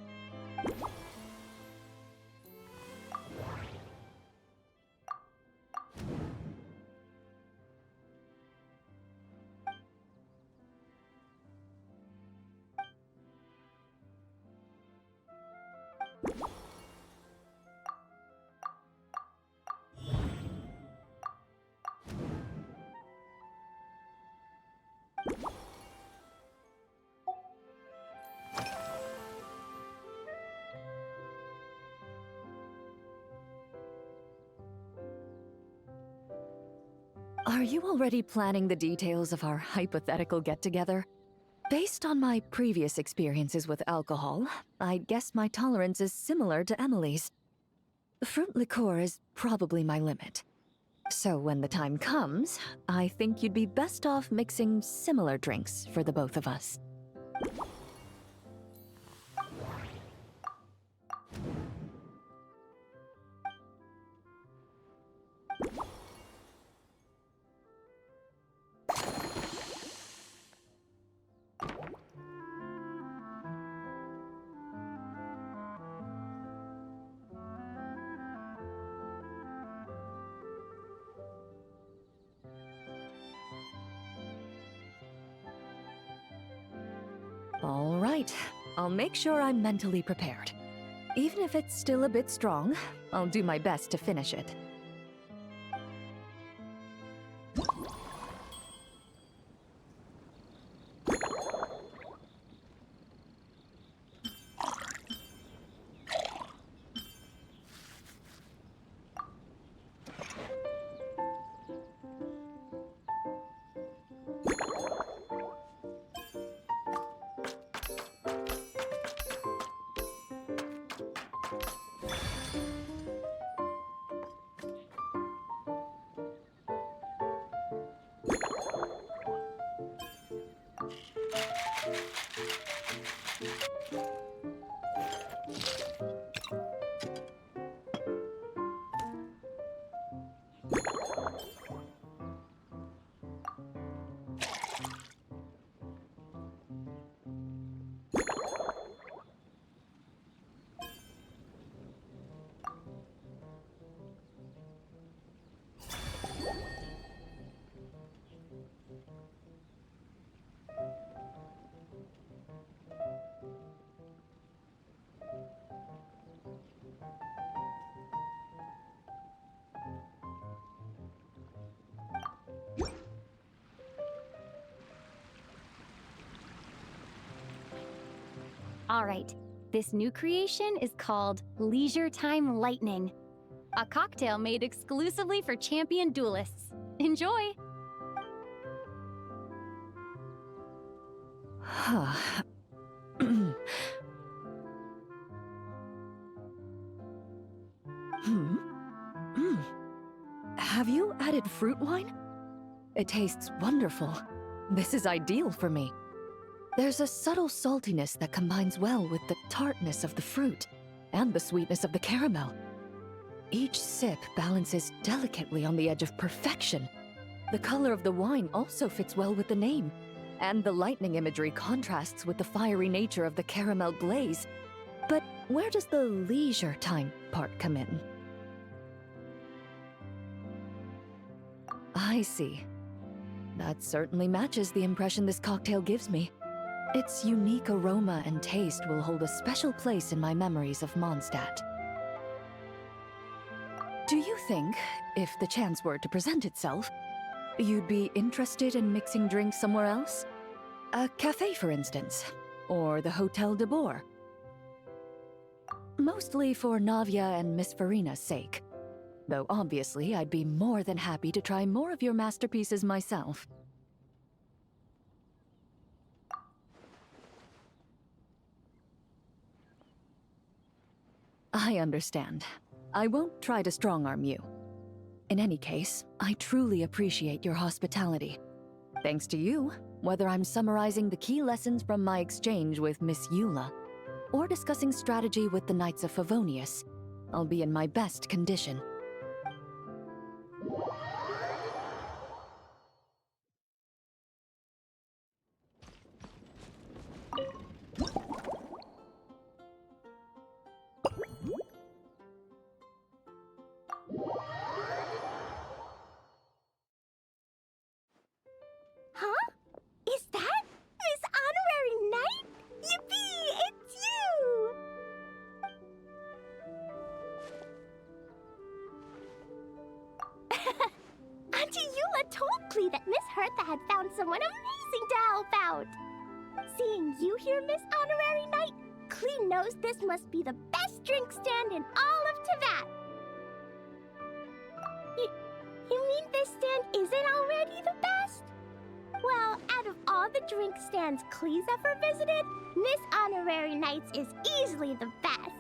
Are you already planning the details of our hypothetical get-together? Based on my previous experiences with alcohol, I'd guess my tolerance is similar to Emily's. Fruit liqueur is probably my limit. So when the time comes, I think you'd be best off mixing similar drinks for the both of us. All right, I'll make sure I'm mentally prepared. Even if it's still a bit strong, I'll do my best to finish it. All right, this new creation is called Leisure Time Lightning, a cocktail made exclusively for champion duelists. Enjoy! Have you added fruit wine? It tastes wonderful. This is ideal for me. There's a subtle saltiness that combines well with the tartness of the fruit and the sweetness of the caramel. Each sip balances delicately on the edge of perfection. The color of the wine also fits well with the name, and the lightning imagery contrasts with the fiery nature of the caramel glaze. But Where does the leisure time part come in? I see. That certainly matches the impression this cocktail gives me. Its unique aroma and taste will hold a special place in my memories of Mondstadt. Do you think, if the chance were to present itself, you'd be interested in mixing drinks somewhere else? A cafe, for instance, or the Hotel de Boer? Mostly for Navia and Miss Farina's sake. Though obviously I'd be more than happy to try more of your masterpieces myself. I understand. I won't try to strong-arm you. In any case, I truly appreciate your hospitality. Thanks to you, whether I'm summarizing the key lessons from my exchange with Miss Eula, or discussing strategy with the Knights of Favonius, I'll be in my best condition. Huh? Is that Miss Honorary Knight? Yippee! It's you! Auntie Eula told Klee that Miss Hertha had found someone amazing to help out. Seeing you here, Miss Honorary Knight, Klee knows this must be the best drink stand in all of Teyvat. You mean this stand isn't already the best? Well, out of all the drink stands Klee's ever visited, Miss Honorary Knight's is easily the best.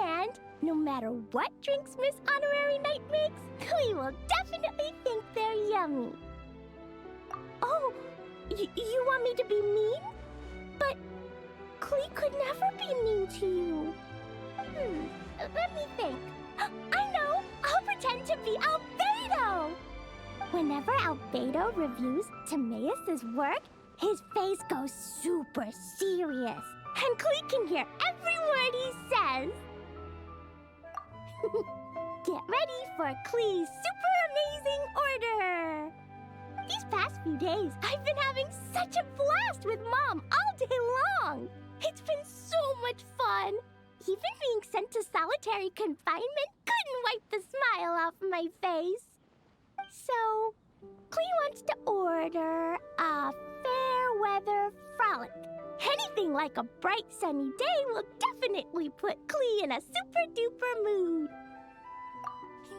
And no matter what drinks Miss Honorary Knight makes, Klee will definitely think they're yummy. Oh, you want me to be mean? But Klee could never be mean to you. Let me think. I know! I'll pretend to be Albedo! Whenever Albedo reviews Timaeus' work, his face goes super serious, and Klee can hear every word he says. Get ready for Klee's super amazing order! These past few days, I've been having such a blast with Mom all day long! It's been so much fun! Even being sent to solitary confinement couldn't wipe the smile off my face. So, Klee wants to order a fair weather frolic. Anything like a bright sunny day will definitely put Klee in a super duper mood.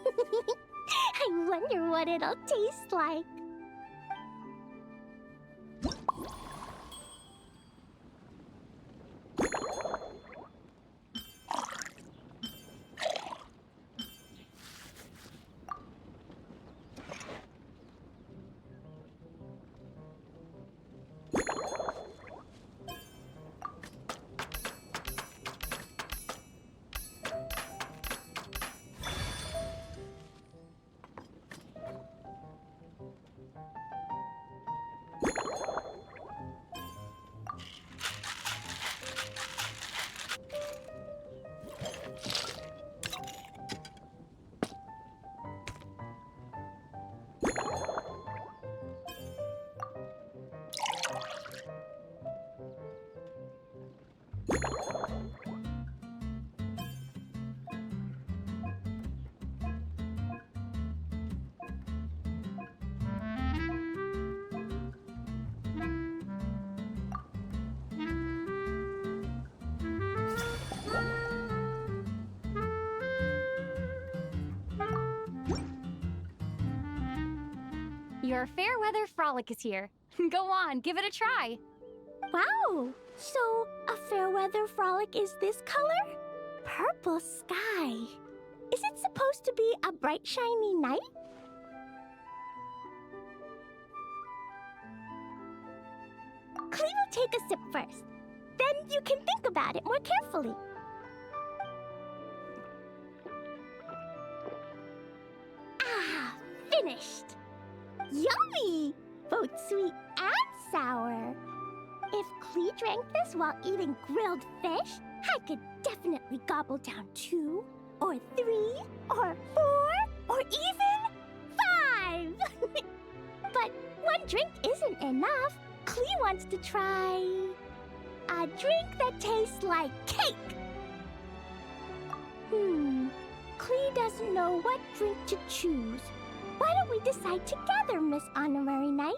I wonder what it'll taste like. Your fair weather frolic is here. Go on, give it a try. Wow! So, a fair weather frolic is this color? Purple sky. Is it supposed to be a bright, shiny night? Klee will take a sip first. Then you can think about it more carefully. Ah, finished! Yummy! Both sweet and sour. If Klee drank this while eating grilled fish, I could definitely gobble down 2, or 3, or 4, or even 5! But one drink isn't enough. Klee wants to try a drink that tastes like cake. Klee doesn't know what drink to choose. Why don't we decide together, Miss Honorary Knight?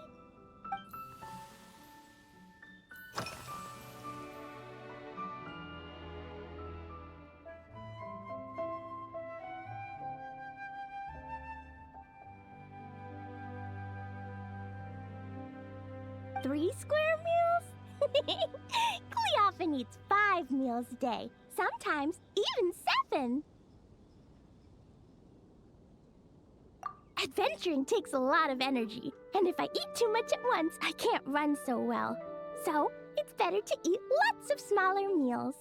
Three square meals? Klee often eats 5 meals a day, sometimes even 7. Adventuring takes a lot of energy, and if I eat too much at once, I can't run so well. So, it's better to eat lots of smaller meals.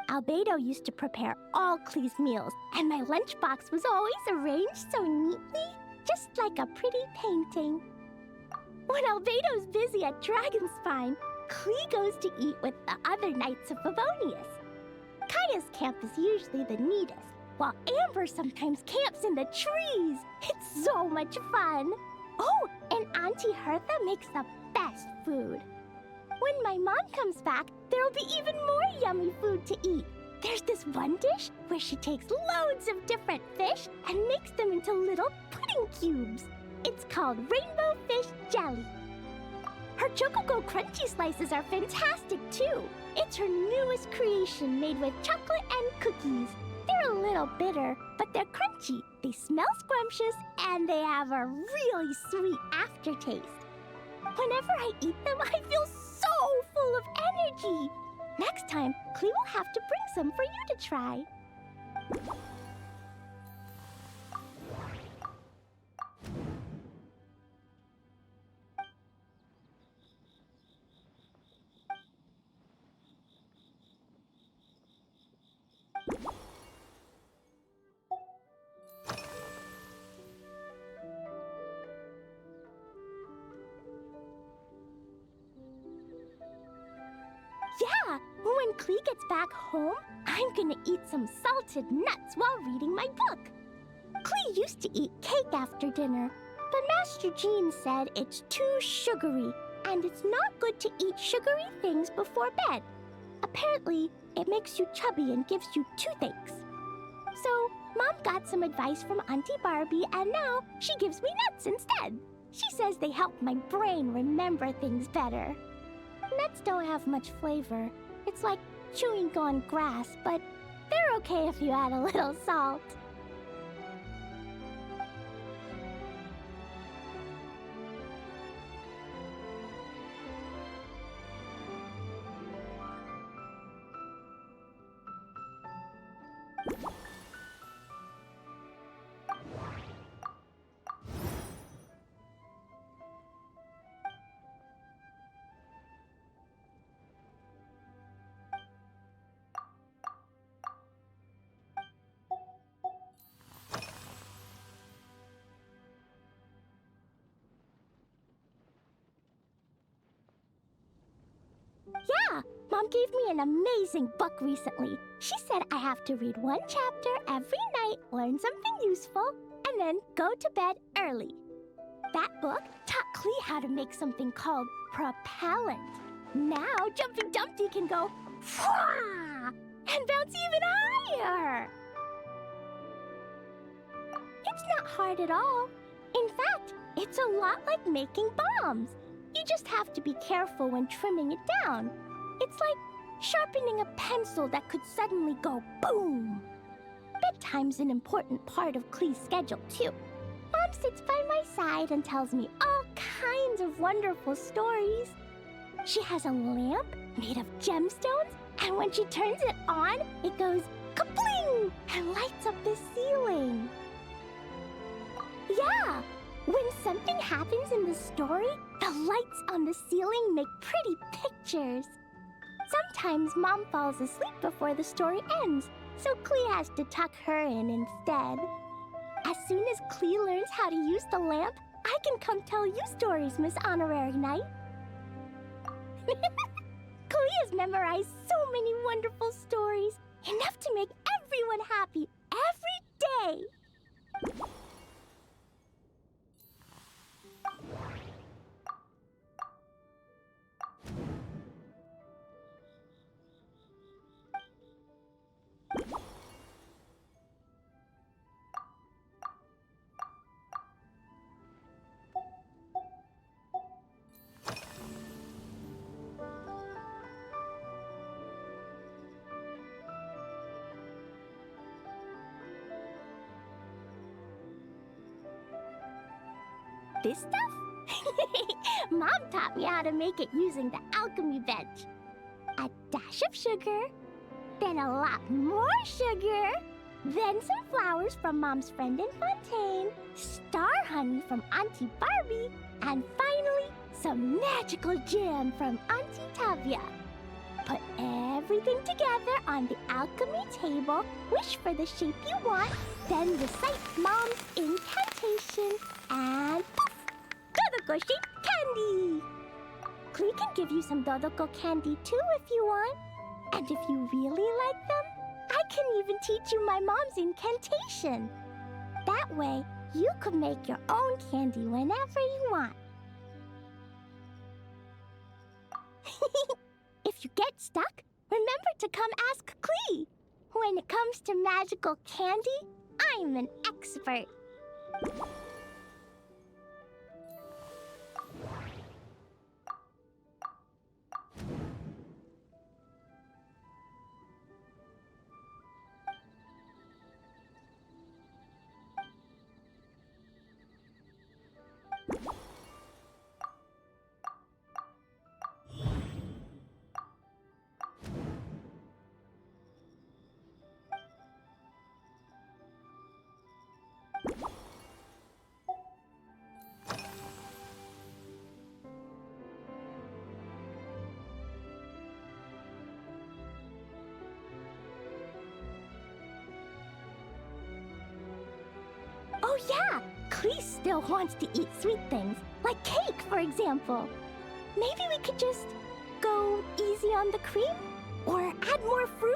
Albedo used to prepare all Klee's meals, and my lunchbox was always arranged so neatly, just like a pretty painting. When Albedo's busy at Dragonspine, Klee goes to eat with the other Knights of Favonius. Kaya's camp is usually the neatest, while Amber sometimes camps in the trees. It's so much fun. Oh, and Auntie Hertha makes the best food. When my mom comes back, there'll be even more yummy food to eat. There's this one dish where she takes loads of different fish and makes them into little pudding cubes. It's called Rainbow Fish Jelly. Her Chocogo Crunchy Slices are fantastic, too. It's her newest creation made with chocolate and cookies. They're a little bitter, but they're crunchy. They smell scrumptious, and they have a really sweet aftertaste. Whenever I eat them, I feel so full of energy. Next time, Klee will have to bring some for you to try. Yeah, when Klee gets back home, I'm gonna eat some salted nuts while reading my book. Klee used to eat cake after dinner, but Master Jean said it's too sugary, and it's not good to eat sugary things before bed. Apparently, it makes you chubby and gives you toothaches. So, Mom got some advice from Auntie Barbie, and now she gives me nuts instead. She says they help my brain remember things better. Nuts don't have much flavor. It's like chewing on grass, but they're okay if you add a little salt. Yeah, Mom gave me an amazing book recently. She said I have to read one chapter every night, learn something useful, and then go to bed early. That book taught Klee how to make something called propellant. Now Jumpy Dumpty can go Fwah! And bounce even higher. It's not hard at all. In fact, it's a lot like making bombs. You just have to be careful when trimming it down. It's like sharpening a pencil that could suddenly go boom. Bedtime's an important part of Klee's schedule, too. Mom sits by my side and tells me all kinds of wonderful stories. She has a lamp made of gemstones, and when she turns it on, it goes kabling and lights up the ceiling. Yeah! When something happens in the story, the lights on the ceiling make pretty pictures. Sometimes Mom falls asleep before the story ends, so Klee has to tuck her in instead. As soon as Klee learns how to use the lamp, I can come tell you stories, Miss Honorary Knight. Klee is memorized so many wonderful stories, enough to make everyone happy every day. This stuff? Mom taught me how to make it using the alchemy bench. A dash of sugar, then a lot more sugar, then some flowers from Mom's friend in Fontaine, star honey from Auntie Barbie, and finally, some magical jam from Auntie Tavia. Put everything together on the alchemy table, wish for the shape you want, then recite Mom's incantation, and poof! Dodoko-shaped candy! Klee can give you some Dodoko candy too if you want. And if you really like them, I can even teach you my mom's incantation. That way, you could make your own candy whenever you want. If you get stuck, remember to come ask Klee. When it comes to magical candy, I'm an expert. Oh yeah, Klee still wants to eat sweet things, like cake, for example. Maybe we could just go easy on the cream? Or add more fruit?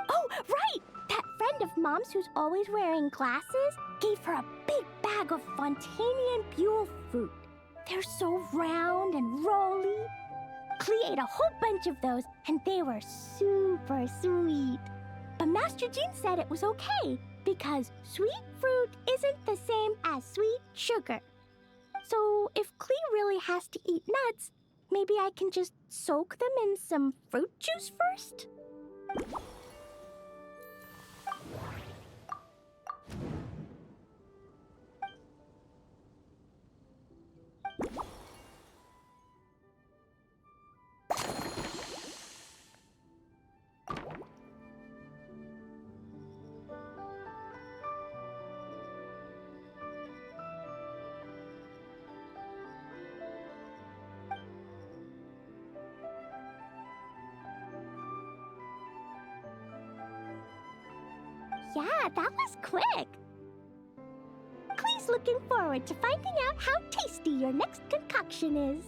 Oh, right! That friend of Mom's who's always wearing glasses gave her a big bag of Fontanian Buell fruit. They're so round and rolly. Klee ate a whole bunch of those, and they were super sweet. But Master Jean said it was okay, because sweet fruit isn't the same as sweet sugar. So if Klee really has to eat nuts, maybe I can just soak them in some fruit juice first? Yeah, that was quick. Klee's looking forward to finding out how tasty your next concoction is.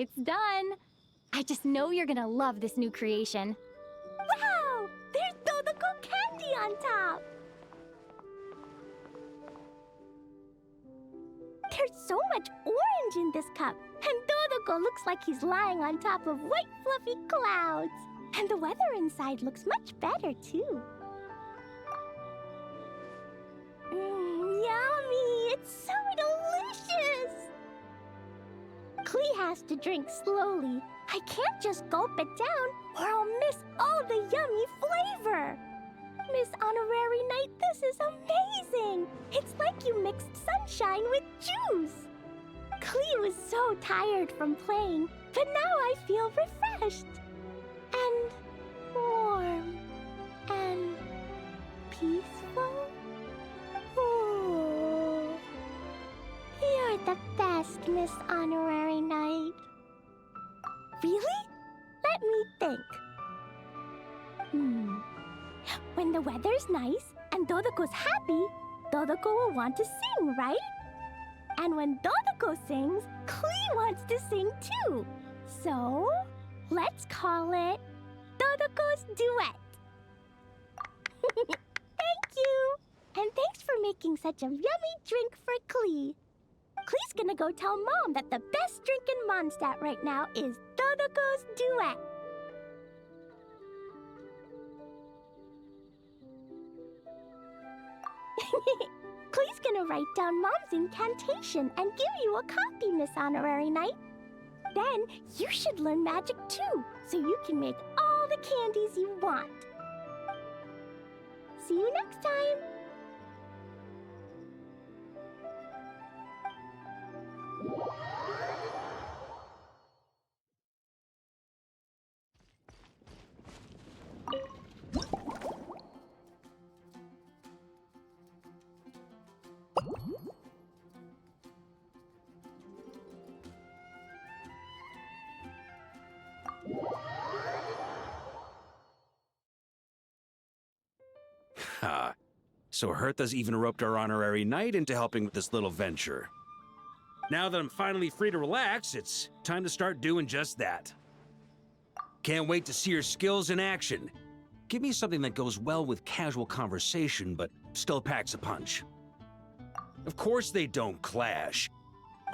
It's done. I just know you're gonna love this new creation. Wow! There's Dodoko candy on top! There's so much orange in this cup, and Dodoko looks like he's lying on top of white fluffy clouds. And the weather inside looks much better, too. Yummy! It's so delicious! Klee has to drink slowly. I can't just gulp it down, or I'll miss all the yummy flavor. Miss Honorary Knight, this is amazing! It's like you mixed sunshine with juice. Klee was so tired from playing, but now I feel refreshed. And warm. And peaceful. Ooh. You're the best, Miss Honorary Knight. Really? Let me think. When the weather's nice and Dodoko's happy, Dodoko will want to sing, right? And when Dodoko sings, Klee wants to sing too. So, let's call it Dodoko's Duet. Thank you! And thanks for making such a yummy drink for Klee. Klee's gonna go tell Mom that the best drink in Mondstadt right now is Dodoko's Duet. Klee's gonna write down Mom's incantation and give you a copy, Miss Honorary Knight. Then you should learn magic too, so you can make all the candies you want. See you next time! Ha! So Hertha's even roped our honorary knight into helping with this little venture. Now that I'm finally free to relax, it's time to start doing just that. Can't wait to see your skills in action. Give me something that goes well with casual conversation, but still packs a punch. Of course they don't clash.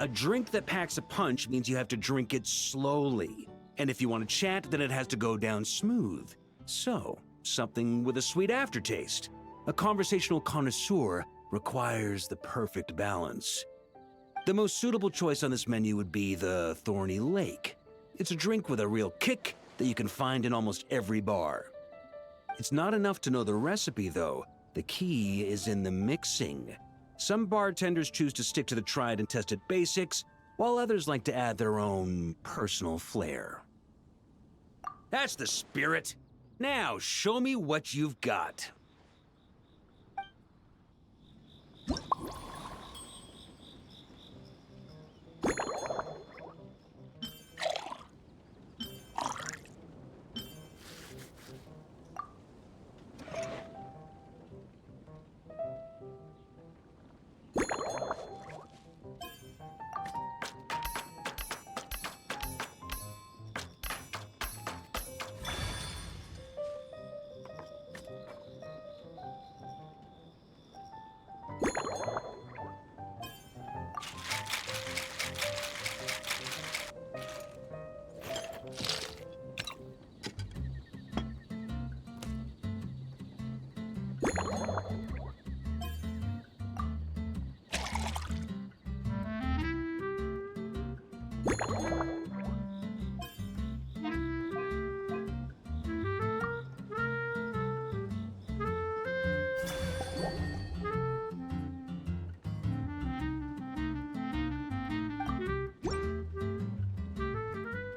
A drink that packs a punch means you have to drink it slowly. And if you want to chat, then it has to go down smooth. So, something with a sweet aftertaste. A conversational connoisseur requires the perfect balance. The most suitable choice on this menu would be the Thorny Lake. It's a drink with a real kick that you can find in almost every bar. It's not enough to know the recipe, though. The key is in the mixing. Some bartenders choose to stick to the tried and tested basics, while others like to add their own personal flair. That's the spirit. Now, show me what you've got.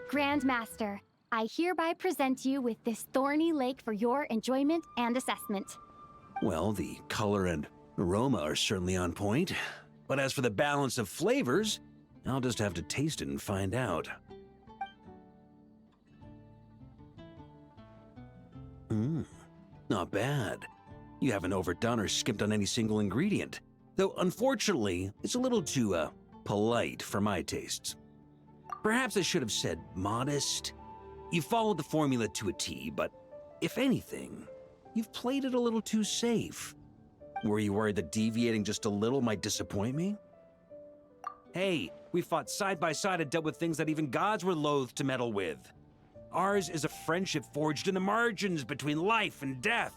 Grandmaster, I hereby present you with this Thorny Lake for your enjoyment and assessment. Well, the color and aroma are certainly on point. But as for the balance of flavors, I'll just have to taste it and find out. Not bad. You haven't overdone or skimped on any single ingredient. Though, unfortunately, it's a little too, polite for my tastes. Perhaps I should have said modest. You followed the formula to a T, but if anything, you've played it a little too safe. Were you worried that deviating just a little might disappoint me? Hey, we fought side by side and dealt with things that even gods were loath to meddle with. Ours is a friendship forged in the margins between life and death.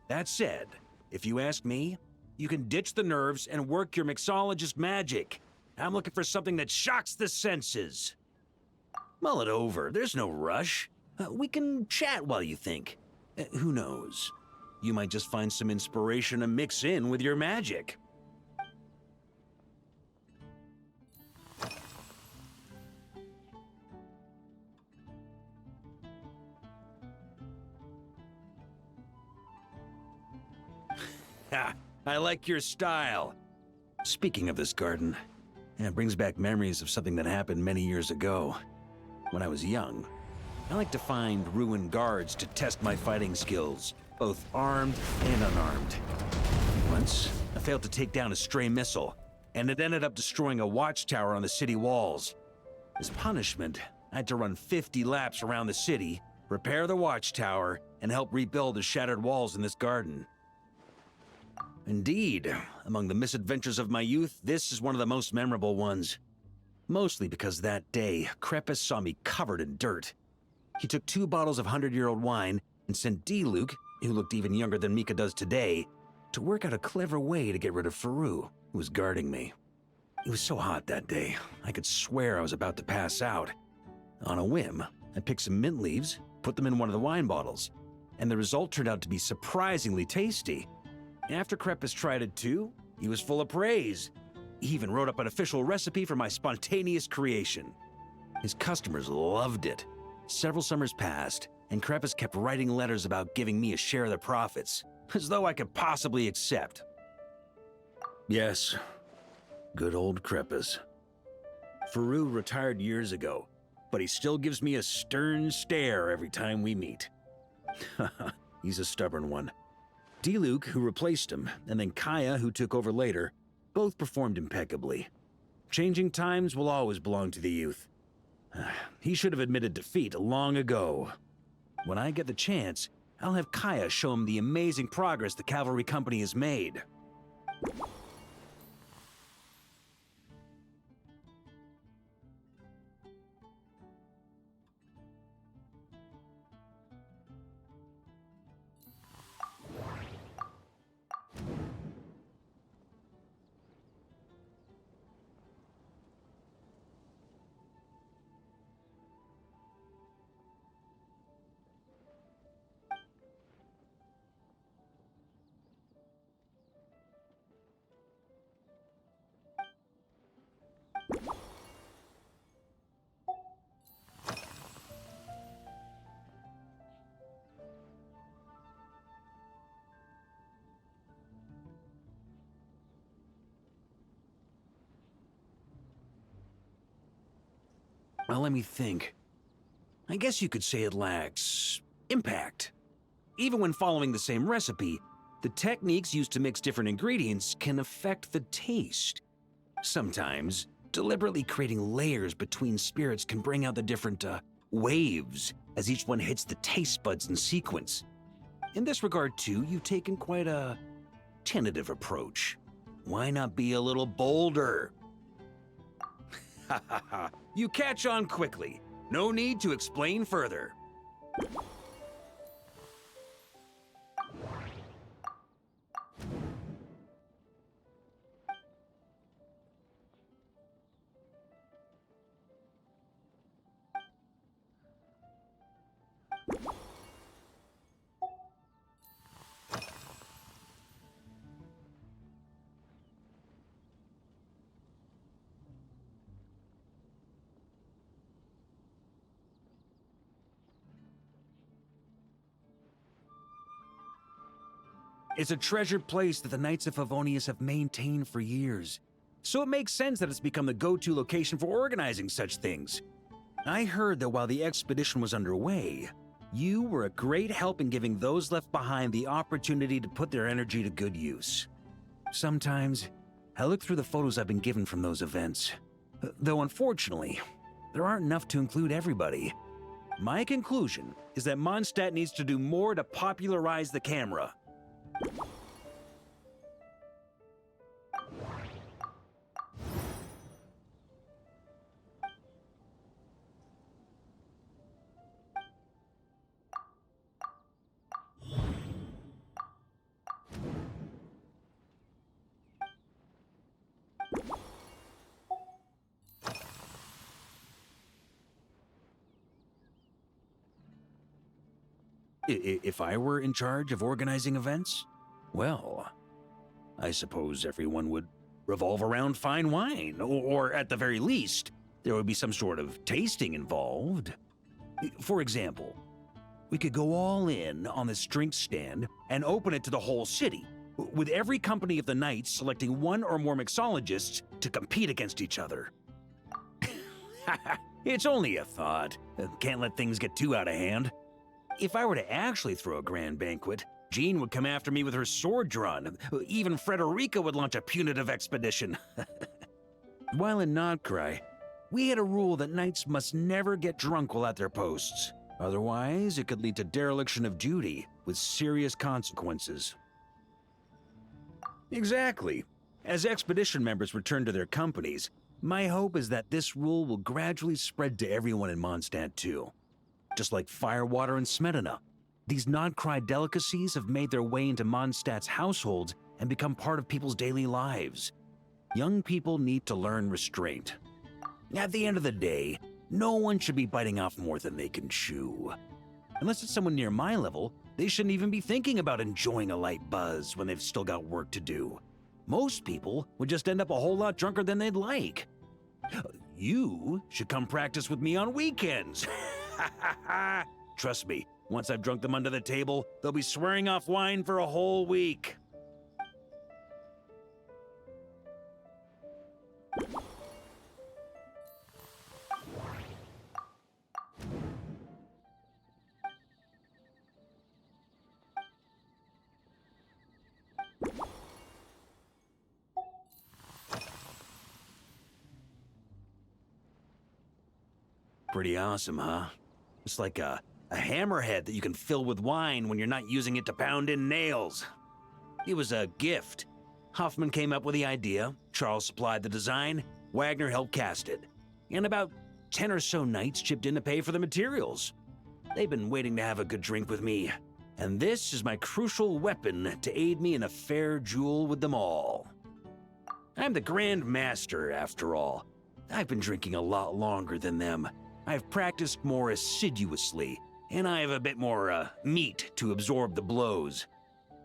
That said, if you ask me, you can ditch the nerves and work your mixologist magic. I'm looking for something that shocks the senses. Mull it over, there's no rush. We can chat while you think. Who knows? You might just find some inspiration to mix in with your magic. Ha! I like your style. Speaking of this garden, it brings back memories of something that happened many years ago. When I was young, I like to find ruined guards to test my fighting skills, both armed and unarmed. Once, I failed to take down a stray missile, and it ended up destroying a watchtower on the city walls. As punishment, I had to run 50 laps around the city, repair the watchtower, and help rebuild the shattered walls in this garden. Indeed, among the misadventures of my youth, this is one of the most memorable ones. Mostly because that day, Crepus saw me covered in dirt. He took 2 bottles of 100-year-old wine and sent D-Luke, who looked even younger than Mika does today, to work out a clever way to get rid of Faru, who was guarding me. It was so hot that day, I could swear I was about to pass out. On a whim, I picked some mint leaves, put them in one of the wine bottles, and the result turned out to be surprisingly tasty. After Crepus tried it too, he was full of praise. He even wrote up an official recipe for my spontaneous creation. His customers loved it. Several summers passed, and Crepus kept writing letters about giving me a share of the profits, as though I could possibly accept. Yes, good old Crepus. Faru retired years ago, but he still gives me a stern stare every time we meet. He's a stubborn one. D-Luke, who replaced him, and then Kaya, who took over later, both performed impeccably. Changing times will always belong to the youth. He should have admitted defeat long ago. When I get the chance, I'll have Kaya show him the amazing progress the cavalry company has made. Well, let me think. I guess you could say it lacks impact. Even when following the same recipe, the techniques used to mix different ingredients can affect the taste. Sometimes, deliberately creating layers between spirits can bring out the different waves as each one hits the taste buds in sequence. In this regard, too, you've taken quite a tentative approach. Why not be a little bolder? Ha ha ha. You catch on quickly. No need to explain further. It's a treasured place that the Knights of Favonius have maintained for years. So it makes sense that it's become the go-to location for organizing such things. I heard that while the expedition was underway, you were a great help in giving those left behind the opportunity to put their energy to good use. Sometimes, I look through the photos I've been given from those events. Though unfortunately, there aren't enough to include everybody. My conclusion is that Mondstadt needs to do more to popularize the camera. If I were in charge of organizing events, well, I suppose everyone would revolve around fine wine, or at the very least, there would be some sort of tasting involved. For example, we could go all in on this drink stand and open it to the whole city, with every company of the night selecting one or more mixologists to compete against each other. It's only a thought. Can't let things get too out of hand. If I were to actually throw a grand banquet, Jean would come after me with her sword drawn. Even Frederica would launch a punitive expedition. While in Nodcry, we had a rule that knights must never get drunk while at their posts. Otherwise, it could lead to dereliction of duty, with serious consequences. Exactly. As expedition members return to their companies, my hope is that this rule will gradually spread to everyone in Mondstadt too. Just like firewater and Smedina, these Nodcry delicacies have made their way into Mondstadt's households and become part of people's daily lives. Young people need to learn restraint. At the end of the day, no one should be biting off more than they can chew. Unless it's someone near my level, they shouldn't even be thinking about enjoying a light buzz when they've still got work to do. Most people would just end up a whole lot drunker than they'd like. You should come practice with me on weekends. Trust me, once I've drunk them under the table, they'll be swearing off wine for a whole week. Pretty awesome, huh? It's like a hammerhead that you can fill with wine when you're not using it to pound in nails. It was a gift. Hoffman came up with the idea, Charles supplied the design, Wagner helped cast it. And about 10 or so knights chipped in to pay for the materials. They've been waiting to have a good drink with me. And this is my crucial weapon to aid me in a fair duel with them all. I'm the Grand Master, after all. I've been drinking a lot longer than them. I've practiced more assiduously, and I have a bit more meat to absorb the blows.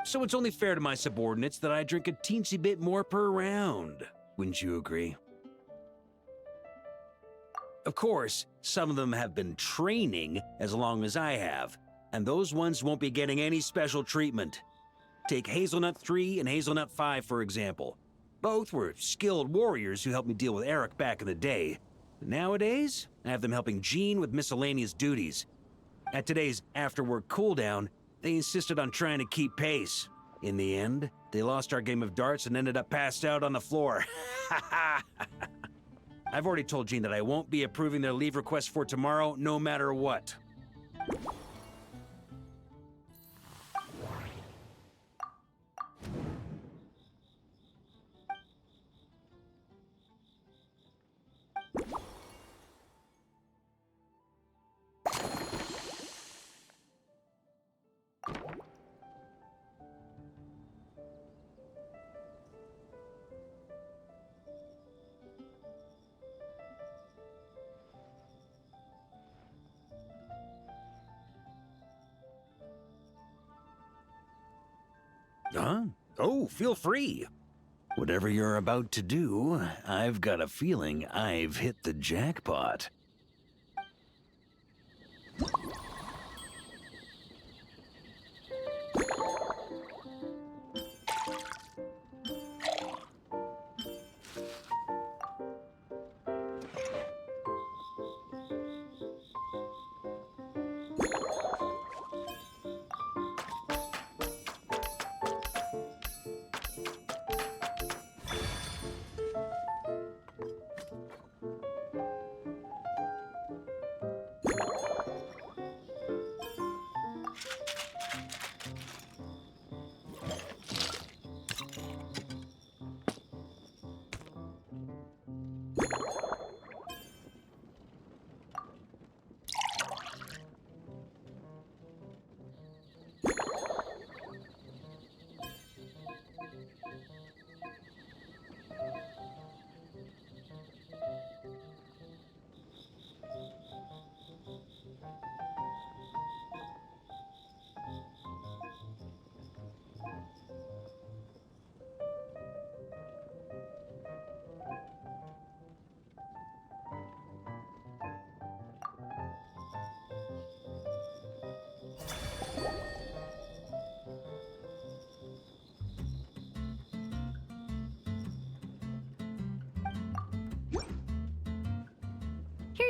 So it's only fair to my subordinates that I drink a teensy bit more per round. Wouldn't you agree? Of course, some of them have been training as long as I have, and those ones won't be getting any special treatment. Take Hazelnut 3 and Hazelnut 5, for example. Both were skilled warriors who helped me deal with Eric back in the day. Nowadays, I have them helping Jean with miscellaneous duties. At today's after-work cooldown, they insisted on trying to keep pace. In the end, they lost our game of darts and ended up passed out on the floor. I've already told Jean that I won't be approving their leave request for tomorrow, no matter what. Huh? Oh, feel free. Whatever you're about to do, I've got a feeling I've hit the jackpot.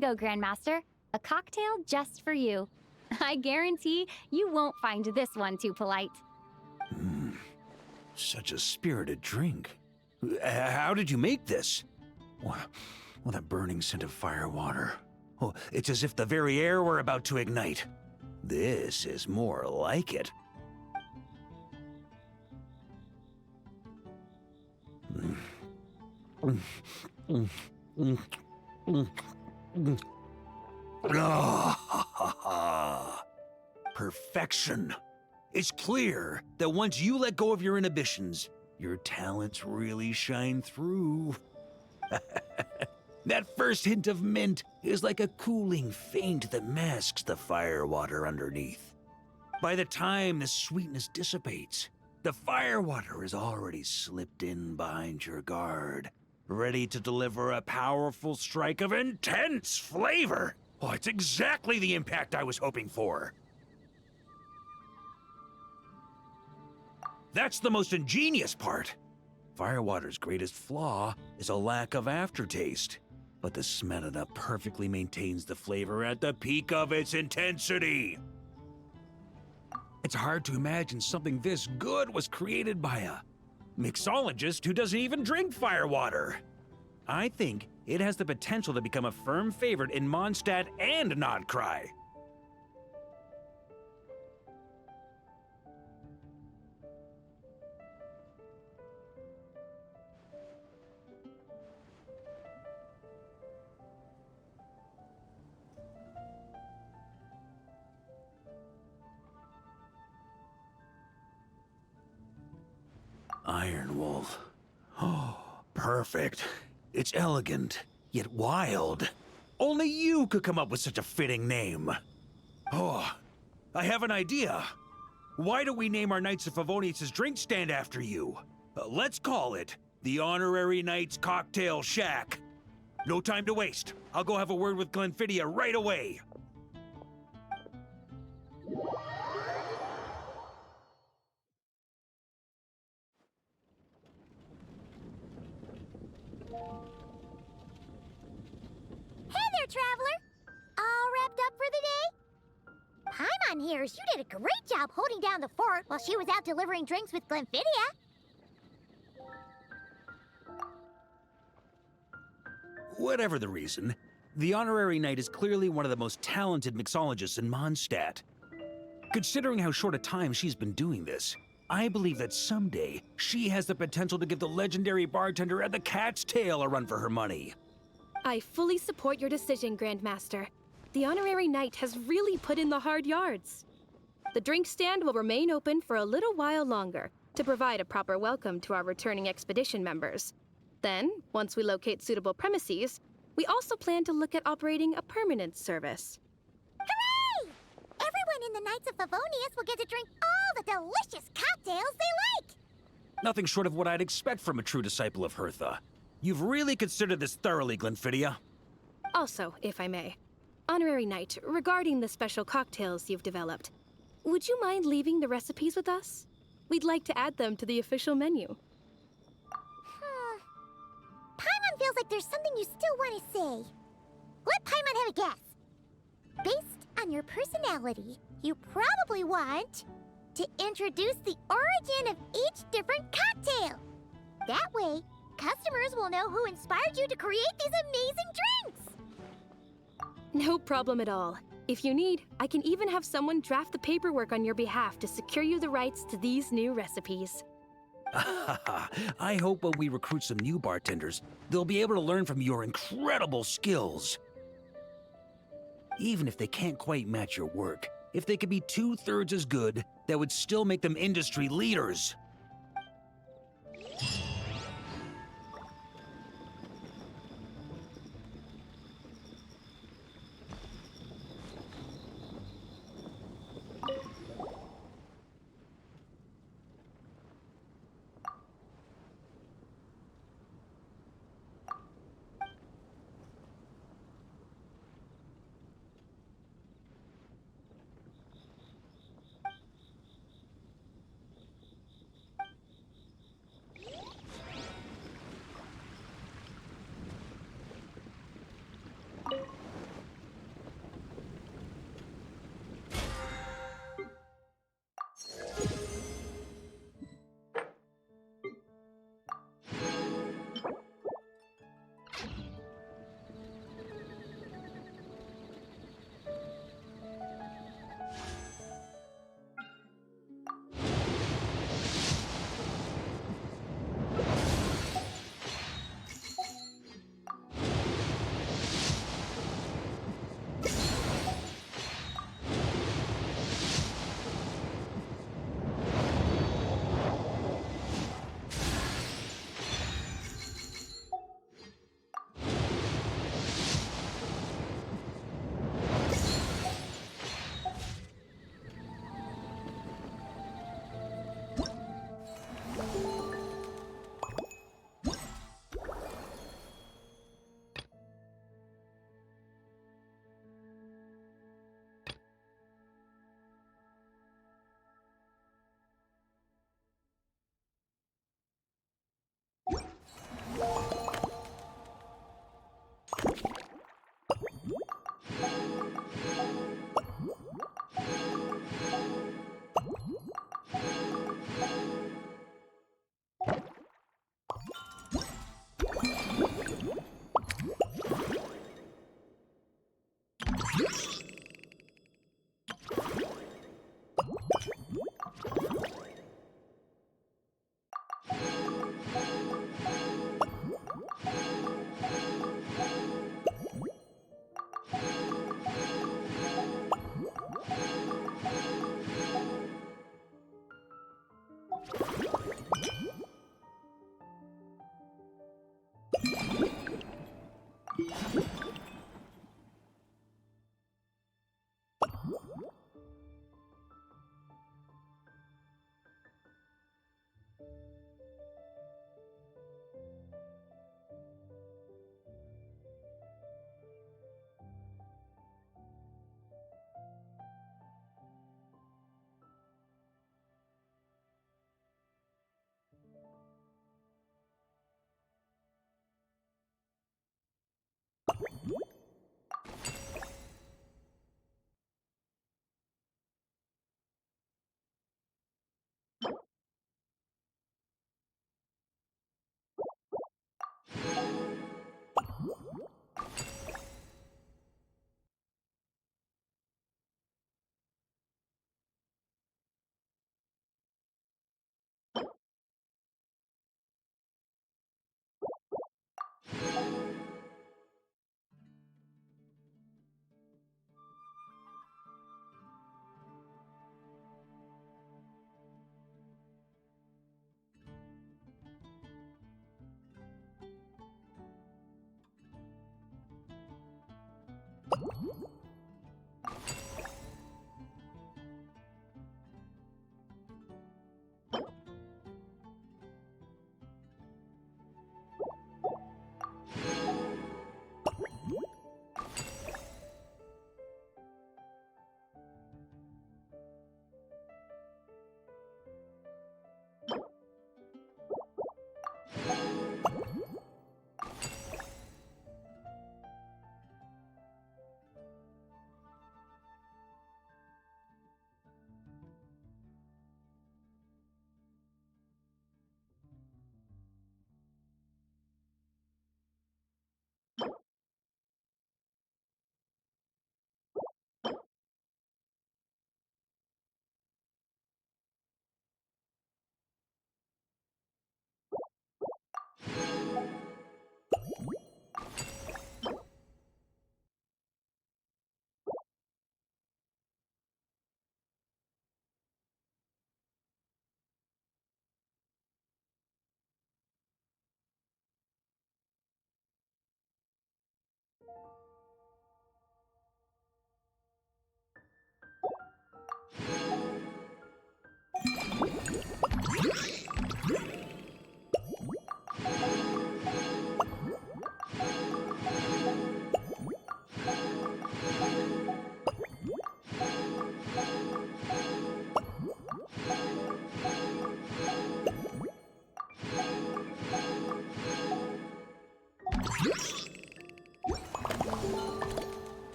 you go, Grandmaster. A cocktail just for you. I guarantee you won't find this one too polite. Such a spirited drink. How did you make this? Well, that burning scent of firewater. Oh, it's as if the very air were about to ignite. This is more like it. Perfection. It's clear that once you let go of your inhibitions, your talents really shine through. That first hint of mint is like a cooling feint that masks the firewater underneath. By the time the sweetness dissipates, the firewater is already slipped in behind your guard, ready to deliver a powerful strike of intense flavor. Oh, it's exactly the impact I was hoping for. That's the most ingenious part. Firewater's greatest flaw is a lack of aftertaste, but the Smetana perfectly maintains the flavor at the peak of its intensity. It's hard to imagine something this good was created by a mixologist who doesn't even drink firewater. I think it has the potential to become a firm favorite in Mondstadt and Nodcry. Iron Wolf. Oh, perfect. It's elegant, yet wild. Only you could come up with such a fitting name. Oh, I have an idea. Why don't we name our Knights of Favonius' drink stand after you? Let's call it the Honorary Knights Cocktail Shack. No time to waste. I'll go have a word with Glenfidia right away. Hey there, traveler! All wrapped up for the day? Paimon hears you did a great job holding down the fort while she was out delivering drinks with Glenfidia. Whatever the reason, the Honorary Knight is clearly one of the most talented mixologists in Mondstadt. Considering how short a time she's been doing this, I believe that someday she has the potential to give the legendary bartender at the Cat's Tail a run for her money. I fully support your decision, Grandmaster. The Honorary Knight has really put in the hard yards. The drink stand will remain open for a little while longer to provide a proper welcome to our returning expedition members. Then, once we locate suitable premises, we also plan to look at operating a permanent service. Hooray! Everyone in the Knights of Favonius will get to drink all the delicious cocktails they like! Nothing short of what I'd expect from a true disciple of Hertha. You've really considered this thoroughly, Glenfidia. Also, if I may, Honorary Knight, regarding the special cocktails you've developed, would you mind leaving the recipes with us? We'd like to add them to the official menu. Paimon feels like there's something you still want to say. Let Paimon have a guess. Based on your personality, you probably want to introduce the origin of each different cocktail. That way, customers will know who inspired you to create these amazing drinks. No problem at all. If you need, I can even have someone draft the paperwork on your behalf to secure you the rights to these new recipes. I hope when we recruit some new bartenders, they'll be able to learn from your incredible skills. Even if they can't quite match your work, if they could be 2/3 as good, that would still make them industry leaders.